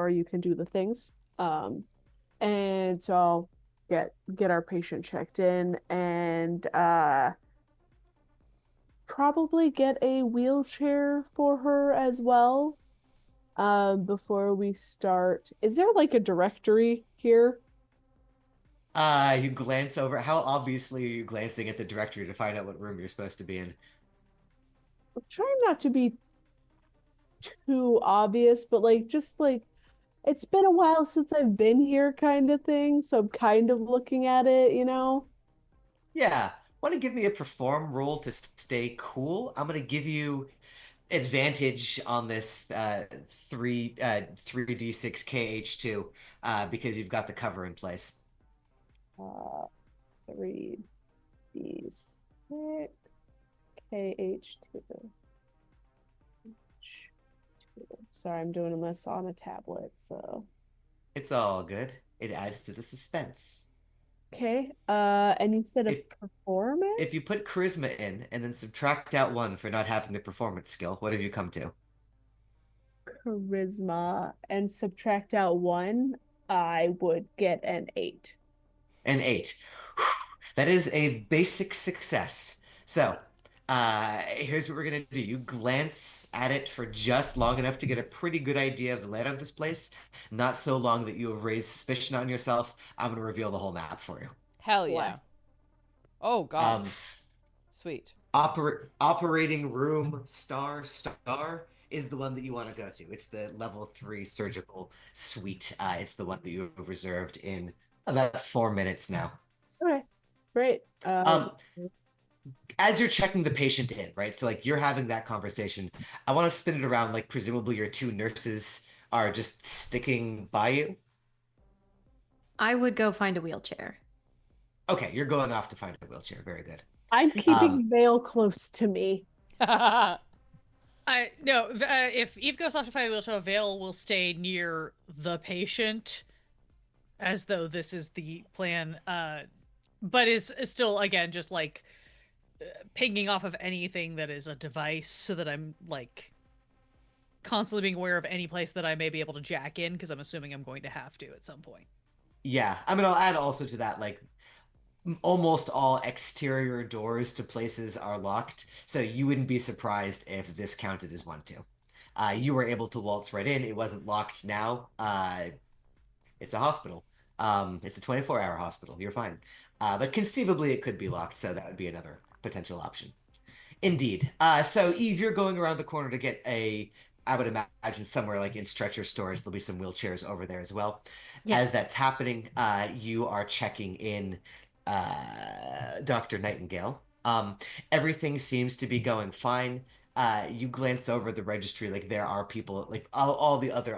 you can do the things. Um, and so I'll get our patient checked in and probably get a wheelchair for her as well. Before we start. Is there like a directory here? You glance over. How obviously are you glancing at the directory to find out what room you're supposed to be in? I'm trying not to be too obvious, but like just like it's been a while since I've been here kind of thing, so I'm kind of looking at it, you know? Yeah. Want to give me a perform roll to stay cool? I'm gonna give you advantage on this 3d6 KH2 because you've got the cover in place. Uh 3d6 KH2. Sorry, I'm doing this on a tablet, so It's all good. It adds to the suspense. Okay. And you said a If performance? if you put charisma in and then subtract out one for not having the performance skill, what have you come to? Charisma and subtract out one, I would get an 8. An 8. That is a basic success. So, here's what we're gonna do. You glance at it for just long enough to get a pretty good idea of the layout of this place. Not so long that you have raised suspicion on yourself. I'm gonna reveal the whole map for you. Hell yeah. Bless. Oh God. Um, Sweet. operating room star is the one that you want to go to. It's the level 3 surgical suite. It's the one that you have reserved in about 4 minutes now. Okay. Great. Um, as you're checking the patient in, right? So like you're having that conversation. I want to spin it around like presumably your two nurses are just sticking by you. I would go find a wheelchair. Okay, you're going off to find a wheelchair. Very good. I'm Um, keeping Vale close to me. I no. If Eve goes off to find a wheelchair, Vale will stay near the patient, as though this is the plan. But is still again just like pinging off of anything that is a device, so that I'm like constantly being aware of any place that I may be able to jack in, because I'm assuming I'm going to have to at some point. yeah, I mean, I'll add also to that like almost all exterior doors to places are locked, so you wouldn't be surprised if this counted as one too. You were able to waltz right in. It wasn't locked now. It's a hospital. It's a 24-hour hospital. You're fine. But conceivably it could be locked, so that would be another potential option. Indeed. So Eve, you're going around the corner to get I would imagine somewhere like in stretcher stores, there'll be some wheelchairs over there as well. As Yes. that's happening, you are checking in Dr. Nightingale. Everything seems to be going fine. You glance over the registry, like there are people, like all the other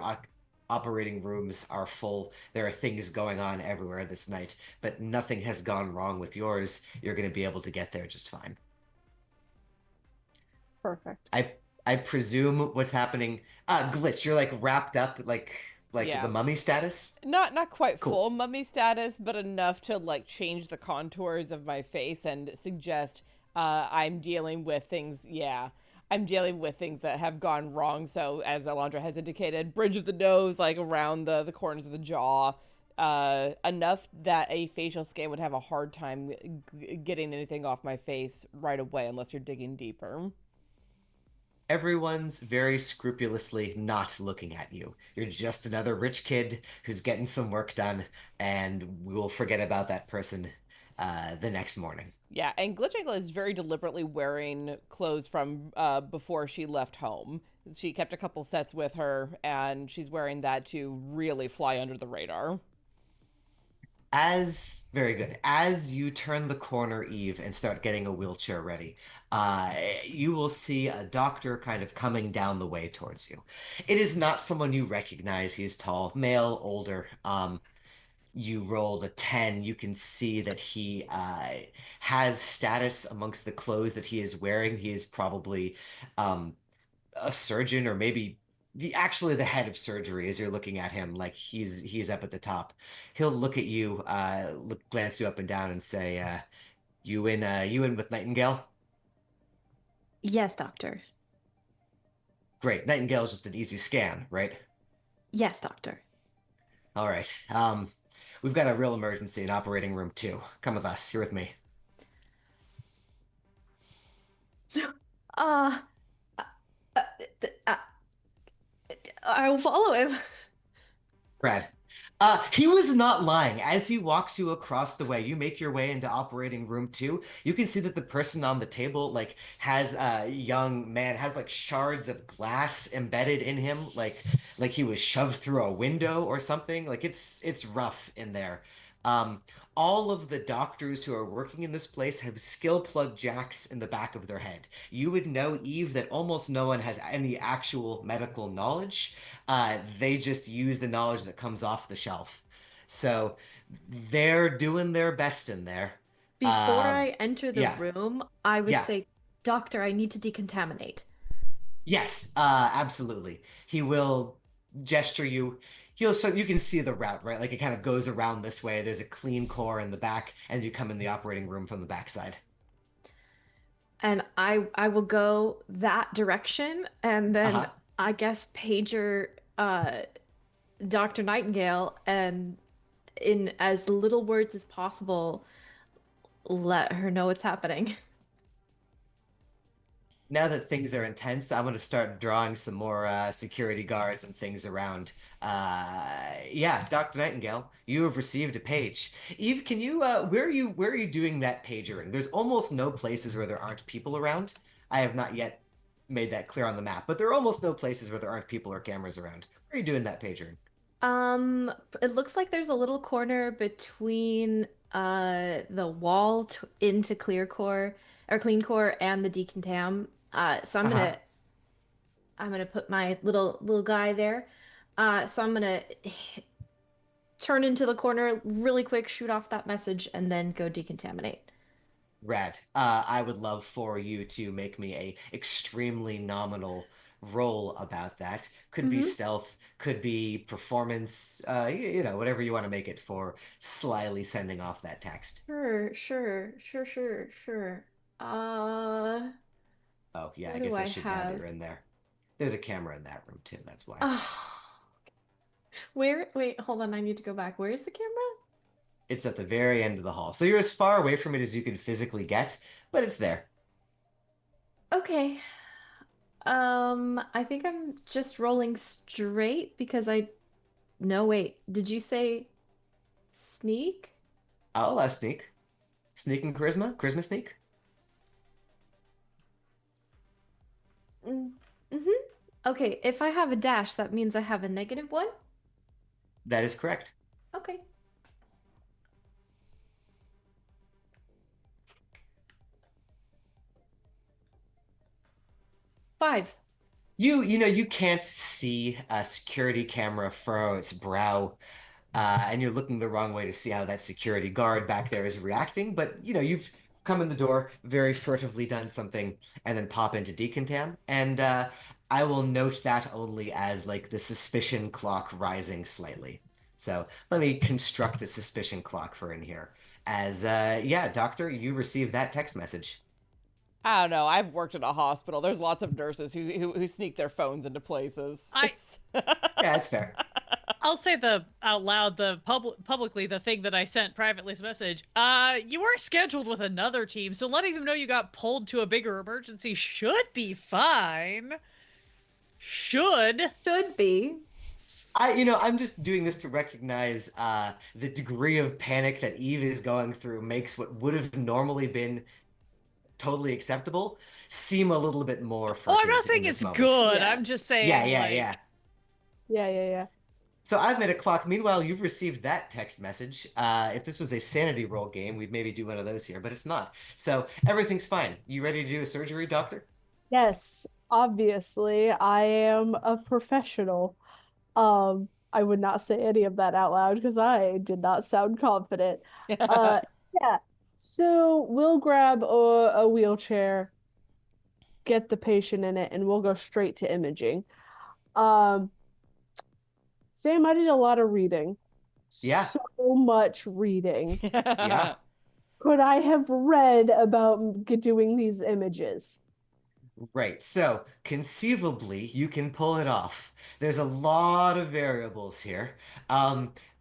operating rooms are full. There are things going on everywhere this night, but nothing has gone wrong with yours. You're going to be able to get there just fine. Perfect. I presume what's happening. Glitch, you're like wrapped up like the Yeah. mummy status. Not quite Cool. full mummy status, but enough to like change the contours of my face and suggest I'm dealing with things. Yeah, I'm dealing with things that have gone wrong. So as Alondra has indicated, bridge of the nose, like around the corners of the jaw, enough that a facial scan would have a hard time getting anything off my face right away unless you're digging deeper. Everyone's very scrupulously not looking at you. You're just another rich kid who's getting some work done, and we will forget about that person the next morning. Yeah, and GlitchAngle is very deliberately wearing clothes from before she left home. She kept a couple sets with her, and she's wearing that to really fly under the radar. As very good. As you turn the corner, Eve, and start getting a wheelchair ready, you will see a doctor kind of coming down the way towards you. It is not someone you recognize. He's tall, male, older. You rolled a 10. You can see that he has status amongst the clothes that he is wearing. He is probably um, a surgeon or maybe actually the head of surgery as you're looking at him like he's up at the top. He'll look at you, glance you up and down and say, you in with Nightingale? Yes, doctor. Great. Nightingale's just an easy scan, right? Yes, doctor. All right. We've got a real emergency in operating room 2. Come with us. You're with me. Uh, uh, uh, uh, I'll follow him. Brad. He was not lying. As he walks you across the way, you make your way into operating room 2. You can see that the person on the table, like, has a young man, has like shards of glass embedded in him, like he was shoved through a window or something. Like it's rough in there. Um, all of the doctors who are working in this place have skill plug jacks in the back of their head. You would know, Eve, that almost no one has any actual medical knowledge. They just use the knowledge that comes off the shelf. So they're doing their best in there. Before Um, I enter the yeah, room, I would yeah, say, Doctor, I need to decontaminate. yes, absolutely. He will gesture you. So you can see the route, right? Like it kind of goes around this way. There's a clean core in the back, and you come in the operating room from the backside. And I will go that direction and then Uh-huh. I guess pager Dr. Nightingale and in as little words as possible let her know what's happening. Now that things are intense, I'm going to start drawing some more security guards and things around. Yeah, Dr. Nightingale, you have received a page. Eve, can you where are you doing that pagering? There's almost no places where there aren't people around. I have not yet made that clear on the map, but there are almost no places where there aren't people or cameras around. Where are you doing that pagering? It looks like there's a little corner between the wall t into clear core or clean core and the decontam. So Uh-huh. I'm gonna put my little guy there. So I'm gonna turn into the corner really quick, shoot off that message, and then go decontaminate. Rad. I would love for you to make me a extremely nominal roll about that. Could be Mm-hmm. stealth, could be performance, you know, whatever you want to make it for slyly sending off that text. Sure. Uh, Oh, yeah, I what do guess I I should now that have? you're in there. There's a camera in that room too, that's why. Oh, wait, hold on, I need to go back. Where's the camera? It's at the very end of the hall. So you're as far away from it as you can physically get, but it's there. Okay. I think I'm just rolling straight because no, wait. Did you say sneak? I'll allow sneak. Sneak and charisma? Charisma sneak? Mm, mm-hmm. Okay, if I have a dash, that means I have a -1? That is correct. Okay. 5. You know, you can't see a security camera furrow its brow, and you're looking the wrong way to see how that security guard back there is reacting. But you know, you've come in the door, very furtively done something, and then pop into decontam. And I will note that only as like the suspicion clock rising slightly. So let me construct a suspicion clock for in here. As yeah, doctor, you received that text message. I don't know. I've worked at a hospital. There's lots of nurses who sneak their phones into places. I Yeah, it's fair. I'll say the out loud the publicly the thing that I sent privately as a message. You were scheduled with another team, so letting them know you got pulled to a bigger emergency should be fine. Should. Should be. You know, I'm just doing this to recognize the degree of panic that Eve is going through makes what would have normally been totally acceptable seem a little bit more Oh, I'm not furtive in saying this it's moment. good. Yeah. I'm just Yeah, saying yeah, yeah. like Yeah. So I've made a clock. Meanwhile, you've received that text message. If this was a sanity roll game, we'd maybe do one of those here, but it's not. So everything's fine. You ready to do a surgery, doctor? Yes, obviously, I am a professional. I would not say any of that out loud because I did not sound confident. Uh, yeah. So we'll grab a wheelchair, get the patient in it, and we'll go straight to imaging. Um, Sam, I did a lot of reading. Yeah, So much reading. yeah. Could I have read about doing these images? Right. So conceivably, you can pull it off. There's a lot of variables here.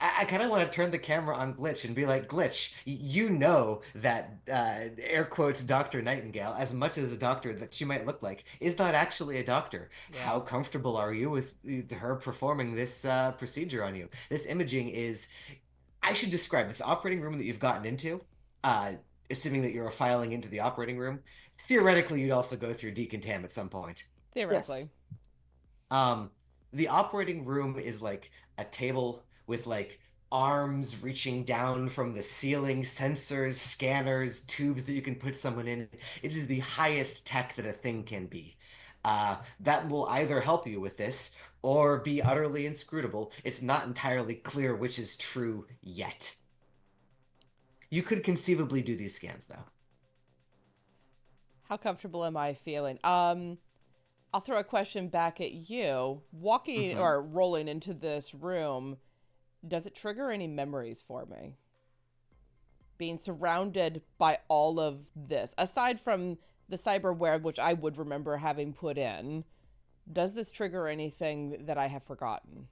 I kind of want to turn the camera on Glitch and be like, Glitch, you know that air quotes Dr. Nightingale, as much as a doctor that she might look like, is not actually a doctor. Yeah. How comfortable are you with her performing this procedure on you? This imaging is I should describe this operating room that you've gotten into, uh, assuming that you're filing into the operating room. Theoretically, you'd also go through decontam at some point. Yes. Theoretically. Um, the operating room is like a table with like arms reaching down from the ceiling, sensors, scanners, tubes that you can put someone in. It is the highest tech that a thing can be. That will either help you with this or be utterly inscrutable. It's not entirely clear which is true yet. You could conceivably do these scans though. How comfortable am I feeling? I'll throw a question back at you. Walking Hmm. or rolling into this room, does it trigger any memories for me? Being surrounded by all of this, aside from the cyberware, which I would remember having put in, does this trigger anything that I have forgotten?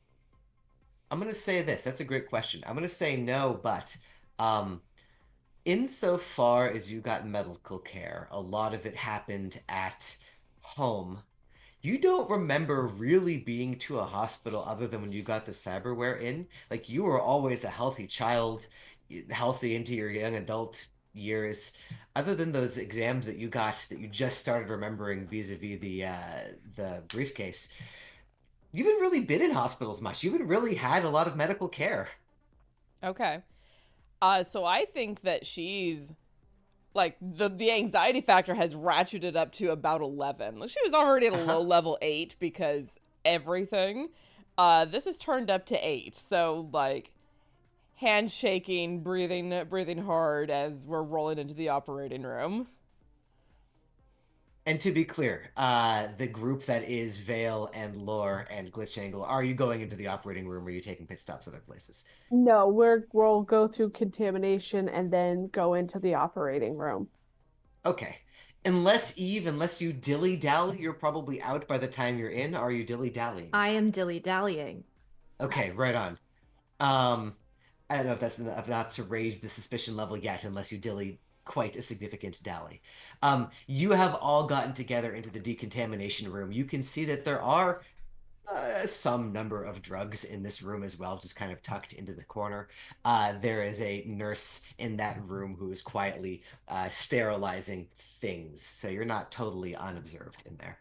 I'm gonna say this. That's a great question. I'm gonna say no, but um, insofar as you got medical care, a lot of it happened at home. You don't remember really being to a hospital other than when you got the cyberware in. Like you were always a healthy child, healthy into your young adult years. Other than those exams that you got that you just started remembering vis-a-vis the briefcase, you haven't really been in hospitals much. You haven't really had a lot of medical care. Okay. So I think that she's like the anxiety factor has ratcheted up to about 11. Like she was already at a low Uh-huh. level 8 because everything. This is turned up to 8. So like handshaking, breathing hard as we're rolling into the operating room. And to be clear, the group that is Vale and Lore and GlitchAngle, are you going into the operating room or are you taking pit stops other places? No, we'll go through contamination and then go into the operating room. Okay. Unless Eve, unless you dilly-dally, you're probably out by the time you're in. Are you dilly-dallying? I am dilly-dallying. Okay, right on. Um, I don't know if that's enough to raise the suspicion level yet, unless you dilly quite a significant dally. You have all gotten together into the decontamination room. You can see that there are some number of drugs in this room as well, just kind of tucked into the corner. There is a nurse in that room who is quietly sterilizing things, so you're not totally unobserved in there.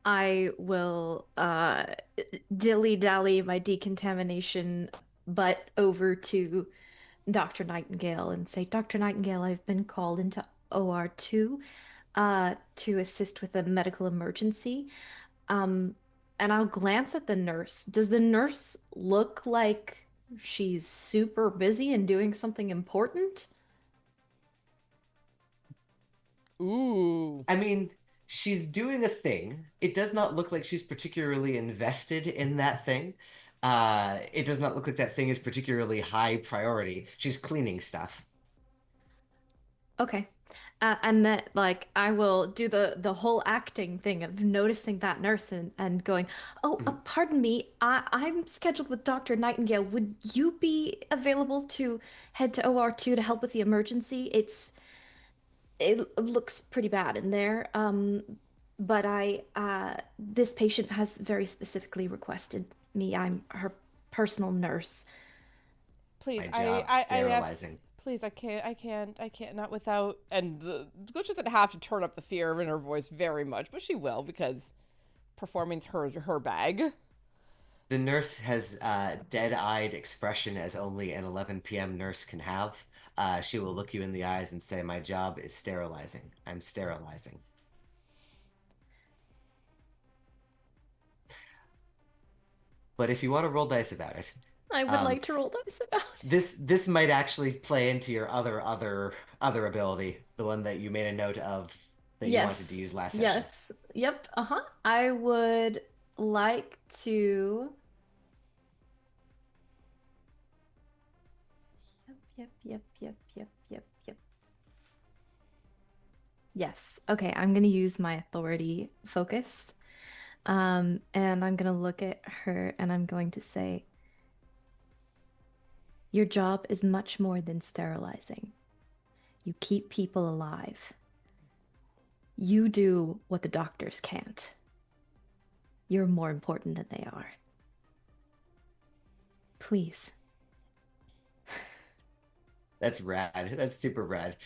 I will dilly-dally my decontamination butt over to Dr. Nightingale and say, Dr. Nightingale, I've been called into OR2 to assist with a medical emergency. Um, and I'll glance at the nurse. Does the nurse look like she's super busy and doing something important? Ooh. I mean, she's doing a thing. It does not look like she's particularly invested in that thing. It does not look like that thing is particularly high priority. She's cleaning stuff. Okay. And that like I will do the whole acting thing of noticing that nurse and going, "Oh, Mhm. pardon me. I'm scheduled with Dr. Nightingale. Would you be available to head to OR2 to help with the emergency? It looks pretty bad in there. But I this patient has very specifically requested me. I'm her personal nurse. Please, My job, sterilizing. please, I can't, not without. And Glitch doesn't have to turn up the fear in her voice very much, but she will because performing's her bag. The nurse has dead-eyed expression as only an 11 p.m. nurse can have. She will look you in the eyes and say, "My job is sterilizing. I'm sterilizing." But if you want to roll dice about it, I would um, like to roll dice about it. this might actually play into your other ability, the one that you made a note of that you wanted to Yes. use last session. Yes. Yep. Uh-huh. I would like to. Yep. Yes. Okay, I'm gonna use my authority focus. And I'm gonna look at her and I'm going to say, your job is much more than sterilizing. You keep people alive. You do what the doctors can't. You're more important than they are. Please. That's rad. That's super rad.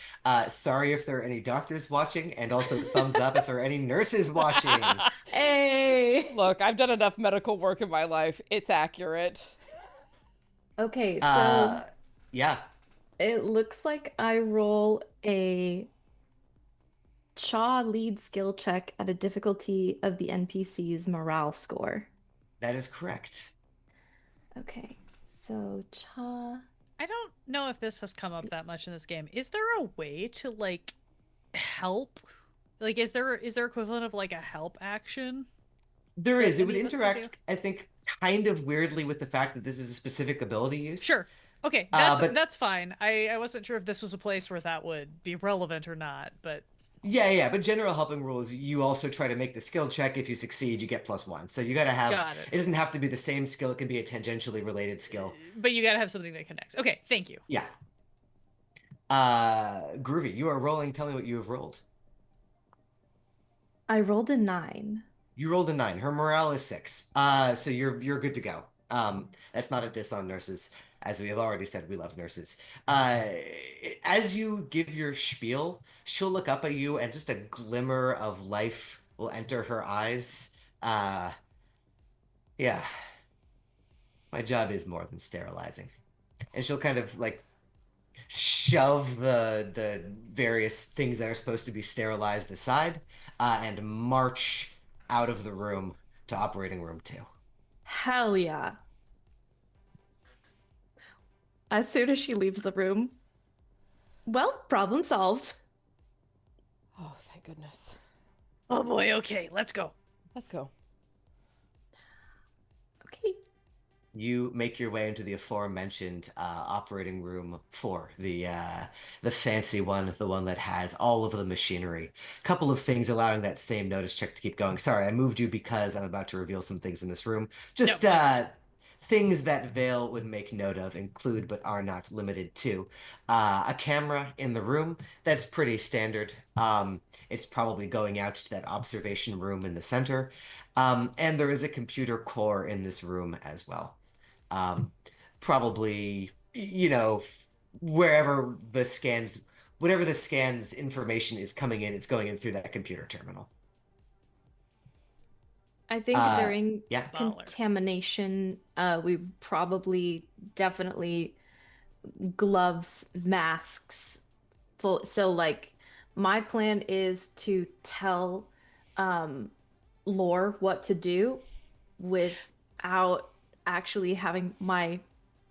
Sorry if there are any doctors watching, and also thumbs up if there are any nurses watching. Hey! Look, I've done enough medical work in my life. It's accurate. Okay, so Uh, yeah, it looks like I roll a Cha lead skill check at a difficulty of the NPC's morale score. that is correct. Okay, so Cha. I don't know if this has come up that much in this game. Is there a way to like help? Like, is there equivalent of like a help action There that is. It would any of us could do? interact, I think, kind of weirdly with the fact that this is a specific ability use. Sure. Okay, But that's fine. I wasn't sure if this was a place where that would be relevant or not, but yeah. But general helping rules, you also try to make the skill check. If you succeed, you get +1. So you got to have. got it. It doesn't have to be the same skill. It can be a tangentially related skill. But you gotta have something that connects. Okay, thank you. Yeah. Groovy, you are rolling. Tell me what you have rolled. I rolled a 9. You rolled a 9. Her morale is 6. So you're good to go. That's not a diss on nurses. As we have already said, we love nurses. As you give your spiel, she'll look up at you and just a glimmer of life will enter her eyes. Yeah, my job is more than sterilizing. And she'll kind of like shove the various things that are supposed to be sterilized aside, and march out of the room to operating room 2. Hell yeah. As soon as she leaves the room, well, problem solved. Oh, thank goodness. Oh boy, okay, let's go. Let's go. Okay. You make your way into the aforementioned operating room 4, the fancy one, the one that has all of the machinery. Couple of things allowing that same notice check to keep going. Sorry, I moved you because I'm about to reveal some things in this room. Just please. things that Vale would make note of include, but are not limited to, a camera in the room. That's pretty standard. It's probably going out to that observation room in the center. And there is a computer core in this room as well. Um, Probably, wherever the scans, whatever the scans information is coming in, it's going in through that computer terminal. I think Uh, during yeah. Baller. contamination, we probably definitely gloves, masks, full. So like my plan is to tell Lore what to do without actually having my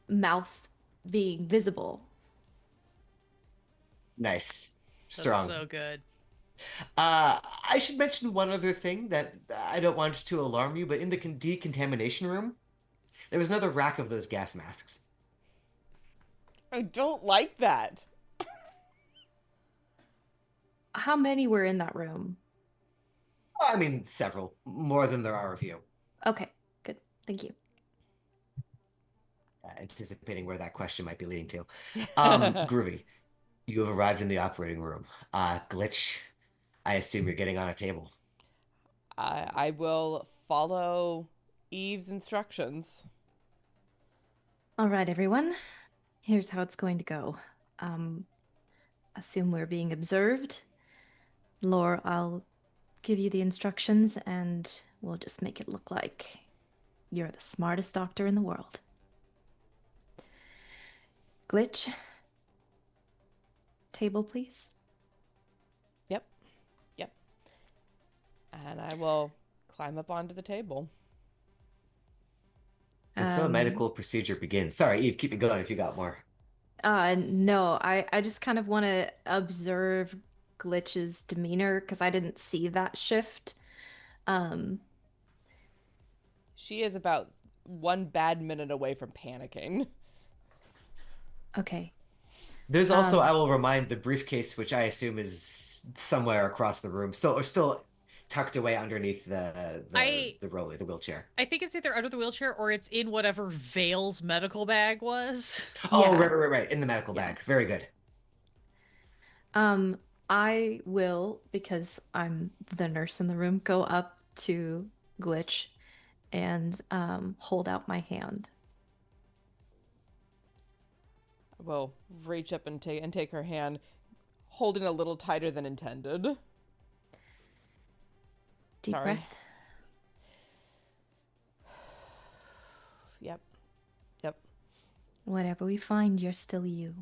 mouth being visible. Nice. That's Strong. so good. I should mention one other thing that I don't want to alarm you, but in the decontamination room, there was another rack of those gas masks. I don't like that. How many were in that room? I mean, several. More than there are of you. Okay, good. Thank you. Anticipating where that question might be leading to. Groovy, you have arrived in the operating room. Glitch, I assume you're getting on a table. I will follow Eve's instructions. All right, everyone. Here's how it's going to go. Assume we're being observed. Lore, I'll give you the instructions and we'll just make it look like you're the smartest doctor in the world. Glitch. Table, please. Yep. And I will climb up onto the table. And so a medical procedure begins. Sorry, Eve, keep it going if you got more. No, I just kind of want to observe Glitch's demeanor because I didn't see that shift. She is about 1 bad minute away from panicking. Okay. There's also, I will remind, the briefcase, which I assume is somewhere across the room, still tucked away underneath the wheelchair. I think it's either under the wheelchair or it's in whatever Vale's medical bag was. Oh, Yeah. right, in the medical bag. Very good. I will, because I'm the nurse in the room, go up to Glitch and hold out my hand. I will reach up and take her hand, holding a little tighter than intended. Deep Sorry. breath. Yep. Whatever we find, you're still you.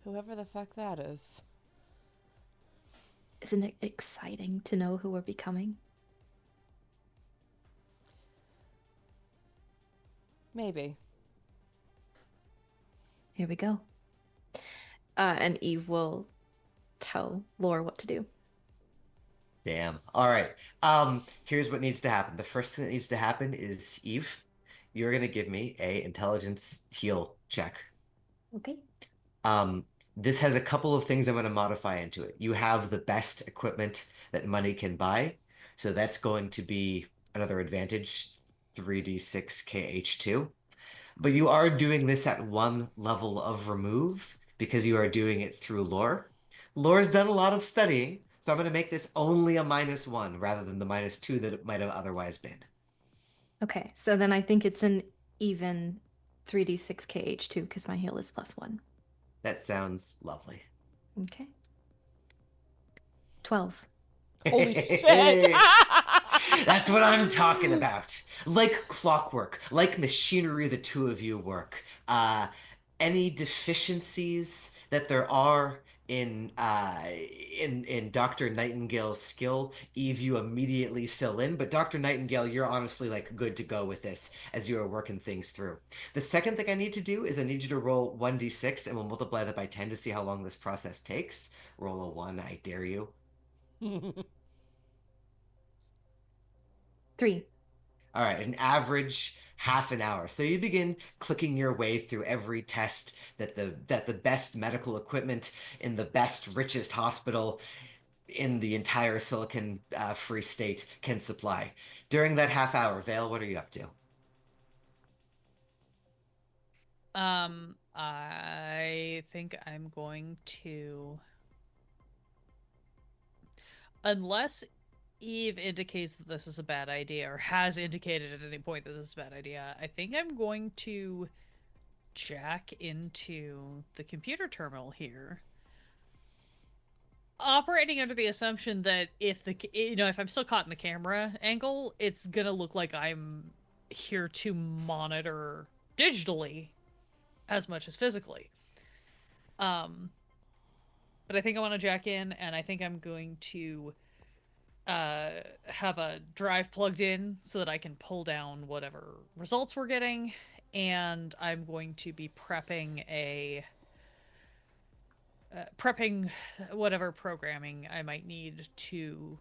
Whoever the fuck that is. Isn't it exciting to know who we're becoming? Maybe. Here we go. And Eve will tell Lore what to do. Damn. All right. Here's what needs to happen. The first thing that needs to happen is Eve, you're gonna give me a intelligence heal check. Okay. Um, this has a couple of things I'm going to modify into it. You have the best equipment that money can buy, so that's going to be another advantage, 3d6 KH2. But you are doing this at one level of remove because you are doing it through lore. Lore's done a lot of studying, so I'm going to make this only a -1 rather than the -2 that it might have otherwise been. Okay, so then I think it's an even 3d6 KH2 because my heal is +1. That sounds lovely. Okay. 12. Holy shit. That's what I'm talking about. Like clockwork, like machinery, the two of you work. Any deficiencies that there are in Dr. Nightingale's skill, Eve, you immediately fill in. But Dr. Nightingale, you're honestly like good to go with this as you are working things through. The second thing I need to do is I need you to roll 1d6 and we'll multiply that by 10 to see how long this process takes. Roll a 1, I dare you. 3. All right, an average half an hour. So you begin clicking your way through every test that the best medical equipment in the best, richest hospital in the entire Silicon Free State can supply. During that half hour, Vale, what are you up to? I think I'm going to, unless Eve indicates that this is a bad idea or has indicated at any point that this is a bad idea, I think I'm going to jack into the computer terminal here, operating under the assumption that if I'm still caught in the camera angle, it's gonna look like I'm here to monitor digitally as much as physically. But I think I want to jack in, and I think I'm going to have a drive plugged in so that I can pull down whatever results we're getting, and I'm going to be prepping whatever programming I might need to,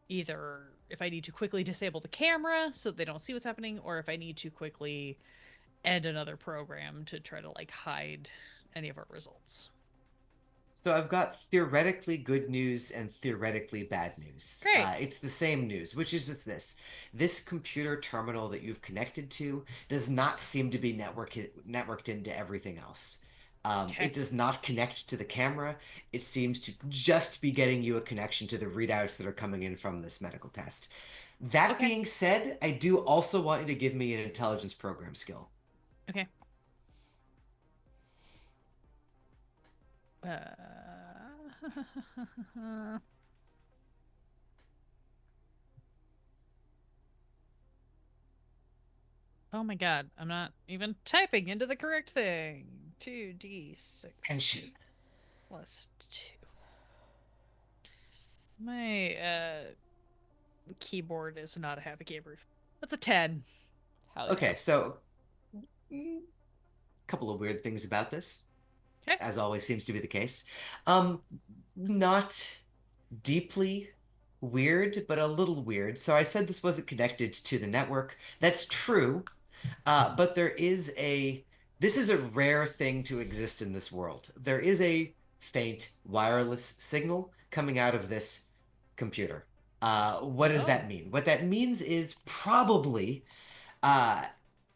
either if I need to quickly disable the camera so they don't see what's happening, or if I need to quickly end another program to try to like hide any of our results. So I've got theoretically good news and theoretically bad news. Great. It's the same news, which is just this. This computer terminal that you've connected to does not seem to be networked into everything else. Okay. It does not connect to the camera. It seems to just be getting you a connection to the readouts that are coming in from this medical test. That Okay. being said, I do also want you to give me an intelligence program skill. Okay. Oh my god, I'm not even typing into the correct thing. 2d6 And shoot. plus 2. My keyboard is not a happy keyboard. That's a 10. Hell yeah. Okay, so a couple of weird things about this. Okay. As always seems to be the case. Not deeply weird, but a little weird. So I said this wasn't connected to the network. That's true, but this is a rare thing to exist in this world. There is a faint wireless signal coming out of this computer. What does that mean? What that means is probably uh,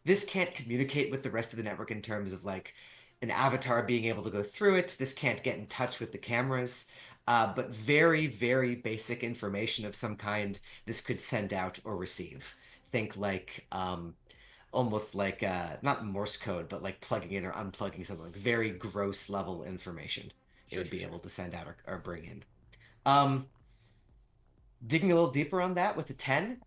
this can't communicate with the rest of the network in terms of like an avatar being able to go through it. This can't get in touch with the cameras. But very, very basic information of some kind this could send out or receive. Think like almost like not Morse code, but like plugging in or unplugging something, like very gross level information it would be able to send out or bring in. Digging a little deeper on that with the 10,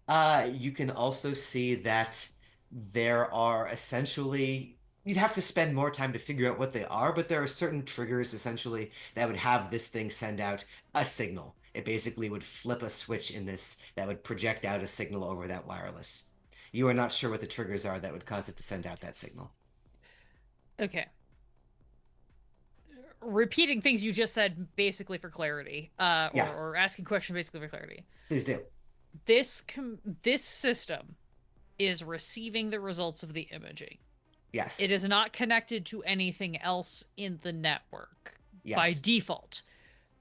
you can also see that there are essentially, you'd have to spend more time to figure out what they are, but there are certain triggers essentially that would have this thing send out a signal. It basically would flip a switch in this that would project out a signal over that wireless. You are not sure what the triggers are that would cause it to send out that signal. Okay. repeating things you just said basically for clarity, Yeah, or asking questions basically for clarity. please do. This system is receiving the results of the imaging. Yes. It is not connected to anything else in the network by Yes. default,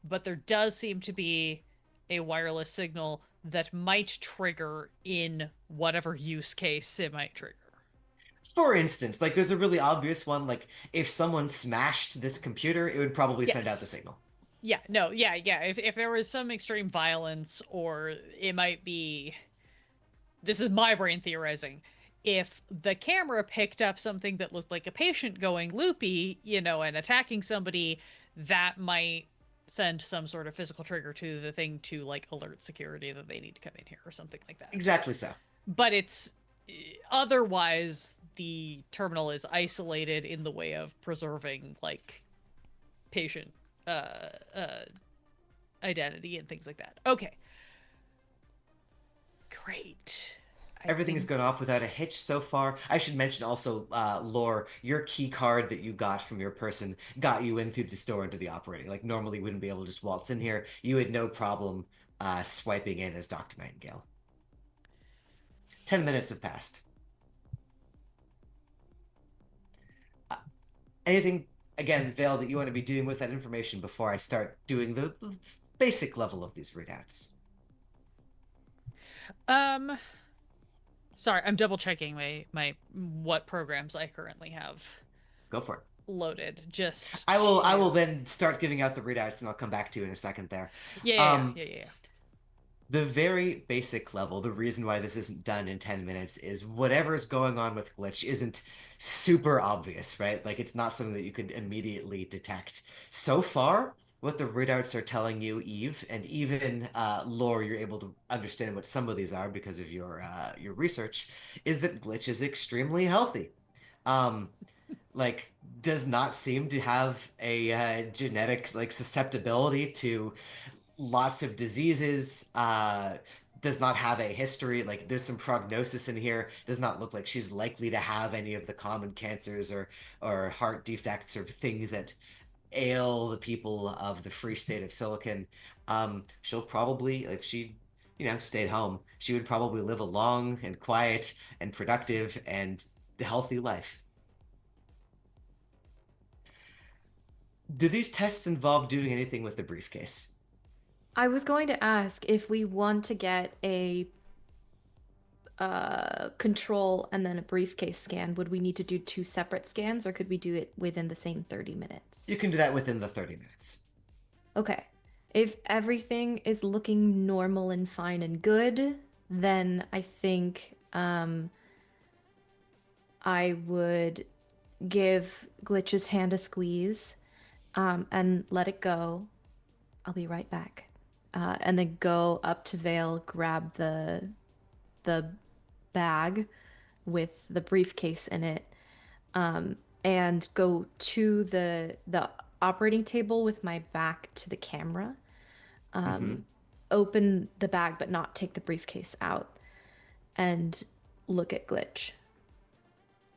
but there does seem to be a wireless signal that might trigger in whatever use case it might trigger. For instance, like there's a really obvious one, like if someone smashed this computer, it would probably send out the Yes. signal. Yeah, no, yeah. If there was some extreme violence, or it might be, this is my brain theorizing, if the camera picked up something that looked like a patient going loopy, and attacking somebody, that might send some sort of physical trigger to the thing to like alert security that they need to come in here or something like that. Exactly so. But it's otherwise the terminal is isolated in the way of preserving like patient identity and things like that. Okay. Great. Everything has gone off without a hitch so far. I should mention also, Lore, your key card that you got from your person got you in through this door into the operating. Like, normally you wouldn't be able to just waltz in here. You had no problem swiping in as Dr. Nightingale. 10 minutes have passed. Anything, again, Vale, that you want to be doing with that information before I start doing the basic level of these readouts? Sorry, I'm double checking my what programs I currently have Go for it. loaded. Just I will then start giving out the readouts, and I'll come back to you in a second there. Yeah. The very basic level, the reason why this isn't done in 10 minutes is whatever's going on with Glitch isn't super obvious, right? Like, it's not something that you can immediately detect. So far, what the readouts are telling you, Eve, and even Lore, you're able to understand what some of these are because of your research, is that Glitch is extremely healthy. Like, does not seem to have a genetic like susceptibility to lots of diseases, does not have a history. Like, there's some prognosis in here. Does not look like she's likely to have any of the common cancers or heart defects or things that ail the people of the free state of Silicon. She'll probably, if she, stayed home, she would probably live a long and quiet and productive and healthy life. Do these tests involve doing anything with the briefcase? I was going to ask if we want to get a control and then a briefcase scan, would we need to do two separate scans or could we do it within the same 30 minutes? You can do that within the 30 minutes. Okay. If everything is looking normal and fine and good, then I think I would give Glitch's hand a squeeze and let it go. I'll be right back. And then go up to Vale, grab the bag with the briefcase in it, and go to the operating table with my back to the camera. Open the bag but not take the briefcase out and look at Glitch.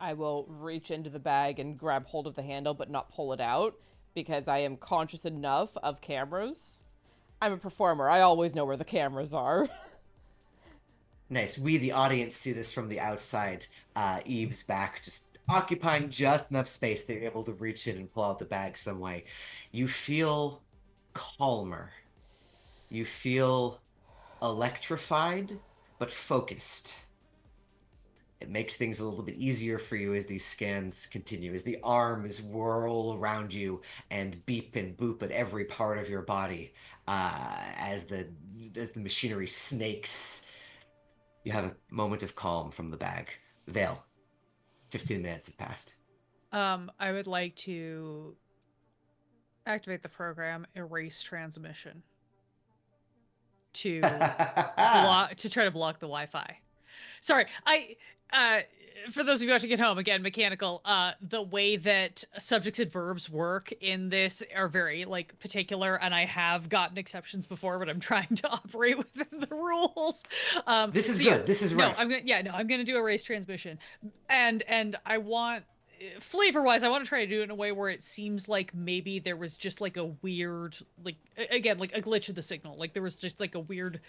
I will reach into the bag and grab hold of the handle but not pull it out because I am conscious enough of cameras. I'm a performer. I always know where the cameras are. Nice. We, the audience, see this from the outside. Eve's back, just occupying just enough space that you're able to reach in and pull out the bag some way. You feel calmer. You feel electrified, but focused. It makes things a little bit easier for you as these scans continue, as the arms whirl around you and beep and boop at every part of your body, as the machinery snakes. You have a moment of calm from the bag. Vale, 15 minutes have passed. I would like to activate the program erase transmission to try to block the Wi-Fi. Sorry, for those of you watching at home, again, mechanical, the way that subjects and verbs work in this are very, like, particular, and I have gotten exceptions before, but I'm trying to operate within the rules. This is good. This is right. I'm gonna do erase transmission. And I want flavor-wise, I want to try to do it in a way where it seems like maybe there was just like a weird, like again, like a glitch in the signal. Like there was just like a weird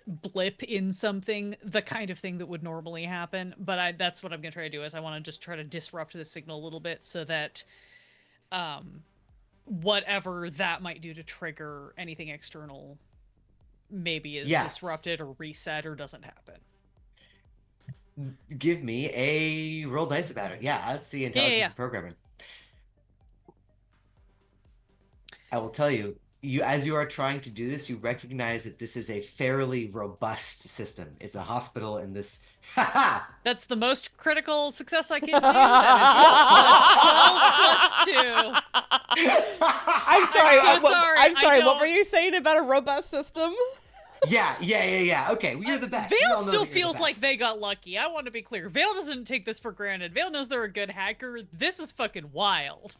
blip in something, the kind of thing that would normally happen. But that's what I'm gonna try to do is I want to just try to disrupt the signal a little bit so that whatever that might do to trigger anything external maybe is disrupted or reset or doesn't happen. Give me a roll dice about it. Yeah, that's the intelligence of programming. I will tell you, as you are trying to do this, you recognize that this is a fairly robust system. It's a hospital in this. That's the most critical success I can do. That is 12 plus 2. I'm sorry. I'm so sorry. I'm sorry. What were you saying about a robust system? Yeah. Okay, well, you're the best. Vale still feels like they got lucky. I want to be clear. Vale doesn't take this for granted. Vale knows they're a good hacker. This is fucking wild.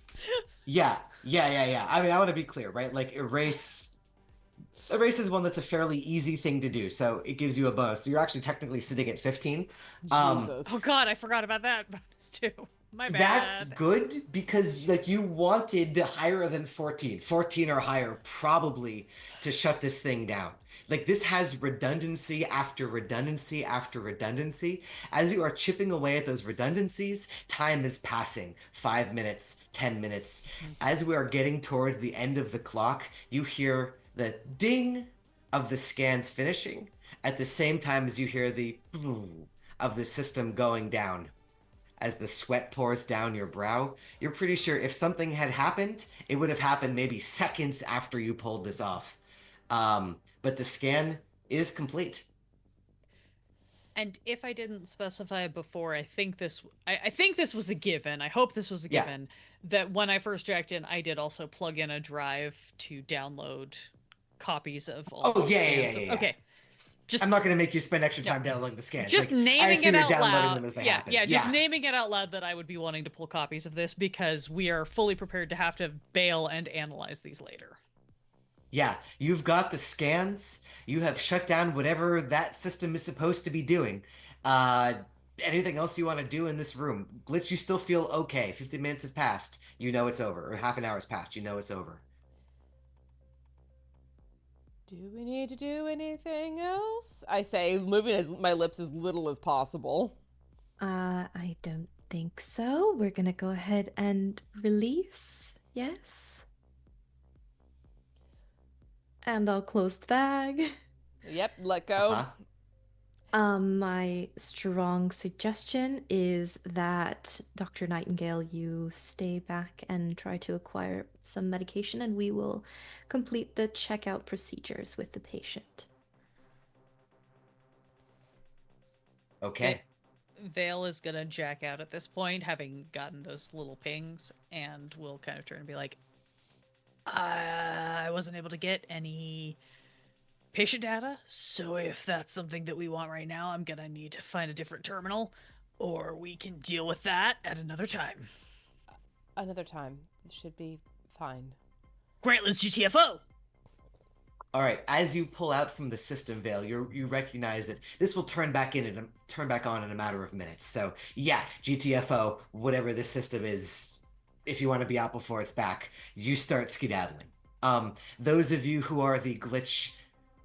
Yeah. I mean, I want to be clear, right? Like, erase is one that's a fairly easy thing to do, so it gives you a bonus. So you're actually technically sitting at 15. Jesus. Oh god, I forgot about that bonus too. My bad. That's good because like you wanted higher than 14 or higher probably to shut this thing down. Like this has redundancy after redundancy after redundancy. As you are chipping away at those redundancies, time is passing. 5 minutes, 10 minutes. As we are getting towards the end of the clock, you hear the ding of the scans finishing at the same time as you hear the of the system going down. As the sweat pours down your brow, you're pretty sure if something had happened, it would have happened maybe seconds after you pulled this off. But the scan is complete. And if I didn't specify before, I think this was a given. I hope this was a given. That when I first jacked in, I did also plug in a drive to download copies of all the scans. Yeah. Okay. I'm not going to make you spend extra time downloading the scans. Just like, naming it out loud. Them as they happen. Just naming it out loud that I would be wanting to pull copies of this because we are fully prepared to have to bail and analyze these later. Yeah, you've got the scans. You have shut down whatever that system is supposed to be doing. Anything else you want to do in this room? Glitch, you still feel okay. 15 minutes have passed. You know it's over. Or half an hour's passed. You know it's over. Do we need to do anything else? I say, moving my lips as little as possible. I don't think so. We're gonna go ahead and release. Yes. And I'll close the bag. Yep, let go. My strong suggestion is that Dr. Nightingale, you stay back and try to acquire some medication, and we will complete the checkout procedures with the patient. Okay. Vale is gonna jack out at this point, having gotten those little pings, and will kind of turn and be like, I wasn't able to get any patient data, so if that's something that we want right now, I'm gonna need to find a different terminal, or we can deal with that at another time. Another time. It should be fine. Great, let's GTFO! All right, as you pull out from the system, Vale, you recognize that this will turn back on in a matter of minutes. So yeah, GTFO, whatever this system is, if you want to be out before it's back, you start skedaddling. Those of you who are the glitch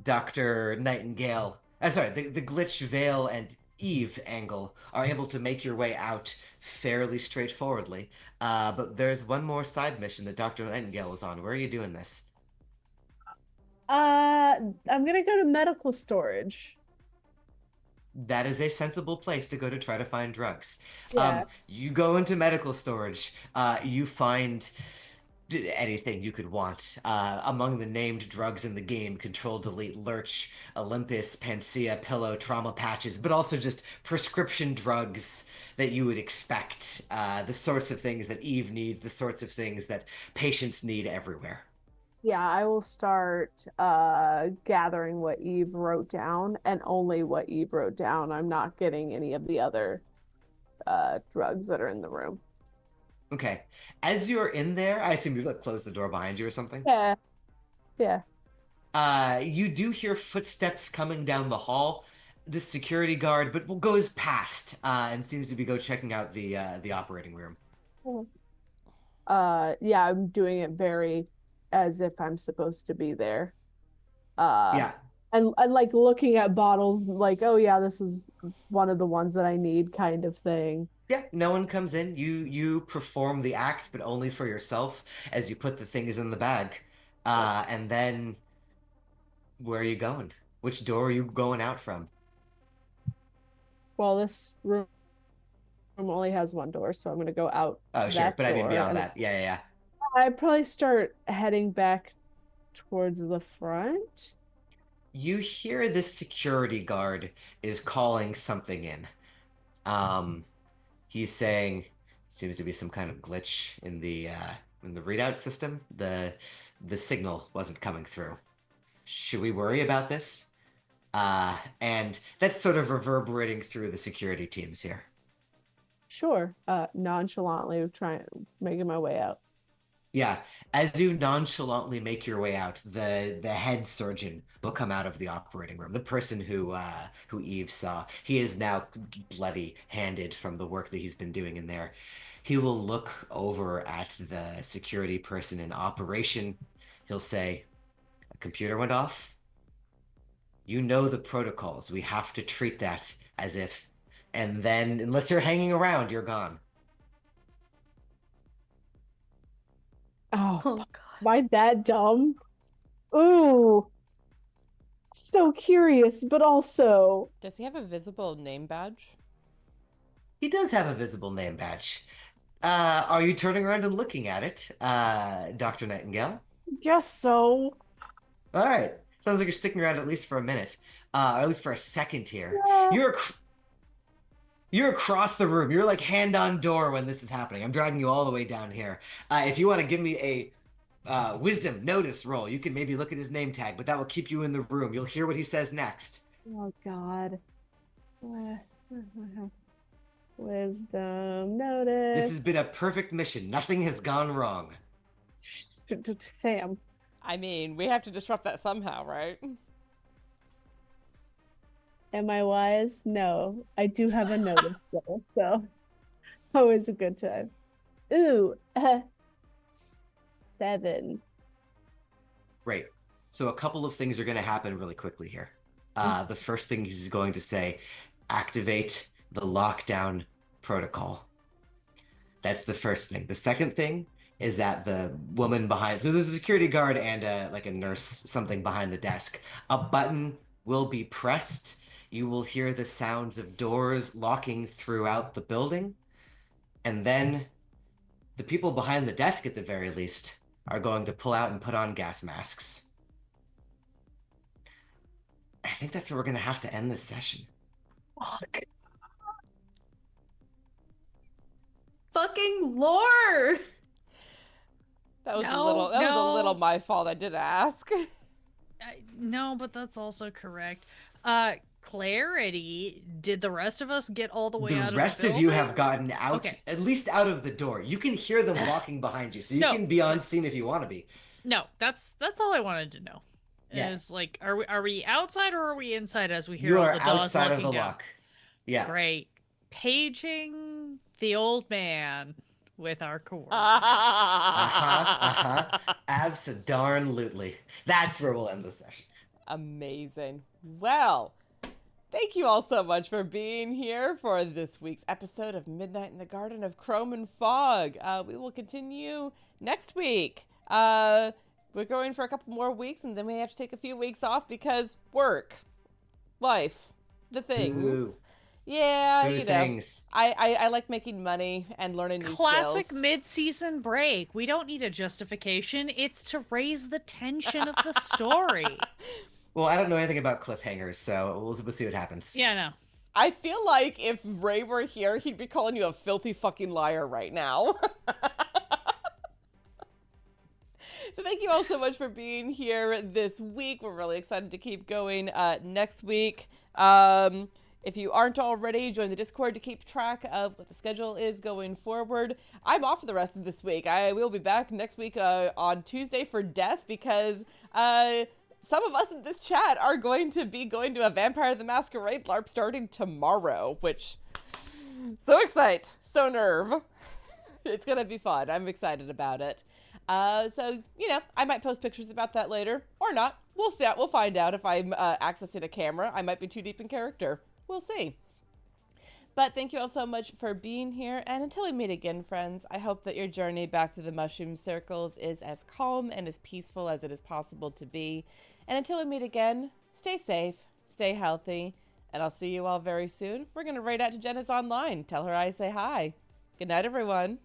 Dr. Nightingale, the glitch Vale and Eve angle are able to make your way out fairly straightforwardly. But there's one more side mission that Dr. Nightingale was on. Where are you doing this? I'm gonna go to medical storage. That is a sensible place to go to try to find drugs. Yeah. You go into medical storage. You find anything you could want. Among the named drugs in the game, Control, Delete, Lurch, Olympus, Panacea, Pillow, Trauma Patches, but also just prescription drugs that you would expect. The sorts of things that Eve needs, the sorts of things that patients need everywhere. Yeah, I will start gathering what Eve wrote down, and only what Eve wrote down. I'm not getting any of the other drugs that are in the room. Okay. As you're in there, I assume you've closed the door behind you or something? Yeah. You do hear footsteps coming down the hall. this security guard, but goes past and seems to be checking out the operating room. Yeah, I'm doing it very as if I'm supposed to be there. Uh, Yeah, and like looking at bottles, like, oh yeah, this is one of the ones that I need, kind of thing. yeah. No one comes in. You perform the act, but only for yourself as you put the things in the bag. And then where are you going? Which door are you going out from? Well, this room only has one door, so I'm gonna go out Oh, sure. that But I mean door, beyond and that. Yeah, yeah, yeah. I probably start heading back towards the front. You hear this security guard is calling something in. Um, he's saying seems to be some kind of glitch in the readout system. The signal wasn't coming through. Should we worry about this? And that's sort of reverberating through the security teams here. Sure. Nonchalantly trying making my way out. Yeah, as you nonchalantly make your way out, the head surgeon will come out of the operating room. The person who Eve saw. He is now bloody handed from the work that he's been doing in there. He will look over at the security person in operation. He'll say, "A computer went off. You know the protocols. We have to treat that as if, and then unless you're hanging around, you're gone." Oh, Oh God. am I that dumb? Ooh, so curious, but also, Does he have a visible name badge? He does have a visible name badge. Are you turning around and looking at it, Dr. Nightingale? guess so. All right. Sounds like you're sticking around at least for a minute, or at least for a second here. Yeah. You're across the room. You're like hand on door when this is happening. I'm dragging you all the way down here. If you want to give me a wisdom notice roll, you can maybe look at his name tag, but that will keep you in the room. You'll hear what he says next. Oh God. Wisdom This notice. has been a perfect mission. Nothing has gone wrong. Fam. I mean, we have to disrupt that somehow, right? Am I wise? No. I do have a notice though, so always a good time. Ooh, 7. Great. So a couple of things are going to happen really quickly here. The first thing he's going to say, activate the lockdown protocol. That's the first thing. The second thing is that the woman behind, so there's a security guard and like a nurse, something behind the desk. A button will be pressed. You will hear the sounds of doors locking throughout the building. And then the people behind the desk, at the very least, are going to pull out and put on gas masks. I think that's where we're going to have to end this session. Fuck. Fucking lore. That was No, a little. That was a little no. my fault. I did ask. No, but that's also correct. Clarity. Did the rest of us get all the way out The rest of the of you building? have gotten out, Okay. at least out of the door. You can hear them walking behind you, so you No, can be on scene if you want to be. No, that's all I wanted to know. Yeah. Is like, are we outside or are we inside as we hear You all are the doors outside of locking the down? lock. Yeah. Great. Paging the old man with our coordinates. Abso-darn-lutely. That's where we'll end the session. Amazing. Well, thank you all so much for being here for this week's episode of Midnight in the Garden of Chrome and Fog. We will continue next week. We're going for a couple more weeks, and then we have to take a few weeks off because work, life, the things. Ooh. Yeah, Good you know. things. I like making money and learning new Classic skills. mid-season break. We don't need a justification. It's to raise the tension of the story. Well, I don't know anything about cliffhangers, so we'll see what happens. Yeah, no. I feel like if Ray were here, he'd be calling you a filthy fucking liar right now. So thank you all so much for being here this week. We're really excited to keep going next week. If you aren't already, join the Discord to keep track of what the schedule is going forward. I'm off for the rest of this week. I will be back next week on Tuesday for Death because some of us in this chat are going to be going to a Vampire the Masquerade LARP starting tomorrow, which, so excite, so nerve. It's going to be fun. I'm excited about it. So, I might post pictures about that later, or not. We'll find out if I'm accessing a camera. I might be too deep in character. We'll see. But thank you all so much for being here, and until we meet again, friends, I hope that your journey back through the mushroom circles is as calm and as peaceful as it is possible to be. And until we meet again, stay safe, stay healthy, and I'll see you all very soon. We're going to raid out to Jenna's online. Tell her I say hi. Good night, everyone.